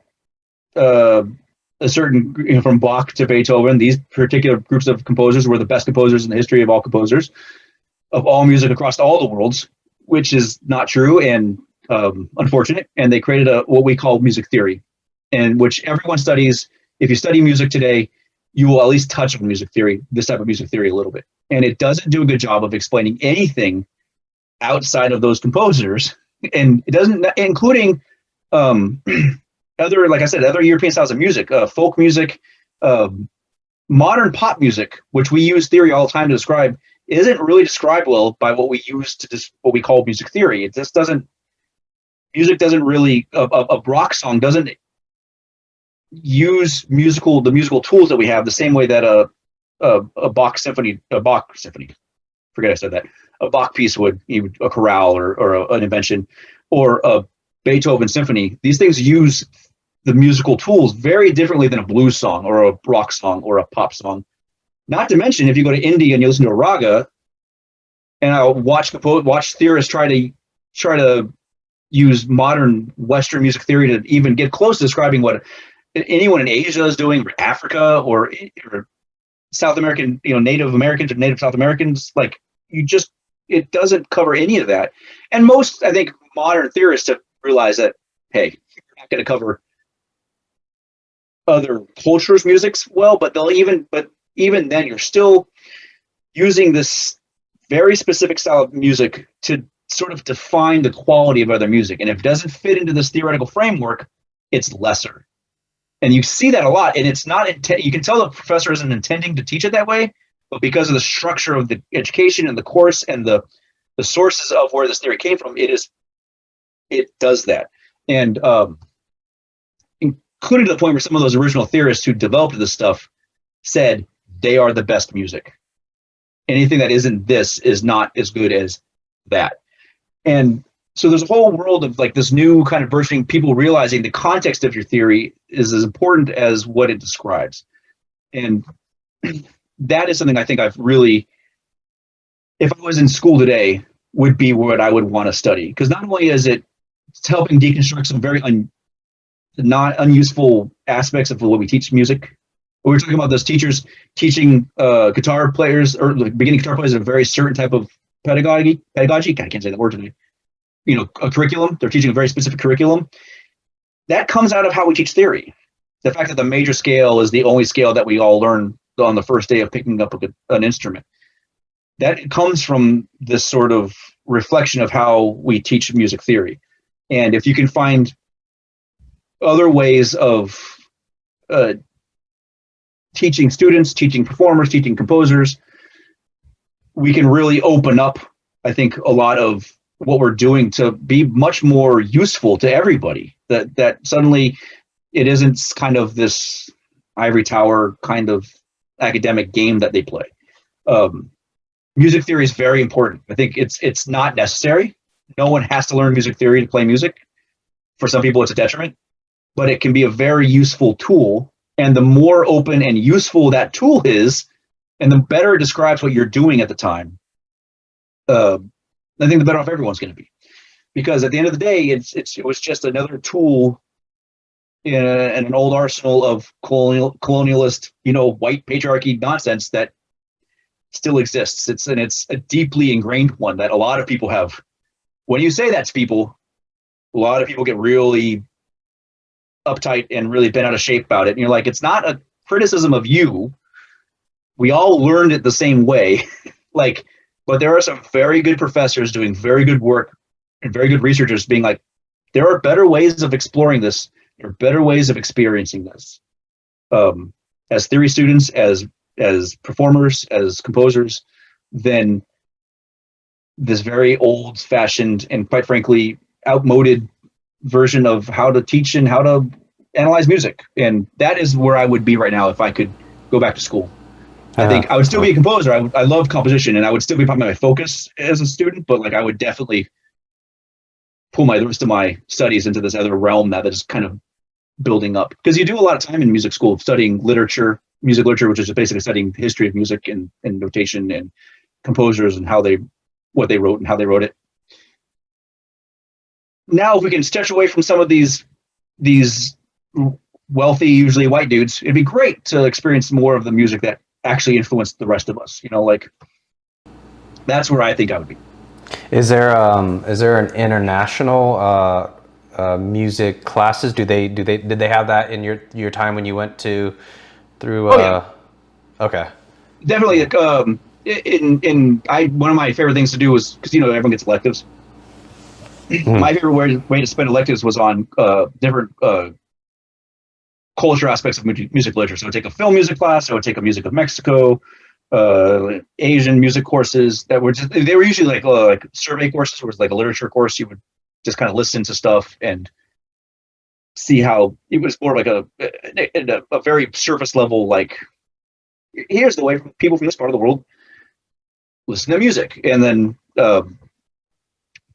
S2: a certain, from Bach to Beethoven, these particular groups of composers were the best composers in the history of all composers, of all music across all the worlds, which is not true and unfortunate. And they created what we call music theory, and which everyone studies. If you study music today, you will at least touch on music theory, this type of music theory, a little bit. And it doesn't do a good job of explaining anything outside of those composers, and it doesn't, including other, like I said, other European styles of music, folk music, modern pop music, which we use theory all the time to describe, isn't really described well by what we use to what we call music theory. It just doesn't. Music doesn't really. A rock song doesn't use the musical tools that we have the same way that a Bach symphony, forget I said that, a Bach piece would, a chorale or an invention, or a Beethoven symphony. These things use the musical tools very differently than a blues song or a rock song or a pop song. Not to mention, if you go to India and you listen to a raga, and I'll watch theorists try to use modern Western music theory to even get close to describing what anyone in Asia is doing, or Africa, or South American, Native Americans or Native South Americans, like it doesn't cover any of that. And most, I think, modern theorists have realized that, hey, you're not going to cover other cultures' musics well, but even then, you're still using this very specific style of music to sort of define the quality of other music. And if it doesn't fit into this theoretical framework, it's lesser. And you see that a lot, and it's not, you can tell the professor isn't intending to teach it that way, but because of the structure of the education and the course and the sources of where this theory came from, it does that. And including to the point where some of those original theorists who developed this stuff said they are the best music. Anything that isn't this is not as good as that. And so there's a whole world of like this new kind of versioning, people realizing the context of your theory is as important as what it describes. And that is something I think I've really, if I was in school today, would be what I would want to study. Because not only is it's helping deconstruct some very not unuseful aspects of the way we teach music. We were talking about those teachers teaching guitar players, or like beginning guitar players, a very certain type of pedagogy. I can't say that word today. A curriculum. They're teaching a very specific curriculum. That comes out of how we teach theory. The fact that the major scale is the only scale that we all learn on the first day of picking up an instrument. That comes from this sort of reflection of how we teach music theory. And if you can find other ways of teaching students, teaching performers, teaching composers, we can really open up, I think, a lot of what we're doing to be much more useful to everybody. That suddenly it isn't kind of this ivory tower kind of academic game that they play. Music theory is very important. I think it's not necessary. No one has to learn music theory to play music. For some people, it's a detriment, but it can be a very useful tool. And the more open and useful that tool is, and the better it describes what you're doing at the time, I think the better off everyone's going to be. Because at the end of the day, it was just another tool in an old arsenal of colonialist, white patriarchy nonsense that still exists. It's a deeply ingrained one that a lot of people have. When you say that to people, a lot of people get really uptight and really bent out of shape about it. And you're like, it's not a criticism of you. We all learned it the same way. But there are some very good professors doing very good work and very good researchers being like, there are better ways of exploring this. There are better ways of experiencing this. As theory students, as as performers, as composers, than this very old-fashioned and, quite frankly, outmoded version of how to teach and how to analyze music. And that is where I would be right now if I could go back to school. I think I would still be a composer. I love composition, and I would still be probably my focus as a student, but like I would definitely pull the rest of my studies into this other realm that is kind of building up. Because you do a lot of time in music school studying literature, music literature, which is basically studying the history of music and notation and composers and what they wrote and how they wrote it. Now, if we can stretch away from some of these wealthy, usually white dudes, it'd be great to experience more of the music that actually influenced the rest of us. Like that's where I think I would be.
S1: Is there an international music classes? Did they have that in your time when you went through?
S2: Yeah.
S1: Okay.
S2: Definitely. One of my favorite things to do was, because everyone gets electives. My favorite way to spend electives was on different culture aspects of music literature. So I would take a film music class. I would take a music of Mexico, Asian music courses that were they were usually like survey courses. It was like a literature course. You would just kind of listen to stuff and see how it was more like a very surface level, like here's the way people from this part of the world listen to music, and then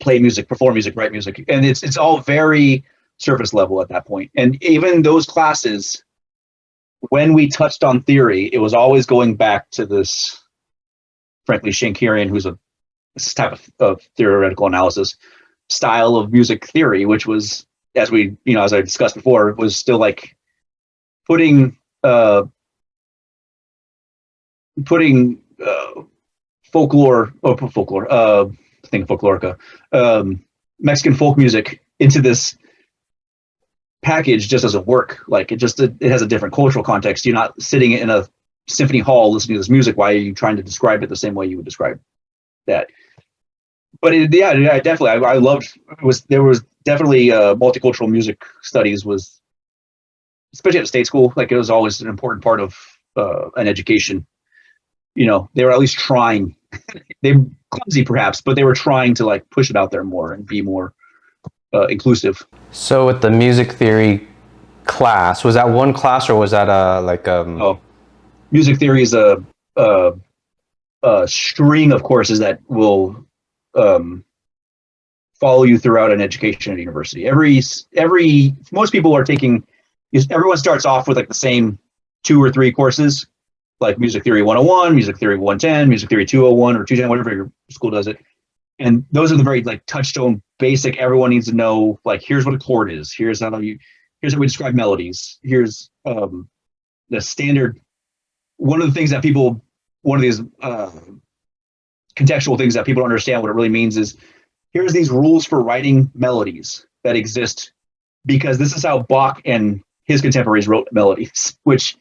S2: play music, perform music, write music. And it's all very surface level at that point. And even those classes, when we touched on theory, it was always going back to this, frankly, Schenkerian, who's this type of theoretical analysis style of music theory, which was, as I discussed before, was still like putting folklore, Mexican folk music into this package just doesn't work. Like it has a different cultural context. You're not sitting in a symphony hall listening to this music. Why are you trying to describe it the same way you would describe that? But definitely, I loved. There was definitely multicultural music studies was, especially at state school. Like it was always an important part of an education. They were at least trying. They were clumsy perhaps, but they were trying to like push it out there more and be more inclusive.
S1: So with the music theory class, was that one class or was that
S2: music theory is a string of courses that will follow you throughout an education at a university. Most people are taking, everyone starts off with like the same 2 or 3 courses, like music theory 101, music theory 110, music theory 201 or 210, whatever your school does it. And those are the very like touchstone basic, everyone needs to know, like here's what a chord is, here's how we describe melodies, here's the standard. One of these contextual things that people don't understand what it really means is, here's these rules for writing melodies that exist because this is how Bach and his contemporaries wrote melodies, which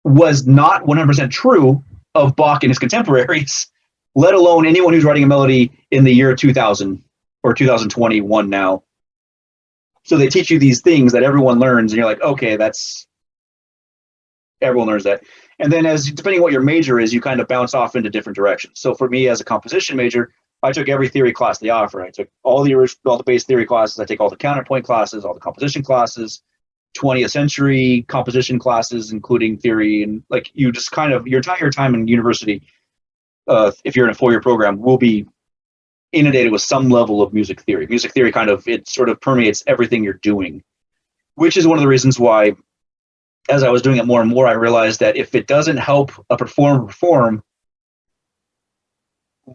S2: was not 100% true of Bach and his contemporaries, let alone anyone who's writing a melody in the year 2000 or 2021 now. So they teach you these things that everyone learns, and you're like, okay, everyone learns that. And then depending on what your major is, you kind of bounce off into different directions. So for me as a composition major, I took every theory class they offer. I took all the base theory classes. I take all the counterpoint classes, all the composition classes, 20th century composition classes, including theory. And like you just kind of, your entire time in university, if you're in a 4-year program, will be inundated with some level of music theory. Music theory it sort of permeates everything you're doing, which is one of the reasons why, as I was doing it more and more, I realized that if it doesn't help a performer perform,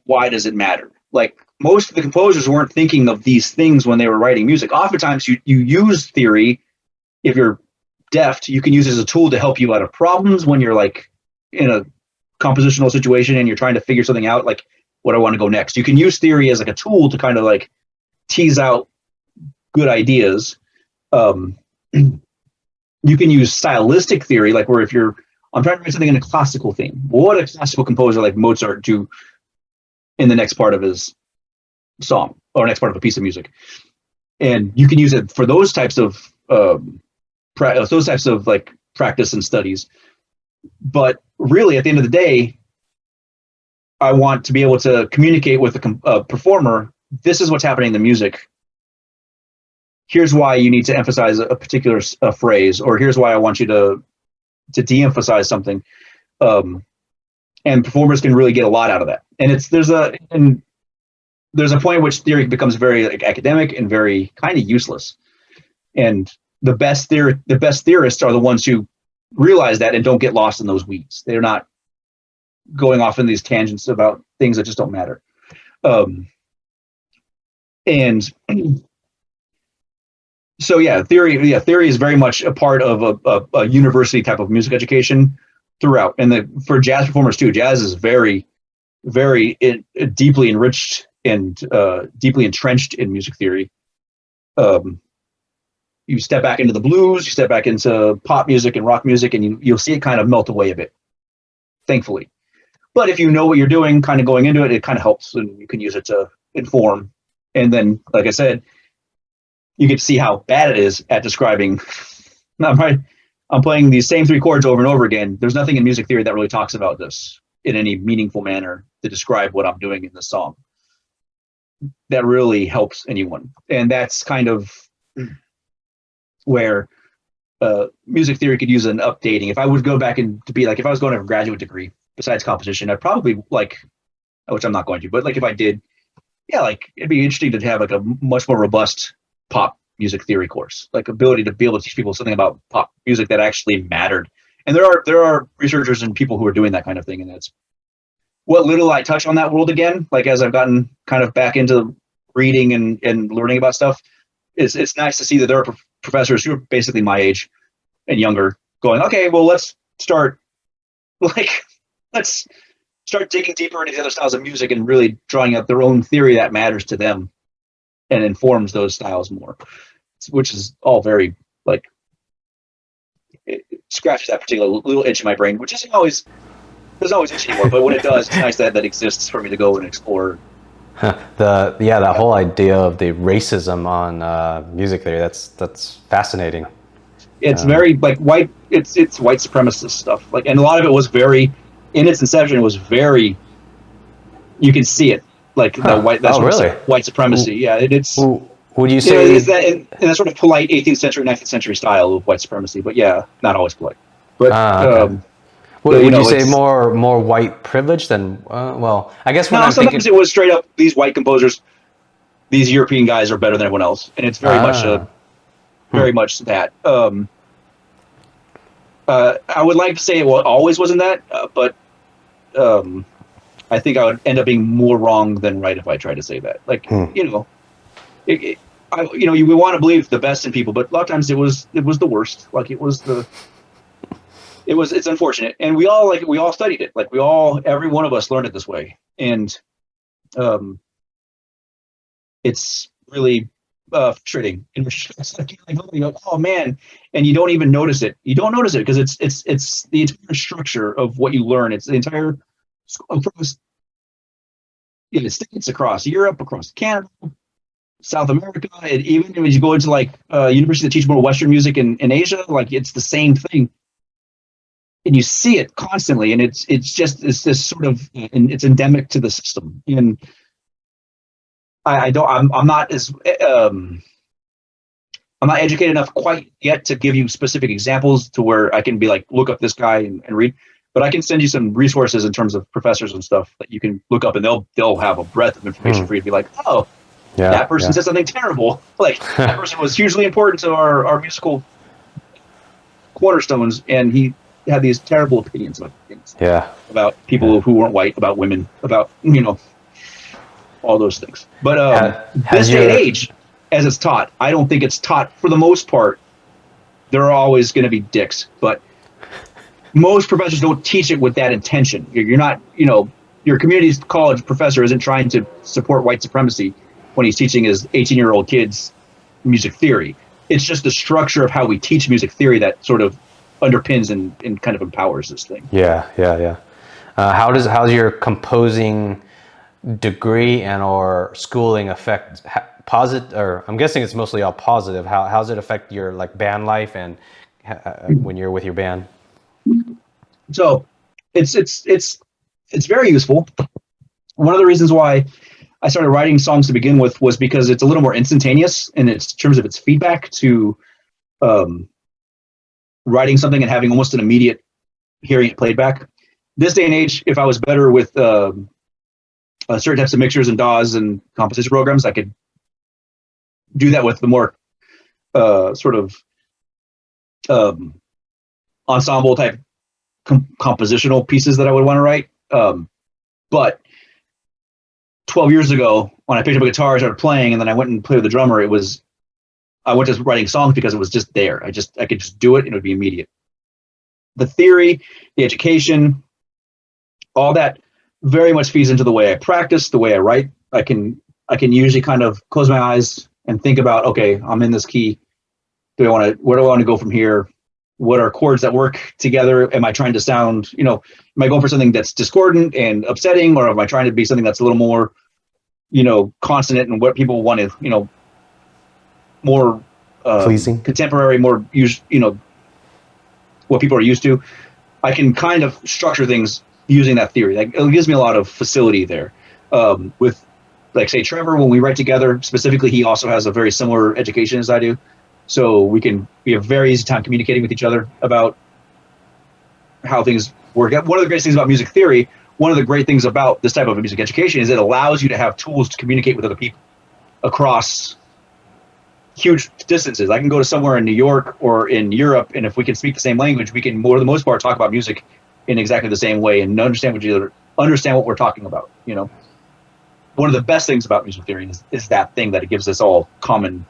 S2: why does it matter? Like most of the composers weren't thinking of these things when they were writing music. Oftentimes you use theory. If you're deft, you can use it as a tool to help you out of problems when you're like in a compositional situation and you're trying to figure something out, like what I want to go next. You can use theory as like a tool to kind of like tease out good ideas. You can use stylistic theory, like where I'm trying to write something in a classical theme. What a classical composer like Mozart do in the next part of his song or next part of a piece of music. And you can use it for those types of like practice and studies. But really, at the end of the day, I want to be able to communicate with the performer. This is what's happening in the music. Here's why you need to emphasize a particular phrase, or here's why I want you to de-emphasize something. And performers can really get a lot out of that. And there's a point at which theory becomes very like, academic and very kind of useless. And the best theorists are the ones who realize that and don't get lost in those weeds. They're not going off in these tangents about things that just don't matter. And so theory is very much a part of a university type of music education throughout. And for jazz performers too, jazz is very, very deeply enriched and deeply entrenched in music theory. You step back into the blues, you step back into pop music and rock music, and you'll see it kind of melt away a bit, thankfully. But if you know what you're doing, kind of going into it, it kind of helps, and you can use it to inform. And then, like I said, you get to see how bad it is at describing. I'm playing these same 3 chords over and over again. There's nothing in music theory that really talks about this in any meaningful manner to describe what I'm doing in the song. That really helps anyone. And that's kind of where music theory could use an updating. If I would go back and to be like, if I was going to have a graduate degree besides composition, I'd probably which I'm not going to, but like if I did, it'd be interesting to have like a much more robust pop music theory course, like ability to be able to teach people something about pop music that actually mattered. And there are researchers and people who are doing that kind of thing. And that's what little I touch on that world again, like as I've gotten kind of back into reading and learning about stuff, it's nice to see that there are professors who are basically my age and younger going, okay, well, let's start digging deeper into the other styles of music and really drawing up their own theory that matters to them and informs those styles more, which is all very it scratches that particular little itch in my brain, which doesn't always itch anymore, but when it does, it's nice that exists for me to go and explore.
S1: That whole idea of the racism on music theory, that's fascinating.
S2: It's very white. It's white supremacist stuff. And a lot of it was very, in its inception, it was very. You can see it, the white. That's really white supremacy. Yeah, it's.
S1: Would you say
S2: is that in a sort of polite 18th century, 19th century style of white supremacy? But yeah, not always polite. But
S1: okay. Would you say more white privilege than I guess when
S2: sometimes it was straight up these white composers, these European guys are better than everyone else, and it's very much that. I would like to say it always wasn't that, but I think I would end up being more wrong than right if I tried to say that. We want to believe the best in people, but a lot of times it was the worst. It's unfortunate, and we all studied it. Every one of us learned it this way, and it's really frustrating. Oh man, and you don't even notice it. You don't notice it because it's the entire structure of what you learn. It's the entire across the states, across Europe, across Canada, South America, and even when you go into universities that teach more Western music in Asia, it's the same thing. And you see it constantly, and it's this sort of, and it's endemic to the system. And I'm not educated enough quite yet to give you specific examples to where I can be look up this guy and read. But I can send you some resources in terms of professors and stuff that you can look up, and they'll have a breadth of information for you to be that person said something terrible. That person was hugely important to our musical cornerstones, and he had these terrible opinions about things. About people who weren't white, about women, about all those things. But this day and age, as it's taught, I don't think it's taught for the most part. There are always going to be dicks, but most professors don't teach it with that intention. You're not, your community college professor isn't trying to support white supremacy when he's teaching his 18-year-old kids music theory. It's just the structure of how we teach music theory that sort of underpins and kind of empowers this thing.
S1: How's your composing degree and or schooling affect positive, or I'm guessing it's mostly all positive. How's it affect your band life and when you're with your band?
S2: So it's very useful. One of the reasons why I started writing songs to begin with was because it's a little more instantaneous in its terms of its feedback to writing something and having almost an immediate hearing it played back. This day and age, if I was better with certain types of mixers and DAWs and composition programs, I could do that with the more sort of ensemble type compositional pieces that I would want to write. But 12 years ago, when I picked up a guitar, I started playing, and then I went and played with the drummer. I went to writing songs because it was just there. I could just do it, and it would be immediate. The theory, the education, all that very much feeds into the way I practice, the way I write. I can usually kind of close my eyes and think about, okay, I'm in this key. Where do I want to go from here? What are chords that work together? Am I trying to sound, am I going for something that's discordant and upsetting, or am I trying to be something that's a little more, consonant and what people want to, more
S1: pleasing,
S2: contemporary, more what people are used to. I can kind of structure things using that theory. Like, it gives me a lot of facility there. With, like, say, Trevor, when we write together, specifically, he also has a very similar education as I do. So we have very easy time communicating with each other about how things work out. One of the great things about music theory, one of the great things about this type of music education is it allows you to have tools to communicate with other people across huge distances. I can go to somewhere in New York or in Europe, and if we can speak the same language, we can, for the most part, talk about music in exactly the same way and understand what we're talking about. One of the best things about music theory is that thing that it gives us all common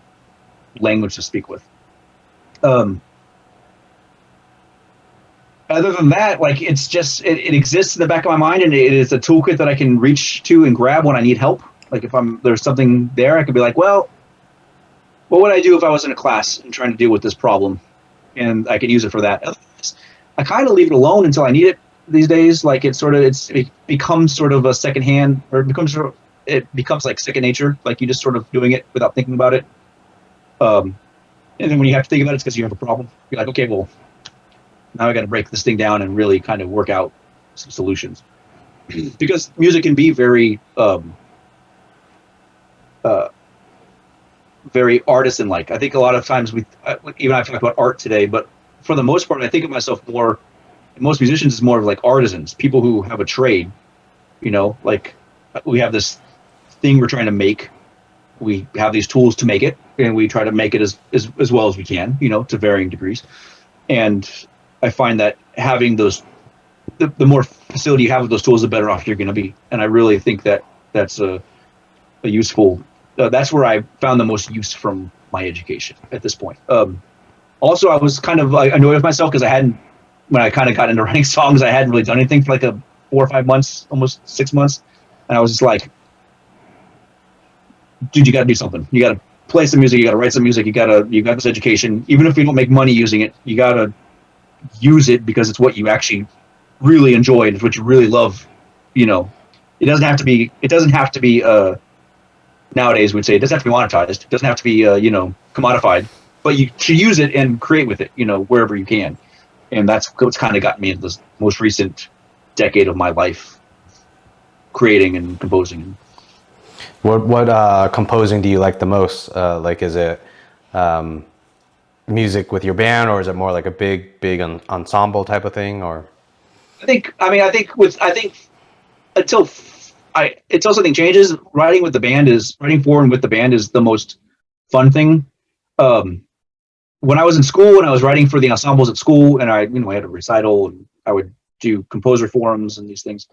S2: language to speak with. Other than that, like, it's just it exists in the back of my mind, and it is a toolkit that I can reach to and grab when I need help. Like, if there's something there, I could be like, well, what would I do if I was in a class and trying to deal with this problem? And I could use it for that. Otherwise, I kind of leave it alone until I need it these days. Like, it becomes sort of a secondhand, or it becomes like second nature. Like, you just sort of doing it without thinking about it. And then when you have to think about it, it's because you have a problem. You're like, okay, well, now I got to break this thing down and really kind of work out some solutions. Because music can be very, very artisan-like. I think a lot of times even I've talked about art today, but for the most part, I think of myself more, most musicians is more of like artisans, people who have a trade. Like, we have this thing we're trying to make. We have these tools to make it, and we try to make it as well as we can, to varying degrees. And I find that having the more facility you have with those tools, the better off you're going to be. And I really think that that's a useful. That's where I found the most use from my education at this point. Also, I was kind of annoyed with myself because when I kind of got into writing songs, I hadn't really done anything for like 4 or 5 months, almost 6 months, and I was just like, dude, you got to do something. You got to play some music. You got to write some music. You got this education. Even if you don't make money using it, you got to use it because it's what you actually really enjoy and it's what you really love. It doesn't have to be. Nowadays, we'd say it doesn't have to be monetized. It doesn't have to be, commodified. But you should use it and create with it, wherever you can. And that's what's kind of gotten me into this most recent decade of my life, creating and composing.
S1: What composing do you like the most? Is it music with your band, or is it more like a big ensemble type of thing? Or until something changes, writing for and with the band is the most fun thing. When I was in school and I was writing for the ensembles at school, and I had a recital and I would do composer forums and these things.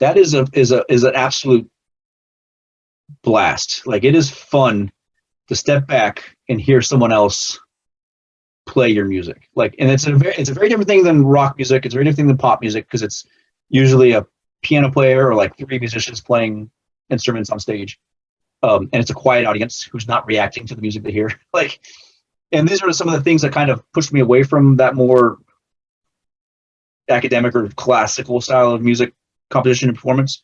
S1: That is an absolute blast. Like, it is fun to step back and hear someone else play your music. Like, and it's a very different thing than rock music. It's a very different thing than pop music, because it's usually a piano player or like 3 musicians playing instruments on stage. And it's a quiet audience who's not reacting to the music they hear. And these are some of the things that kind of pushed me away from that more academic or classical style of music composition and performance.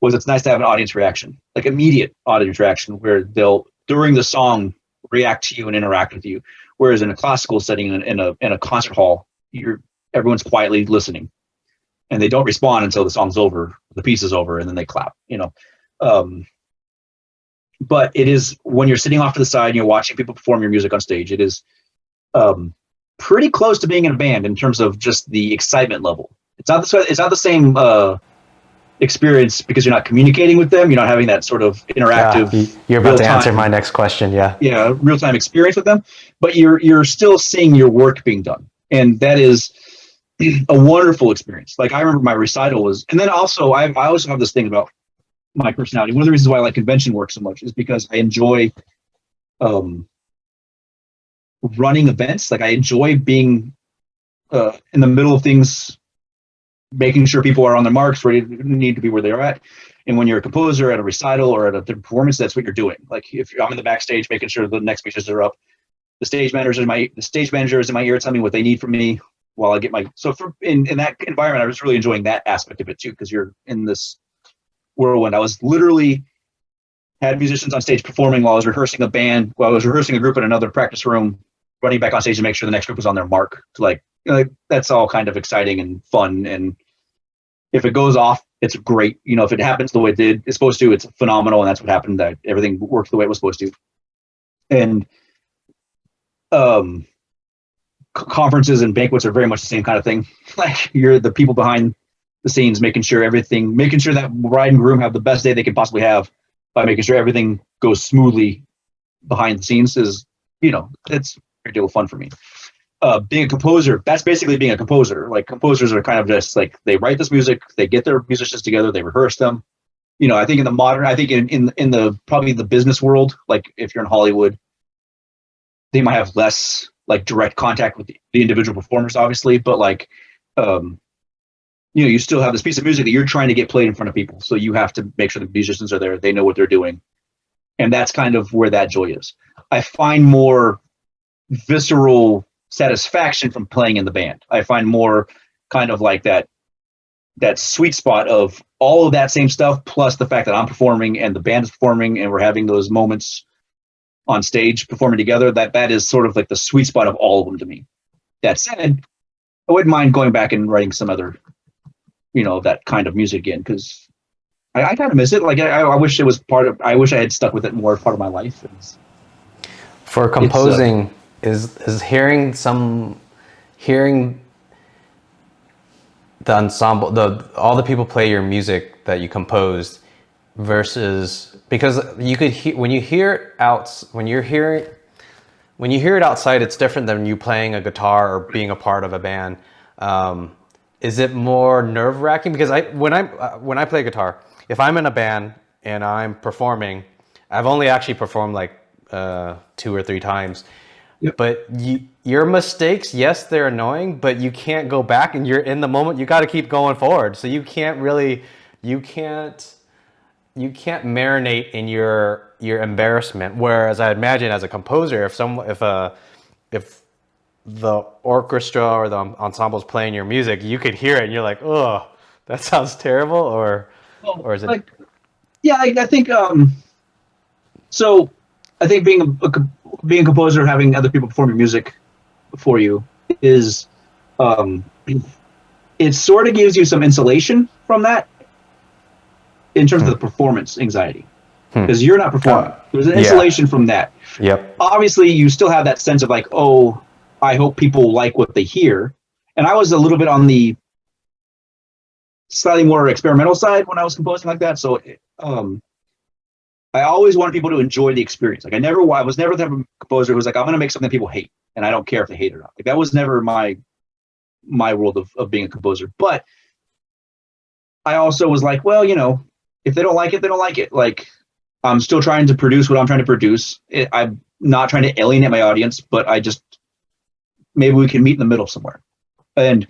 S1: Was it's nice to have an audience reaction, like immediate audience reaction, where they'll, during the song, react to you and interact with you. Whereas in a classical setting, in a concert hall, everyone's quietly listening.
S2: and they don't respond until the song's over, the piece is over, and then they clap, but it is, when you're sitting off to the side and you're watching people perform your music on stage, it is pretty close to being in a band in terms of just the excitement level. It's not the same experience because you're not communicating with them. You're not having that sort of interactive.
S1: Yeah, you're about to answer my next question. Yeah.
S2: Yeah, real time experience with them, but you're still seeing your work being done, and that is a wonderful experience. Like I remember my recital was, and then also I also have this thing about my personality. One of the reasons why I like convention work so much is because I enjoy running events. Like I enjoy being in the middle of things, making sure people are on their marks, ready to need to be where they're at. And when you're a composer at a recital or at a performance, that's what you're doing. Like if I'm in the backstage, making sure the next pieces are up, the stage manager is in my ear telling me what they need from me while I get my. So in that environment, I was really enjoying that aspect of it too, because you're in this whirlwind. I was literally had musicians on stage performing while I was rehearsing a band, while I was rehearsing a group in another practice room, running back on stage to make sure the next group was on their mark. To that's all kind of exciting and fun. And if it goes off, it's great. If it happens the way it's supposed to, it's phenomenal. And that's what happened. That everything worked the way it was supposed to. And conferences and banquets are very much the same kind of thing. Like you're the people behind the scenes, making sure that bride and groom have the best day they can possibly have by making sure everything goes smoothly behind the scenes is, it's a great deal of fun for me. Being a composer, that's basically being a composer. Like composers are kind of just like, they write this music, they get their musicians together, they rehearse them. I think in the probably the business world, like if you're in Hollywood, they might have less like direct contact with the individual performers, obviously, but like, you still have this piece of music that you're trying to get played in front of people. So you have to make sure the musicians are there, they know what they're doing. And that's kind of where that joy is. I find more visceral satisfaction from playing in the band. I find more kind of like that sweet spot of all of that same stuff, plus the fact that I'm performing and the band is performing and we're having those moments on stage performing together. That is sort of like the sweet spot of all of them to me. That said, I wouldn't mind going back and writing some other, that kind of music again, because I kind of miss it. Like I wish it was I wish I had stuck with it more part of my life.
S1: For composing, is hearing the ensemble, all the people play your music that you composed, versus, because you could hear when you hear it outside, it's different than you playing a guitar or being a part of a band. Is it more nerve-wracking? Because when I play guitar, if I'm in a band and I'm performing, I've only actually performed like 2 or 3 times. Yep. But your mistakes, yes, they're annoying, but you can't go back, and you're in the moment. You got to keep going forward. So you can't marinate in your embarrassment. Whereas I imagine as a composer, if the orchestra or the ensemble is playing your music, you could hear it and you're like, oh, that sounds terrible, or is it? Like,
S2: yeah, I think so. I think being a composer, having other people perform your music for you is, it sort of gives you some insulation from that in terms of the performance anxiety, because you're not performing. There's an insulation from that.
S1: Yep.
S2: Obviously, you still have that sense of like, oh, I hope people like what they hear. And I was a little bit on the slightly more experimental side when I was composing like that. So I always wanted people to enjoy the experience. Like I was never the type of composer who was like, I'm going to make something people hate, and I don't care if they hate it or not. Like that was never my world of being a composer. But I also was like, well, if they don't like it, they don't like it. Like I'm still trying to produce what I'm trying to produce. I'm not trying to alienate my audience, but maybe we can meet in the middle somewhere. And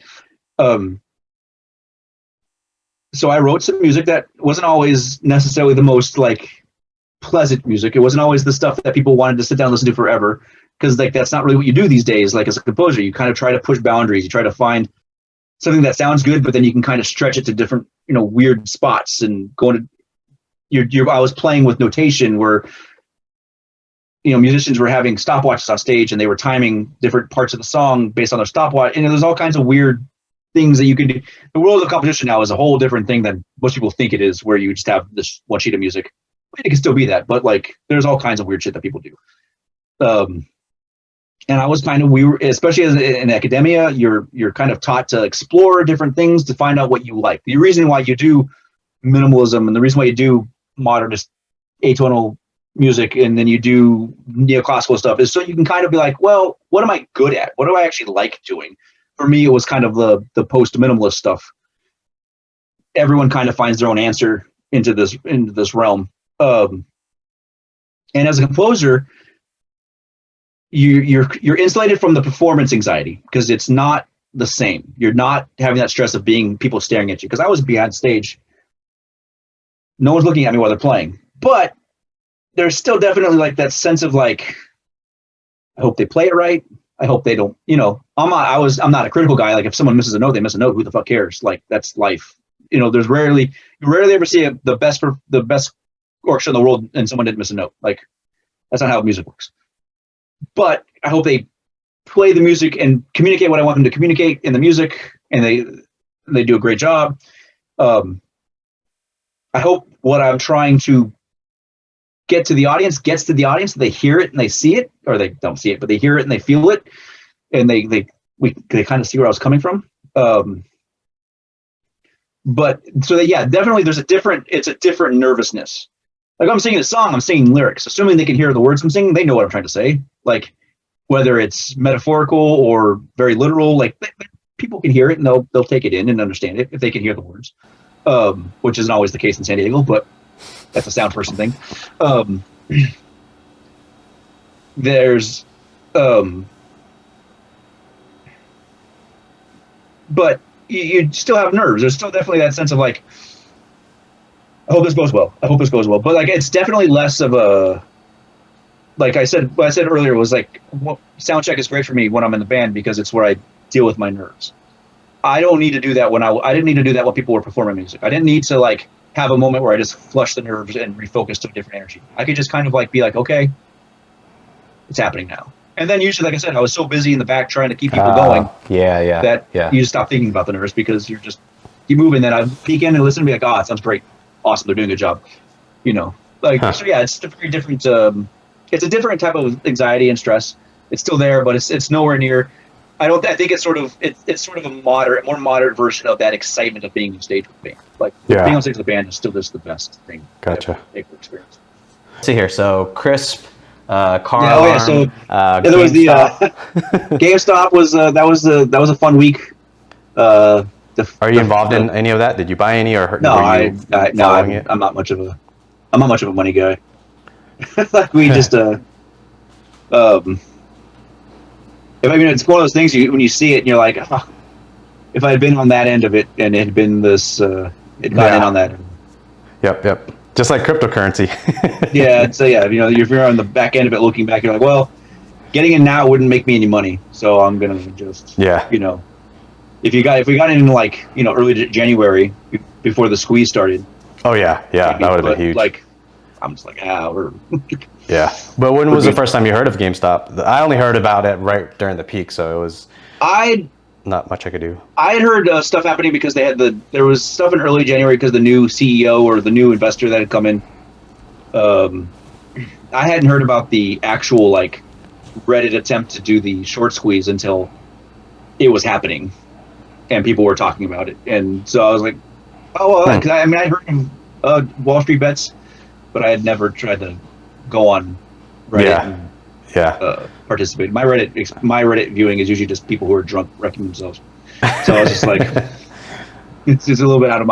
S2: so I wrote some music that wasn't always necessarily the most like pleasant music. It wasn't always the stuff that people wanted to sit down and listen to forever, because like that's not really what you do these days. Like as a composer, you kind of try to push boundaries. You try to find something that sounds good, but then you can kind of stretch it to different, weird spots and go into I was playing with notation where musicians were having stopwatches on stage and they were timing different parts of the song based on their stopwatch. And there's all kinds of weird things that you can do. The world of composition now is a whole different thing than most people think it is, where you just have this one sheet of music. It can still be that, but like there's all kinds of weird shit that people do. And I was kind of, especially as in academia, you're kind of taught to explore different things to find out what you like. The reason why you do minimalism and the reason why you do modernist atonal music and then you do neoclassical stuff is so you can kind of be like, well, what am I good at? What do I actually like doing? For me, it was kind of the post-minimalist stuff. Everyone kind of finds their own answer into this realm. And as a composer, you're insulated from the performance anxiety because it's not the same. You're not having that stress of being people staring at you. Because I was behind stage, no one's looking at me while they're playing, but there's still definitely like that sense of like, I hope they play it right. I hope they don't. I'm not a critical guy. Like if someone misses a note, they miss a note. Who the fuck cares? Like that's life. There's you rarely ever see the best orchestra in the world and someone didn't miss a note. Like that's not how music works. But I hope they play the music and communicate what I want them to communicate in the music, and they do a great job. I hope what I'm trying to get to the audience gets to the audience. They hear it and they see it, or they don't see it, but they hear it and they feel it, and they kind of see where I was coming from. But so definitely it's a different nervousness. Like I'm singing a song, I'm singing lyrics. Assuming they can hear the words I'm singing, they know what I'm trying to say. Like whether it's metaphorical or very literal, like people can hear it and they'll take it in and understand it if they can hear the words, which isn't always the case in San Diego, but that's a sound person thing. There's, but you still have nerves. There's still definitely that sense of like, I hope this goes well. But like, it's definitely less of a, like what I said earlier was like, sound check is great for me when I'm in the band because it's where I deal with my nerves. I don't need to do that I didn't need to do that when people were performing music. I didn't need to like have a moment where I just flush the nerves and refocus to a different energy. I could just kind of like be like, okay, it's happening now. And then usually, like I said, I was so busy in the back trying to keep people going. That you just stop thinking about the nerves because you're just keep moving. Then I peek in and listen and be like, oh, it sounds great. Awesome. They're doing a good job. So yeah, it's a very different, it's a different type of anxiety and stress. It's still there, but it's nowhere near. I think it's sort of a more moderate version of that excitement of being on stage with the band. Like being on stage with the band is still just the best thing.
S1: Gotcha.
S2: Experience.
S1: See here, so crisp, car
S2: alarm. So there was the GameStop was that was a fun week.
S1: Are you involved in any of that? Did you buy any or
S2: no? I'm not much of a money guy. Like we just it's one of those things when you see it and you're like, oh, if I had been on that end of it and it had been this, it got in on that.
S1: Yep. Just like cryptocurrency.
S2: Yeah. So if you're on the back end of it, looking back, you're like, well, getting in now wouldn't make me any money, so I'm gonna just if we got in like early January before the squeeze started.
S1: Oh yeah, that would have been huge.
S2: Like I'm just like we're
S1: yeah. But when was the first time you heard of GameStop? I only heard about it right during the peak, so it was not much I could do.
S2: I had heard stuff happening because there was stuff in early January because the new CEO or the new investor that had come in. I hadn't heard about the actual like Reddit attempt to do the short squeeze until it was happening and people were talking about it, and so I was like, because I heard of Wall Street Bets, but I had never tried to go on Reddit and participate. My Reddit viewing is usually just people who are drunk wrecking themselves. So I was just like, it's just a little bit out of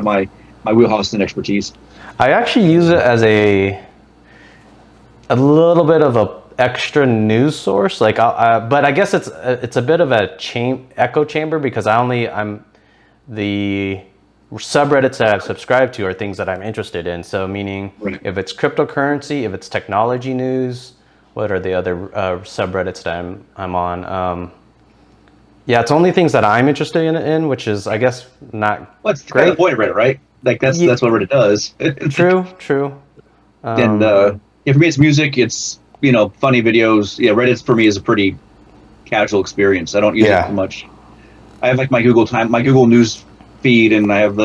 S2: my wheelhouse and expertise.
S1: I actually use it as a little bit of a extra news source, like but I guess it's a bit of a echo chamber because I'm the subreddits that I've subscribed to are things that I'm interested in. So meaning if it's cryptocurrency, if it's technology news, what are the other subreddits that I'm on? It's only things that I'm interested in, which is I guess not.
S2: Well, it's great. Kind of the point of Reddit, right? Like that's what Reddit does.
S1: True.
S2: And for me, it's music. It's funny videos. Yeah, Reddit for me is a pretty casual experience. I don't use it too much. I have like my Google News feed, and I have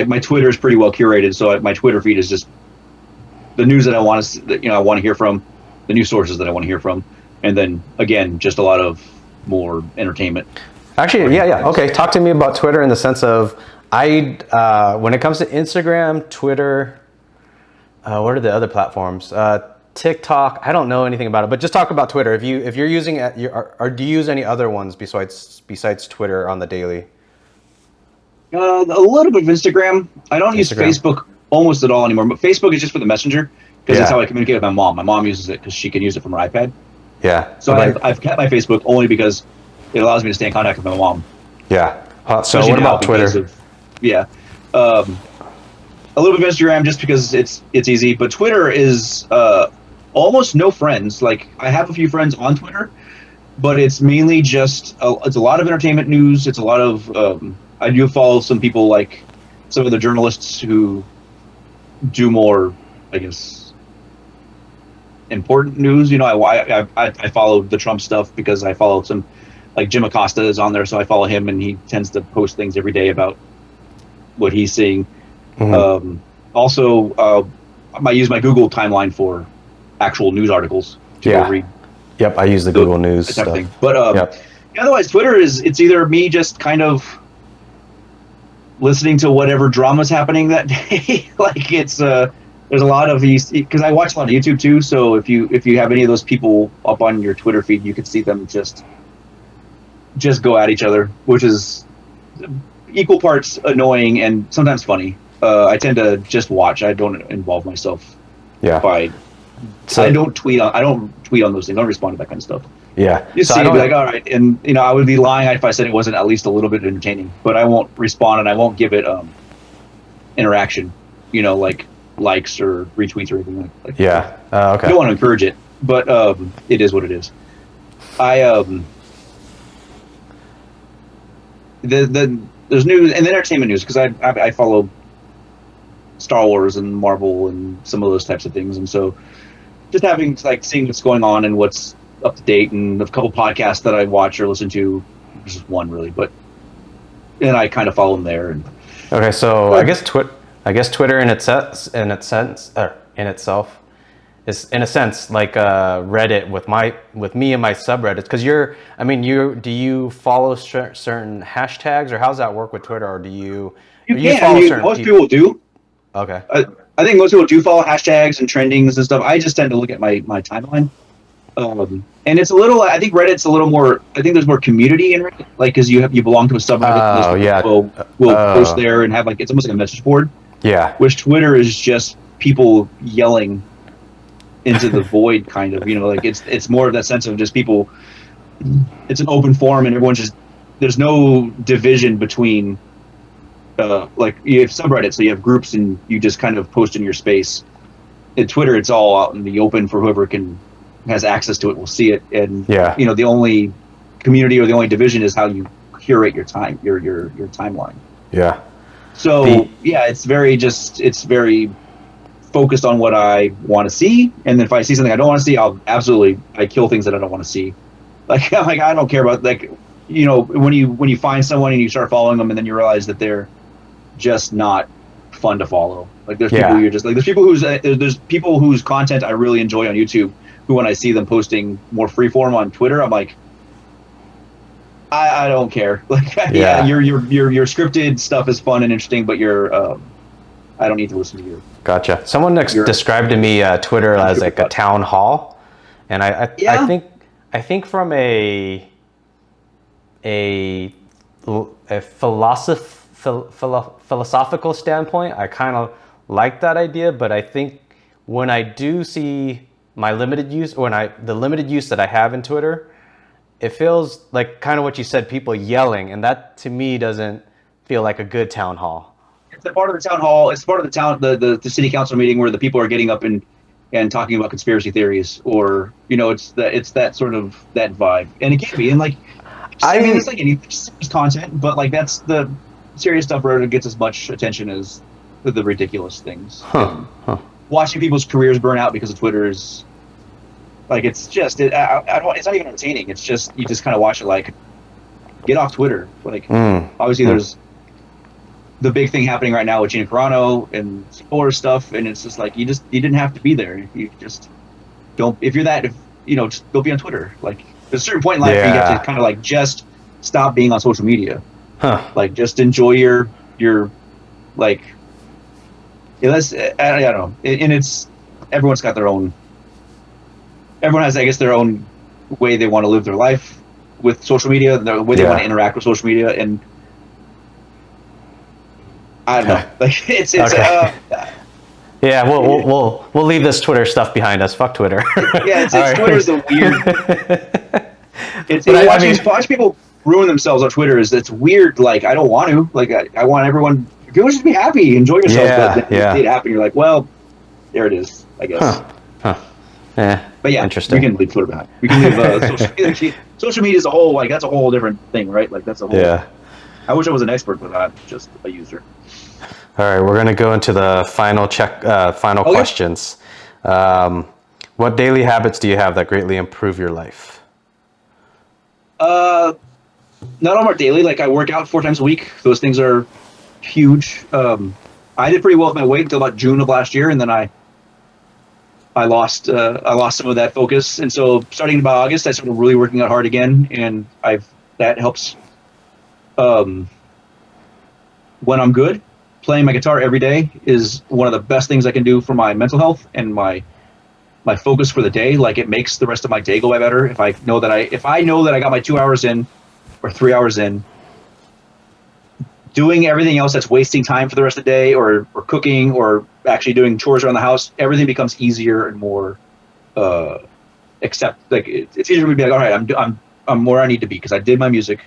S2: my Twitter is pretty well curated. So my Twitter feed is just the news that I want to, I want to hear from, the news sources that I want to hear from, and then again, just a lot of more entertainment.
S1: Actually, yeah. Okay, talk to me about Twitter in the sense of when it comes to Instagram, Twitter, what are the other platforms? TikTok. I don't know anything about it, but just talk about Twitter. If you're using it, or do you use any other ones besides Twitter on the daily?
S2: A little bit of Instagram. I don't use Facebook almost at all anymore, but Facebook is just for the messenger because that's how I communicate with my mom. My mom uses it because she can use it from her iPad.
S1: Yeah.
S2: So I've kept my Facebook only because it allows me to stay in contact with my mom.
S1: Yeah. So what about Twitter?
S2: A little bit of Instagram just because it's easy, but Twitter is almost no friends. Like I have a few friends on Twitter, but it's mainly just it's a lot of entertainment news. It's a lot of I do follow some people, like some of the journalists who do more, I guess, important news. I follow the Trump stuff because I follow some, like Jim Acosta is on there, so I follow him, and he tends to post things every day about what he's seeing. Mm-hmm. Also, I use my Google timeline for actual news articles to go read.
S1: Yep, I use the Google News stuff. Thing.
S2: But otherwise, Twitter it's either me just kind of listening to whatever drama's happening that day. Like it's there's a lot of these, because I watch a lot of YouTube too. So if you have any of those people up on your Twitter feed, you can see them just go at each other, which is equal parts annoying and sometimes funny. I tend to just watch. I don't involve myself.
S1: Yeah.
S2: I don't tweet on those things. I don't respond to that kind of stuff.
S1: Yeah.
S2: You see, be like, all right, and I would be lying if I said it wasn't at least a little bit entertaining. But I won't respond, and I won't give it interaction. Like likes or retweets or anything like that.
S1: Yeah. Okay.
S2: I don't want to encourage it, but it is what it is. There's news and entertainment news because I follow Star Wars and Marvel and some of those types of things, and so just having seeing what's going on and what's up to date, and a couple podcasts that I watch or listen to, just one really, but and I kind of follow them there. And
S1: okay, so I guess Twitter in itself is in a sense like Reddit with me and my subreddits, because do you follow certain hashtags, or how's that work with Twitter, or do you
S2: follow certain most people do.
S1: Okay.
S2: I think most people do follow hashtags and trendings and stuff. I just tend to look at my timeline. And it's a little, I think Reddit's a little more, I think there's more community in Reddit, because you belong to a subreddit. We'll post there and have it's almost like a message board.
S1: Yeah.
S2: Which Twitter is just people yelling into the void, kind of, it's more of that sense of just people, it's an open forum and everyone's just, there's no division between, you have subreddits, so you have groups and you just kind of post in your space. In Twitter, it's all out in the open for whoever has access to it will see it. And the only community or the only division is how you curate your time, your timeline.
S1: Yeah.
S2: So it's very focused on what I want to see, and if I see something I don't want to see, I kill things that I don't want to see. I don't care about when you find someone and you start following them and then you realize that they're just not fun to follow. There's people you're just there's people whose content I really enjoy on YouTube, who when I see them posting more freeform on Twitter, I'm like, I don't care. Your scripted stuff is fun and interesting, but I don't need to listen to you.
S1: Gotcha. Someone described to me Twitter as like a town hall, and I think from a philosophical standpoint, I kind of like that idea, but I think when I do see my limited use, the limited use that I have in Twitter, it feels like kind of what you said, people yelling, and that to me doesn't feel like a good town hall.
S2: It's a part of the town hall. It's part of the city council meeting where the people are getting up and talking about conspiracy theories, or it's that sort of that vibe, and it can be. And it's like any content, but that's the serious stuff where it gets as much attention as the ridiculous things. Watching people's careers burn out because of Twitter is it's just it's not even entertaining. It's just you just kind of watch it get off Twitter. Like, obviously there's the big thing happening right now with Gina Carano and Spore stuff, and it's just like you didn't have to be there. You just don't. If you're that, just don't be on Twitter. Like, there's a certain point in life where you have to kind of like just stop being on social media. Like, just enjoy your like. Yeah, I don't know, and it's everyone's got their own. Everyone has, I guess, their own way they want to live their life with social media, the way they want to interact with social media, and I don't know. Like, it's
S1: okay. Yeah, we'll leave this Twitter stuff behind us. Fuck Twitter.
S2: Yeah, Twitter's a weird. Watch people ruin themselves on Twitter it's weird. Like, I don't want to. Like, I want everyone. People should be happy, enjoy yourself. But if it happen, you're like, well, there it is, I guess.
S1: Yeah.
S2: But yeah,
S1: interesting.
S2: We can leave Twitter behind. We can leave social media. Social media as a whole, like, that's a whole different thing, right? Like, that's a whole. Yeah. I wish I was an expert, but I'm just a user.
S1: All right, we're gonna go into the final questions. What daily habits do you have that greatly improve your life?
S2: Not all are daily. Like, I work out 4 times a week. Those things are huge. I did pretty well with my weight until about June of last year, and then I lost some of that focus. And so starting about August, I started really working out hard again, and that helps. When I'm good, playing my guitar every day is one of the best things I can do for my mental health and my focus for the day. Like, it makes the rest of my day go by better. If I know that I got my 2 hours in or 3 hours in, doing everything else that's wasting time for the rest of the day, or cooking, or actually doing chores around the house, everything becomes easier and more it's easier for me to be like, all right, I'm where I need to be, because I did my music,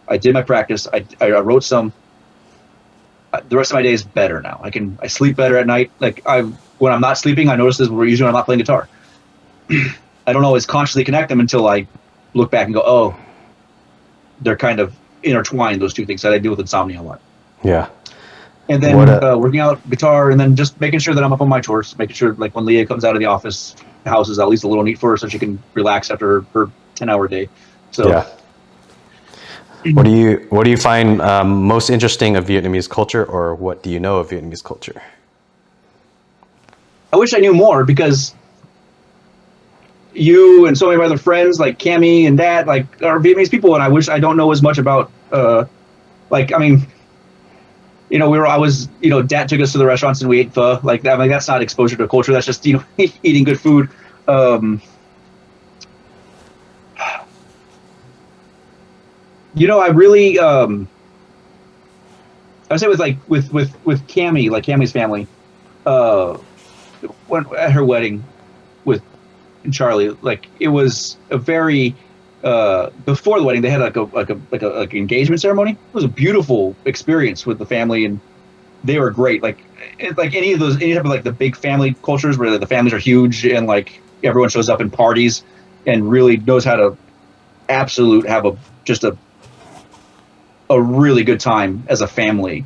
S2: I did my practice, I wrote some. The rest of my day is better now. I sleep better at night. Like, when I'm not sleeping, I notice this usually when I'm not playing guitar. I don't always consciously connect them until I look back and go, oh, they're kind of intertwined, those two things that I deal with insomnia a lot.
S1: Yeah.
S2: And then working out guitar, and then just making sure that I'm up on my chores, making sure, like, when Leah comes out of the office, the house is at least a little neat for her so she can relax after her 10-hour day. So
S1: yeah. What do you find most interesting of Vietnamese culture, or what do you know of Vietnamese culture?
S2: I wish I knew more, because you and so many of my other friends, like Cammy and Dad, like, are Vietnamese people, and I wish I don't know as much about. Dad took us to the restaurants and we ate pho. Like, that, that's not exposure to culture. That's just eating good food. I really, I would say with Cammy, like Cammy's family, when at her wedding with Charlie, like, it was a very, before the wedding, they had like an engagement ceremony. It was a beautiful experience with the family, and they were great. Like any type of, like, the big family cultures where the families are huge and, like, everyone shows up in parties and really knows how to have a really good time as a family.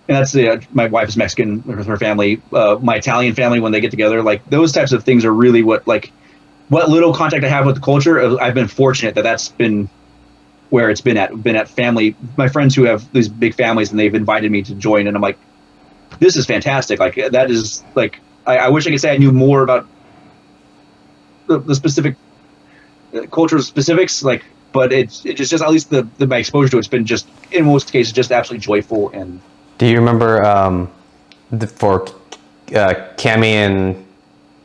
S2: And that's my wife is Mexican with her family. My Italian family, when they get together, like, those types of things are really what little contact I have with the culture. I've been fortunate that's been where it's been at family. My friends who have these big families, and they've invited me to join, and I'm like, this is fantastic. Like, that is, like, I wish I could say I knew more about the specific cultural specifics, like, but it's just at least my exposure to it's been just, in most cases, just absolutely joyful. And
S1: do you remember for Cammy and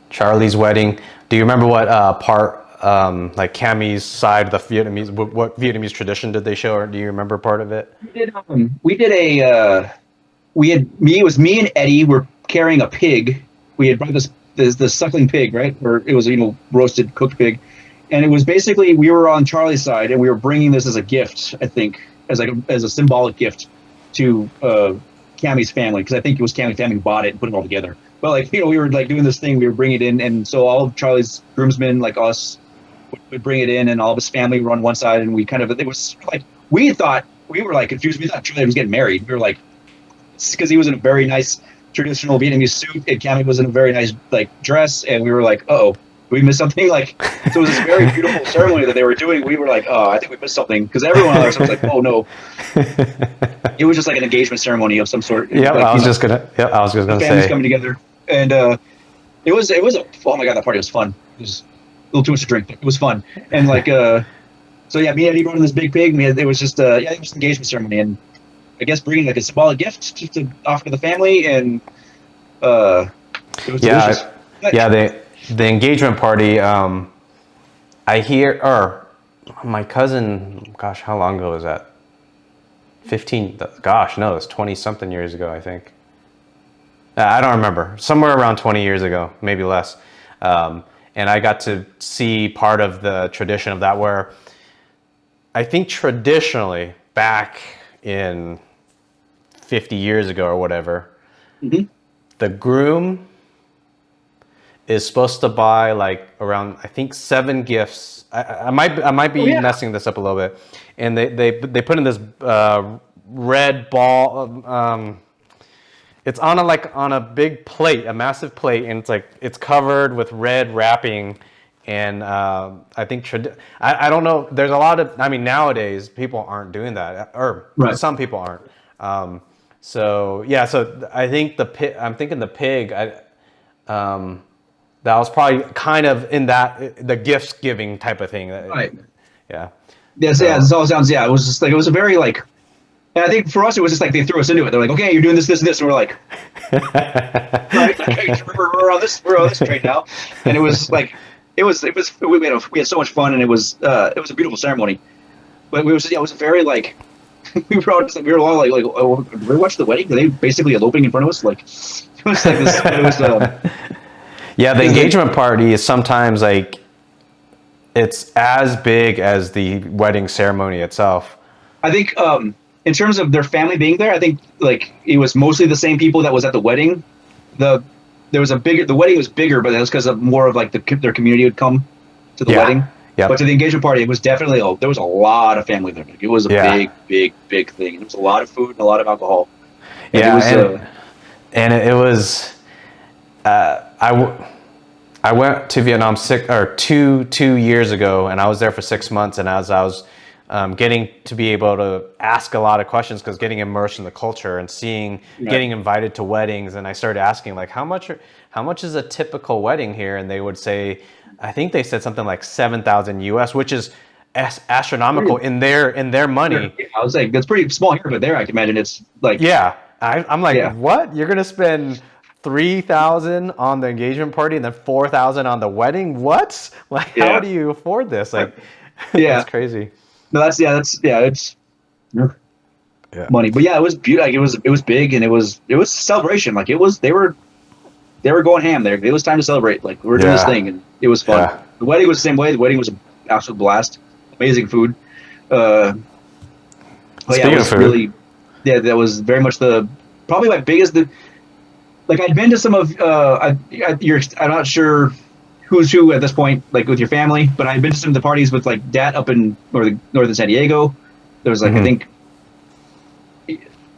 S1: Charlie's wedding? Do you remember what part, like, Cammy's side of the Vietnamese, what Vietnamese tradition did they show, or do you remember part of it?
S2: It was me and Eddie were carrying a pig. We had brought this suckling pig, right? Or it was, roasted, cooked pig. And it was basically, we were on Charlie's side, and we were bringing this as a gift, I think, as a symbolic gift to Cammy's family, because I think it was Cammy's family who bought it and put it all together. But, like, we were, like, doing this thing, we were bringing it in, and so all of Charlie's groomsmen, like us, would bring it in, and all of his family were on one side, and it was like, we were, like, confused. We thought Charlie was getting married. We were like, because he was in a very nice traditional Vietnamese suit, and Cammy was in a very nice, like, dress, and we were like, uh-oh. we missed something? Like, so it was this very beautiful ceremony that they were doing. We were like, oh, I think we missed something, because everyone else was like, oh no, it was just like an engagement ceremony of some sort.
S1: Yeah,
S2: Like,
S1: I was just gonna. Yeah, I was just
S2: the
S1: gonna
S2: families
S1: say.
S2: coming together, and it was a, oh my god, that party was fun. It was a little too much to drink. It was fun, and like so yeah, me and Eddie brought in this big pig. It was just yeah, it was an engagement ceremony, and I guess bringing like a symbolic gift to offer to the family, and it was delicious.
S1: Yeah, the engagement party. I hear, or my cousin. Gosh, how long ago was that? 15. Gosh, no, it's 20 something years ago, I think. I don't remember. Somewhere around 20 years ago, maybe less. And I got to see part of the tradition of that, where I think traditionally back in 50 years ago or whatever, the groom is supposed to buy like around, I think, 7 gifts. I might be messing this up a little bit. And they put in this red ball. It's on a big plate, a massive plate, and it's covered with red wrapping. And I think I don't know. There's a lot of, I mean, nowadays people aren't doing that, or some people aren't. So yeah, so I think I'm thinking the pig. That was probably kind of in the gifts giving type of thing.
S2: Right.
S1: Yeah.
S2: Yes. Yeah. This all sounds. Yeah. It was just like, it was a very like. And I think for us, it was just like they threw us into it. They're like, okay, you're doing this, this, and this. And we're like, right, okay, we're on this train now. And it was like, we had so much fun, and it was a beautiful ceremony. But it was very like, we were all like, oh, did we watch the wedding? Are they basically eloping in front of us? Like, it was like this. It was.
S1: Yeah, the engagement party is sometimes like, it's as big as the wedding ceremony itself.
S2: I think. In terms of their family being there, I think like it was mostly the same people that was at the wedding. The wedding was bigger, but that was because of more of like their community would come to the wedding. Yeah. But to the engagement party, it was definitely there was a lot of family there. Like, it was a big thing. There was a lot of food and a lot of alcohol. And
S1: it was I went to Vietnam 2 years ago, and I was there for 6 months. And as I was getting to be able to ask a lot of questions, because getting immersed in the culture and getting invited to weddings, and I started asking like, how much is a typical wedding here? And they would say, I think they said something like 7,000 US, which is astronomical in their money.
S2: I was like, that's pretty small here, but there I can imagine it's like,
S1: I'm like, what? You're gonna spend 3,000 on the engagement party and then 4,000 on the wedding? What? Like, how do you afford this? Like, it's crazy.
S2: No, it's money. But yeah, it was beautiful. Like, it was big, and it was a celebration. Like, they were going ham there. It was time to celebrate. Like, we were doing this thing, and it was fun. Yeah. The wedding was the same way. The wedding was an absolute blast. Amazing food. But yeah, it was really, that was very much probably my biggest, like, I'd been to some of, I'm not sure who's who at this point, like with your family, but I've been to some of the parties with like Dad up in northern San Diego. There was like, I think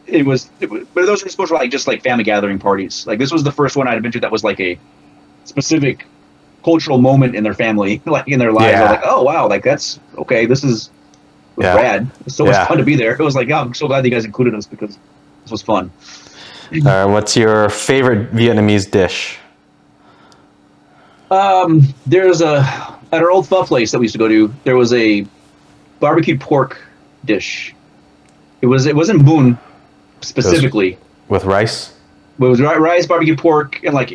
S2: it was, but those were supposed to be like just like family gathering parties. Like, this was the first one I'd been to that was like a specific cultural moment in their family, like in their lives. I was like, oh wow, like that's okay. This is rad. It's so much fun to be there. It was like, I'm so glad you guys included us, because this was fun.
S1: What's your favorite Vietnamese dish?
S2: There's at our old pho place that we used to go to, there was a barbecued pork dish. It wasn't boon specifically.
S1: With rice?
S2: It was rice, barbecued pork, and like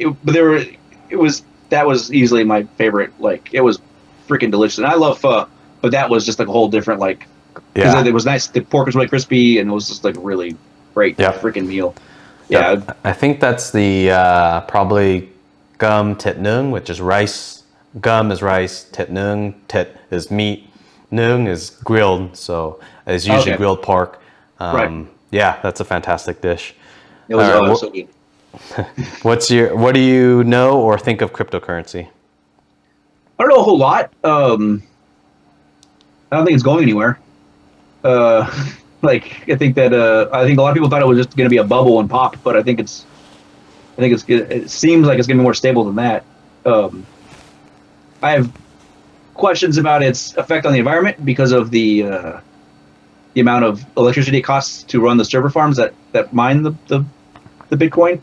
S2: that was easily my favorite. Like, it was freaking delicious. And I love pho, but that was just like a whole different, like, because it was nice. The pork was really crispy, and it was just like really great freaking meal. Yeah.
S1: I think that's the probably gum tet nung, which is rice. Gum is rice, tet nung, tet is meat, nung is grilled, so it's usually grilled pork. Yeah, that's a fantastic dish.
S2: It was so good.
S1: What do you know or think of cryptocurrency?
S2: I don't know a whole lot. I don't think it's going anywhere. Like, I think a lot of people thought it was just going to be a bubble and pop, but I think it seems like it's going to be more stable than that. I have questions about its effect on the environment because of the amount of electricity it costs to run the server farms that mine the Bitcoin.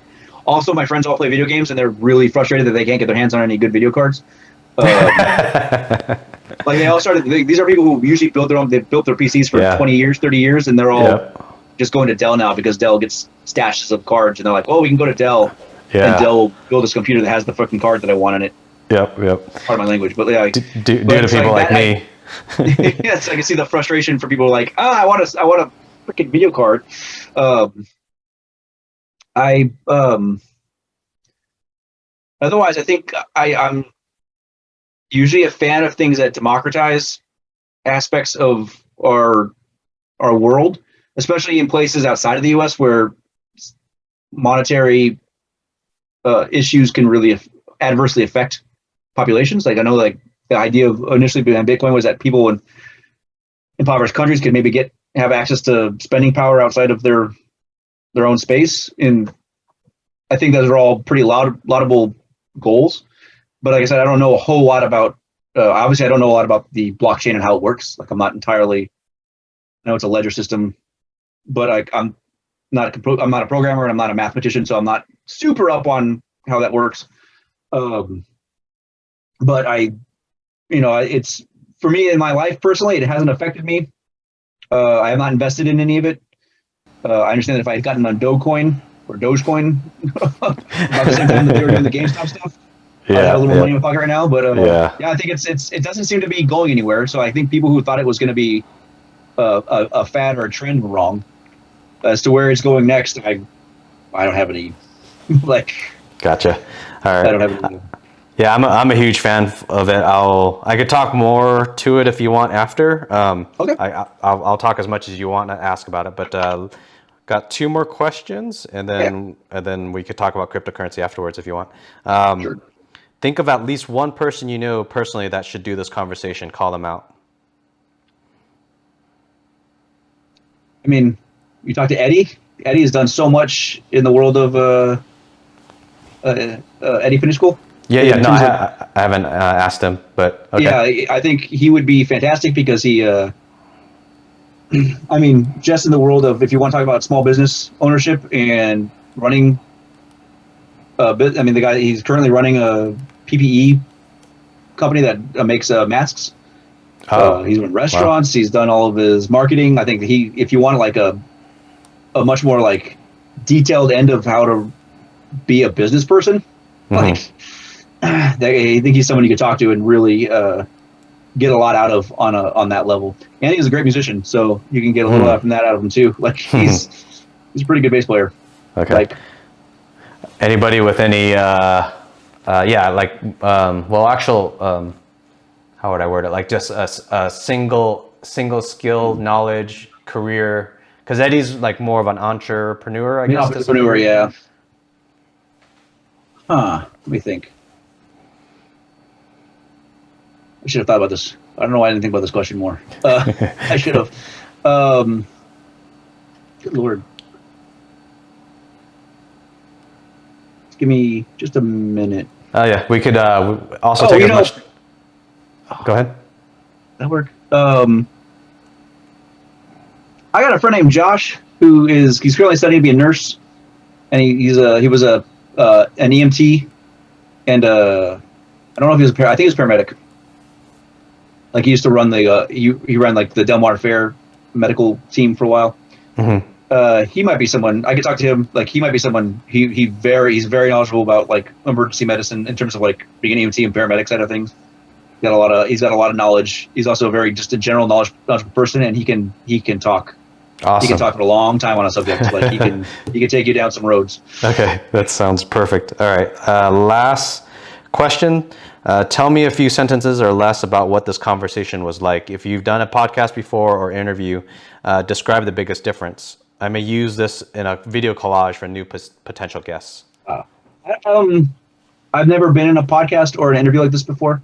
S2: Also, my friends all play video games, and they're really frustrated that they can't get their hands on any good video cards. Like they all started. These are people who usually build their own. They've built their PCs for 20 years, 30 years, and they're all just going to Dell now because Dell gets stashes of cards, and they're like, "Oh, we can go to Dell, and Dell will build this computer that has the fucking card that I want in it."
S1: Yep.
S2: Part of my language, but yeah,
S1: do to people like me.
S2: Yes, I can see the frustration for people like, I want a freaking video card. Otherwise, I think I'm usually a fan of things that democratize aspects of our world, especially in places outside of the U.S. where monetary issues can really adversely affect populations. Like I know, like the idea of initially behind Bitcoin was that people in impoverished countries could maybe have access to spending power outside of their own space, and I think those are all pretty laudable goals. But like I said, I don't know a whole lot about. Obviously, I don't know a lot about the blockchain and how it works. Like I'm not entirely. I know it's a ledger system, but I'm not a programmer and I'm not a mathematician, so I'm not super up on how that works. But it's for me in my life personally, it hasn't affected me. I have not invested in any of it. I understand that if I had gotten on Dogecoin or Dogecoin about the same time that they were doing the GameStop stuff, I have a little more money in my pocket right now. But I think it doesn't seem to be going anywhere. So I think people who thought it was going to be a fad or a trend were wrong. As to where it's going next, I don't have any
S1: Gotcha. All right.
S2: I don't have any.
S1: Yeah, I'm a huge fan of it. I could talk more to it if you want after.
S2: Okay.
S1: I'll talk as much as you want to ask about it, but got 2 more questions, and then we could talk about cryptocurrency afterwards if you want.
S2: Sure.
S1: Think of at least one person you know personally that should do this conversation. Call them out.
S2: I mean, you talk to Eddie. Eddie has done so much in the world of Eddie Finish School.
S1: Yeah. No, I haven't asked him, but okay.
S2: Yeah, I think he would be fantastic because he. I mean, just in the world of if you want to talk about small business ownership and running. I mean, the guy he's currently running a PPE company that makes masks. He's run restaurants. Wow. He's done all of his marketing. I think if you want like a much more like detailed end of how to be a business person, I think he's someone you could talk to and really get a lot out of on that level. And he's a great musician, so you can get a little out of him too. Like he's a pretty good bass player.
S1: Okay. Anybody with any how would I word it? Like just a single skill, knowledge, career. Because Eddie's like more of an entrepreneur, I guess.
S2: Entrepreneur, yeah. Let me think. I should have thought about this. I don't know why I didn't think about this question more. I should have. Good Lord. Give me just a minute.
S1: Oh yeah, we could also take as much. Go ahead.
S2: That work. I got a friend named Josh he's currently studying to be a nurse, and he was an EMT, and I don't know if he was I think he was a paramedic. Like he used to run he ran like the Del Mar Fair medical team for a while. Mm-hmm. He might be someone I could talk to him. Like he might be someone he's very knowledgeable about like emergency medicine in terms of like being an EMT and paramedic side of things. He's got a lot of knowledge. He's also just a general knowledgeable person, and he can talk. Awesome. He can talk for a long time on a subject. Like he can take you down some roads.
S1: Okay, that sounds perfect. All right, last question. Tell me a few sentences or less about what this conversation was like. If you've done a podcast before or interview, describe the biggest difference. I may use this in a video collage for new potential guests.
S2: I've never been in a podcast or an interview like this before,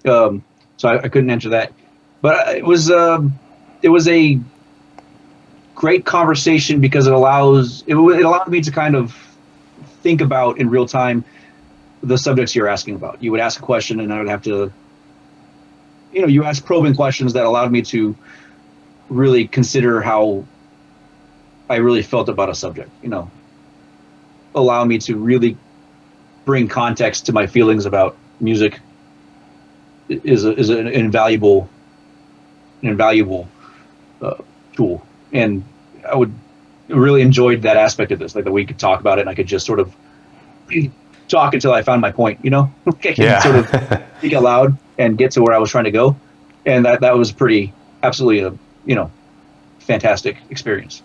S2: so I couldn't answer that. But it was a great conversation because it allowed me to kind of think about in real time the subjects you're asking about. You would ask a question and I would have to you asked probing questions that allowed me to really consider how I really felt about a subject. Allow me to really bring context to my feelings about music is an invaluable tool. And I would really enjoyed that aspect of this, like that we could talk about it and I could just sort of talk until I found my point, I can sort of speak out loud and get to where I was trying to go. And that was absolutely a, fantastic experience.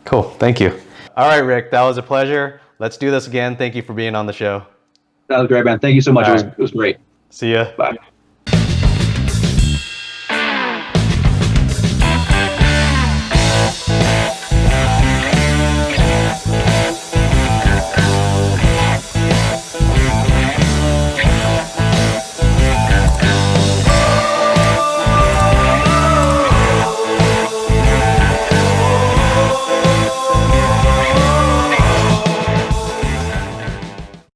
S1: Cool. Thank you. All right, Rick, that was a pleasure. Let's do this again. Thank you for being on the show.
S2: That was great, man. Thank you so much.
S1: All
S2: It
S1: right.
S2: was great.
S1: See ya.
S2: Bye.